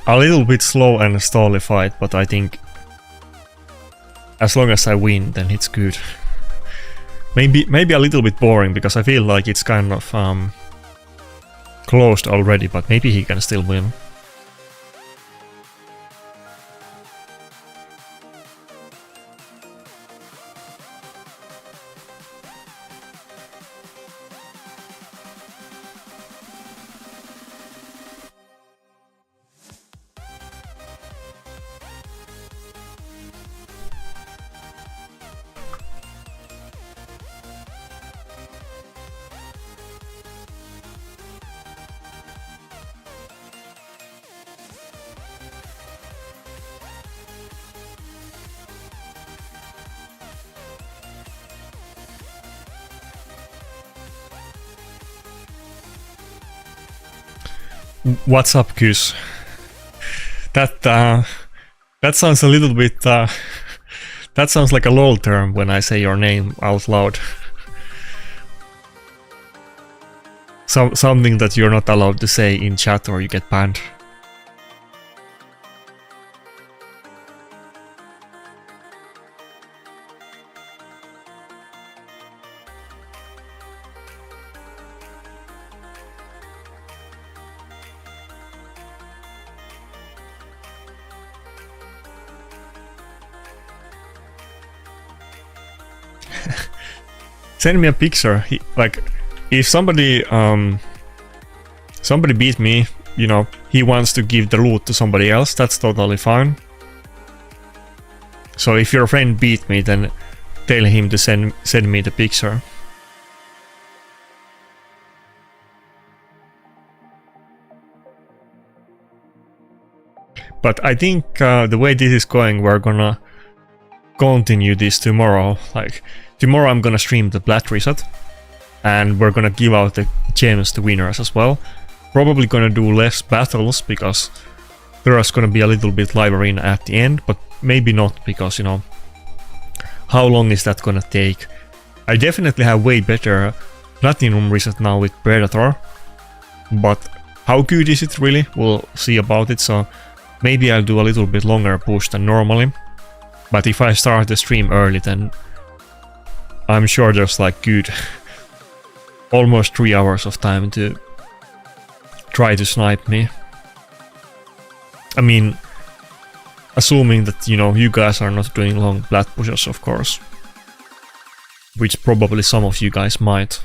Speaker 1: A little bit slow and stally fight, but I think as long as I win, then it's good. Maybe a little bit boring because I feel like it's kind of closed already, but maybe he can still win. What's up, Goose? That sounds a little bit. That sounds like a LOL term when I say your name out loud. Something that you're not allowed to say in chat or you get banned. Send me a picture. Like, if somebody beat me, you know, he wants to give the loot to somebody else, that's totally fine. So if your friend beat me, then tell him to send me the picture. But I think the way this is going, we're gonna continue this tomorrow. Like, tomorrow I'm gonna stream the Plat Reset, and we're gonna give out the gems to winners as well. Probably gonna do less battles, because there's gonna be a little bit live arena at the end, but maybe not, because, you know, how long is that gonna take? I definitely have way better Platinum Reset now with Predator, but how good is it really? We'll see about it, so maybe I'll do a little bit longer push than normally. But if I start the stream early, then I'm sure there's like good almost 3 hours of time to try to snipe me. I mean, assuming that, you know, you guys are not doing long plat pushes, of course. Which probably some of you guys might.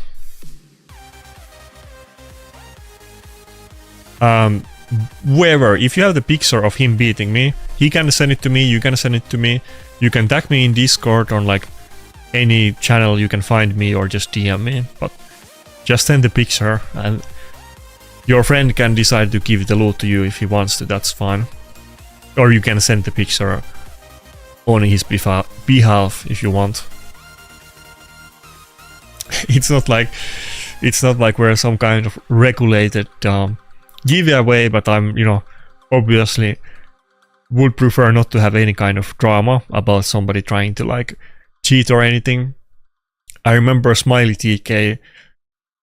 Speaker 1: Whoever, if you have the picture of him beating me, he can send it to me, you can send it to me. You can tag me in Discord on like any channel you can find me, or just DM me. But just send the picture, and your friend can decide to give the loot to you if he wants to, that's fine. Or you can send the picture on his behalf if you want. It's not like we're some kind of regulated giveaway, but I'm, you know, obviously would prefer not to have any kind of drama about somebody trying to like cheat or anything. I remember Smiley TK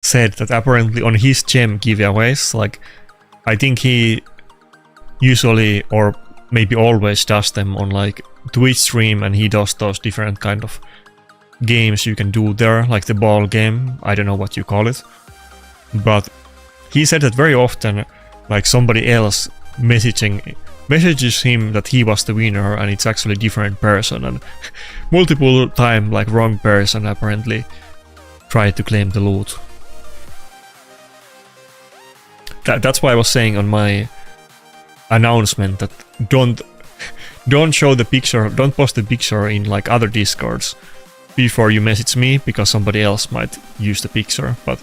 Speaker 1: said that apparently on his gem giveaways, like, I think he usually or maybe always does them on like Twitch stream, and he does those different kind of games you can do there, like the ball game, I don't know what you call it. But he said that very often, like, somebody else messages him that he was the winner, and it's actually a different person, and multiple time, like, wrong person apparently tried to claim the loot. That's why I was saying on my announcement that don't show the picture, don't post the picture in like other Discords before you message me, because somebody else might use the picture. But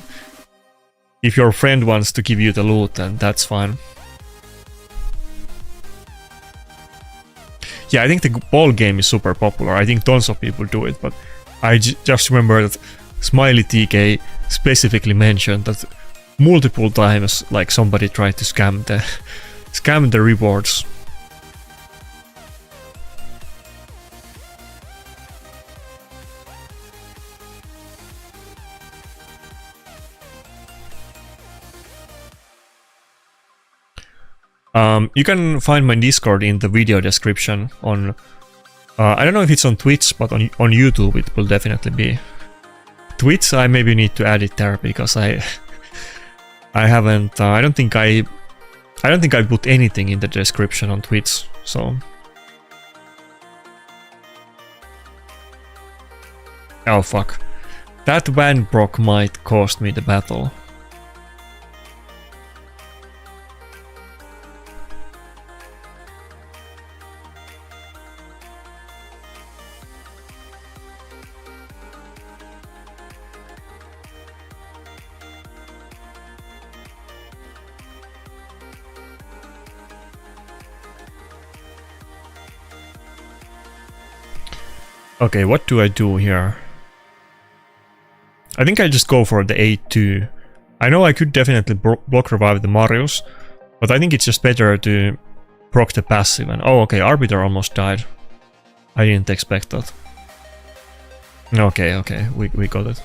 Speaker 1: if your friend wants to give you the loot, then that's fine. Yeah, I think the ball game is super popular. I think tons of people do it, but I just remember that Smiley TK specifically mentioned that multiple times, like, somebody tried to scam the rewards. You can find my Discord in the video description on, I don't know if it's on Twitch, but on YouTube it will definitely be. Twitch, I maybe need to add it there, because I haven't, I don't think I put anything in the description on Twitch, so. Oh fuck. That Van Brock might cost me the battle. Okay, what do I do here? I think I just go for the 8-2. I know I could definitely block revive the Marius, but I think it's just better to proc the passive. And oh, okay, Arbiter almost died. I didn't expect that. Okay, we got it.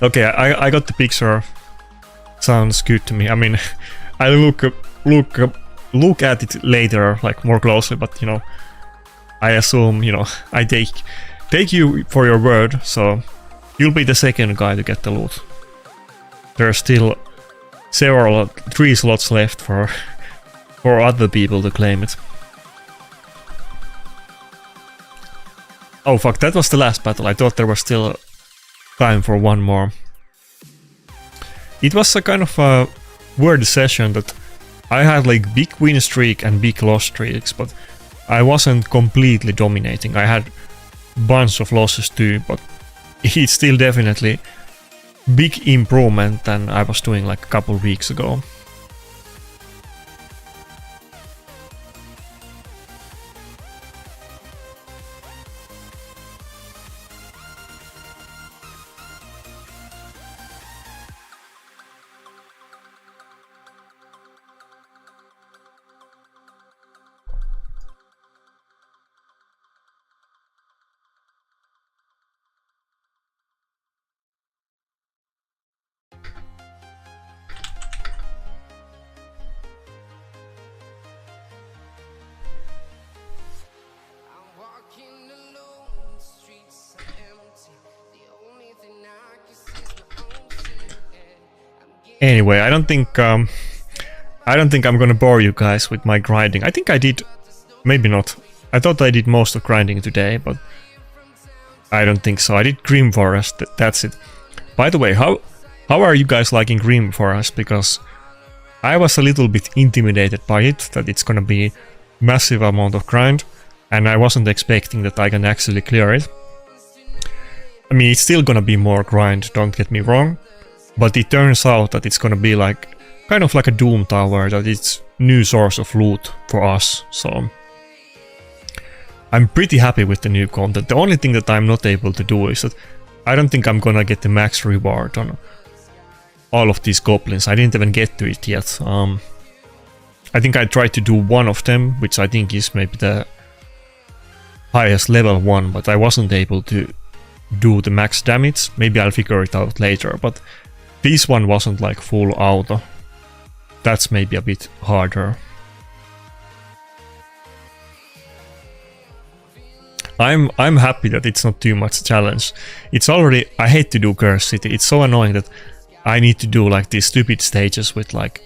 Speaker 1: Okay, I got the picture. Sounds good to me. I mean, I'll look at it later, like, more closely, but, you know, I assume, you know, I take you for your word, so you'll be the second guy to get the loot. There's still 3 slots left for other people to claim it. Oh fuck, that was the last battle. I thought there was still time for one more. It was a kind of a weird session that I had like big win streak and big loss streaks, but I wasn't completely dominating. I had bunch of losses too, but it's still definitely big improvement than I was doing like a couple weeks ago. Anyway, I don't think I'm gonna bore you guys with my grinding. I think I did, maybe not. I thought I did most of grinding today, but I don't think so. I did Grim Forest, that's it. By the way, how are you guys liking Grim Forest? Because I was a little bit intimidated by it, that it's gonna be massive amount of grind, and I wasn't expecting that I can actually clear it. I mean, it's still gonna be more grind, don't get me wrong, but it turns out that it's gonna be like kind of like a Doom Tower, that it's new source of loot for us, so I'm pretty happy with the new content. The only thing that I'm not able to do is that I don't think I'm gonna get the max reward on all of these goblins. I didn't even get to it yet. I think I tried to do one of them, which I think is maybe the highest level one, but I wasn't able to do the max damage. Maybe I'll figure it out later, but this one wasn't like full auto. That's maybe a bit harder. I'm happy that it's not too much challenge. It's already, I hate to do Curse City. It's so annoying that I need to do like these stupid stages with like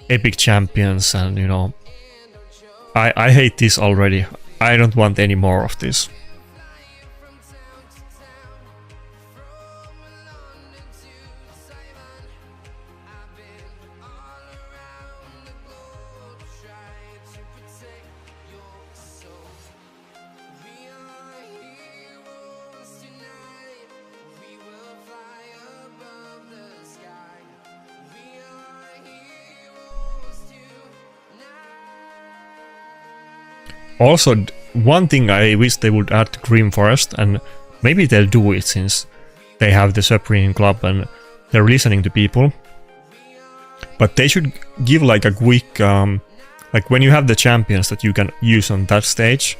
Speaker 1: epic champions, and you know, I hate this already. I don't want any more of this. Also, one thing I wish they would add to Grim Forest, and maybe they'll do it since they have the Supreme Club and they're listening to people, but they should give like a quick, like when you have the champions that you can use on that stage,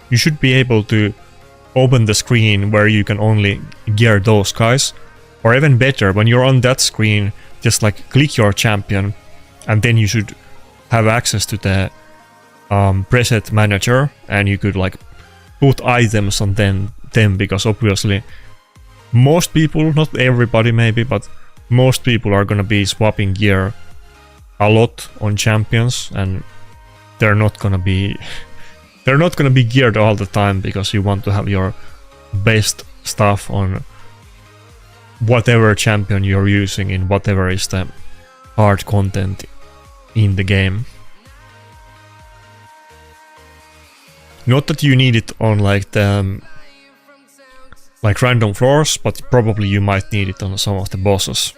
Speaker 1: you should be able to open the screen where you can only gear those guys, or even better, when you're on that screen, just like click your champion, and then you should have access to the preset manager, and you could like put items on them, because obviously most people, not everybody maybe, but most people are gonna be swapping gear a lot on champions, and they're not gonna be geared all the time, because you want to have your best stuff on whatever champion you're using in whatever is the hard content in the game. Not that you need it on like the like random floors, but probably you might need it on some of the bosses.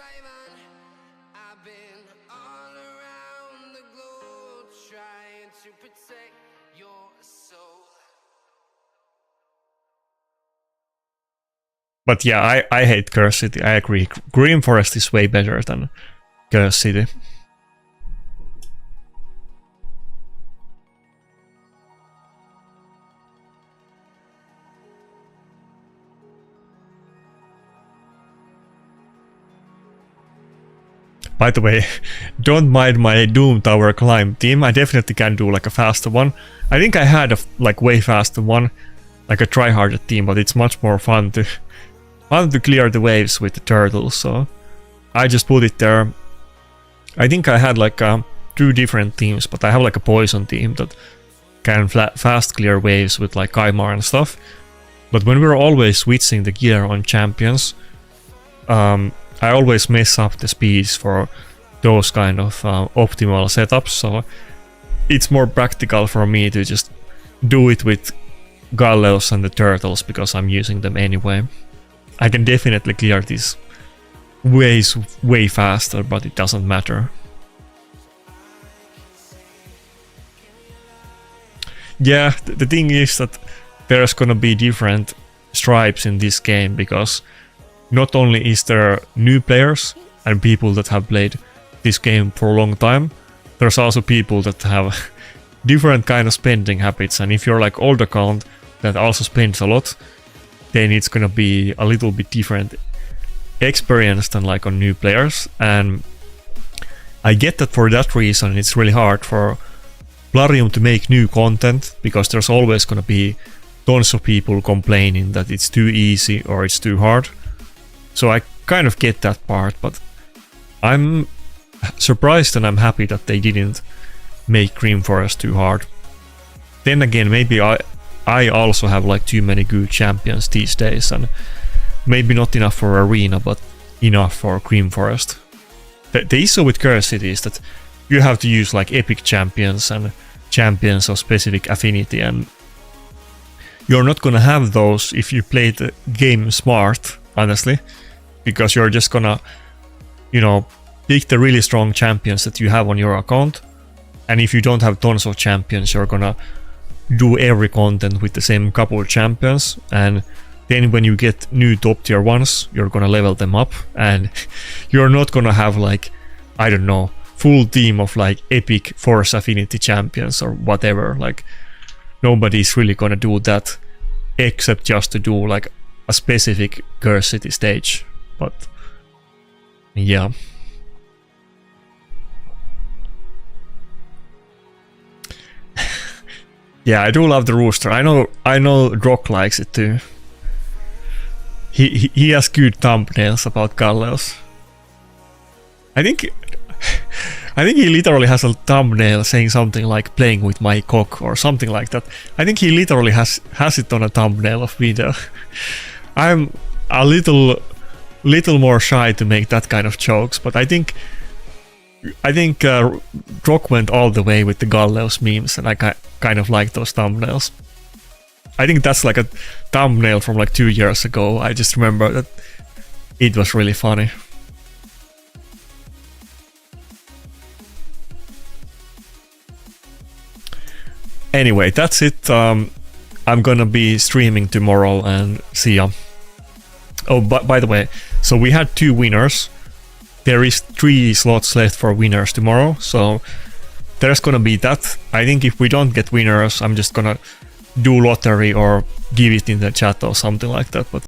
Speaker 1: But yeah, I hate Curse City, I agree. Green Forest is way better than Curse City. By the way, don't mind my Doom Tower climb team, I definitely can do like a faster one. I think I had a like way faster one, like a tryharder team, but it's much more fun to clear the waves with the turtles, so I just put it there. I think I had like 2 different teams, but I have like a poison team that can fast clear waves with like Kaimar and stuff. But when we're always switching the gear on champions, I always mess up the speeds for those kind of optimal setups, so it's more practical for me to just do it with Galleos and the turtles because I'm using them anyway. I can definitely clear these ways way faster, but it doesn't matter. Yeah, the thing is that there's gonna be different stripes in this game because not only is there new players and people that have played this game for a long time, there's also people that have different kind of spending habits, and if you're like old account that also spends a lot, then it's gonna be a little bit different experience than like on new players. And I get that for that reason it's really hard for Plarium to make new content, because there's always gonna be tons of people complaining that it's too easy or it's too hard. So I kind of get that part, but I'm surprised and I'm happy that they didn't make Green Forest too hard. Then again, maybe I also have like too many good champions these days, and maybe not enough for Arena, but enough for Green Forest. The issue with Curse City is that you have to use like epic champions and champions of specific affinity, and you're not gonna have those if you play the game smart, honestly, because you're just gonna, you know, pick the really strong champions that you have on your account, and if you don't have tons of champions, you're gonna do every content with the same couple of champions, and then when you get new top tier ones, you're gonna level them up, and you're not gonna have like, I don't know, full team of like epic force affinity champions or whatever. Like nobody's really gonna do that except just to do like a specific Curse City stage. But yeah. Yeah, I do love the rooster. I know Drock likes it too. He has good thumbnails about Galleos. I think he literally has a thumbnail saying something like "playing with my cock" or something like that. I think he literally has it on a thumbnail of video. I'm a little more shy to make that kind of jokes, but I think Drock went all the way with the Galleos memes, and I kind of like those thumbnails. I think that's like a thumbnail from like 2 years ago. I just remember that it was really funny. Anyway, that's it. I'm gonna be streaming tomorrow, and see ya. Oh, by the way, so we had 2 winners. There is 3 slots left for winners tomorrow, so there's gonna be that. I think if we don't get winners, I'm just gonna do lottery or give it in the chat or something like that. But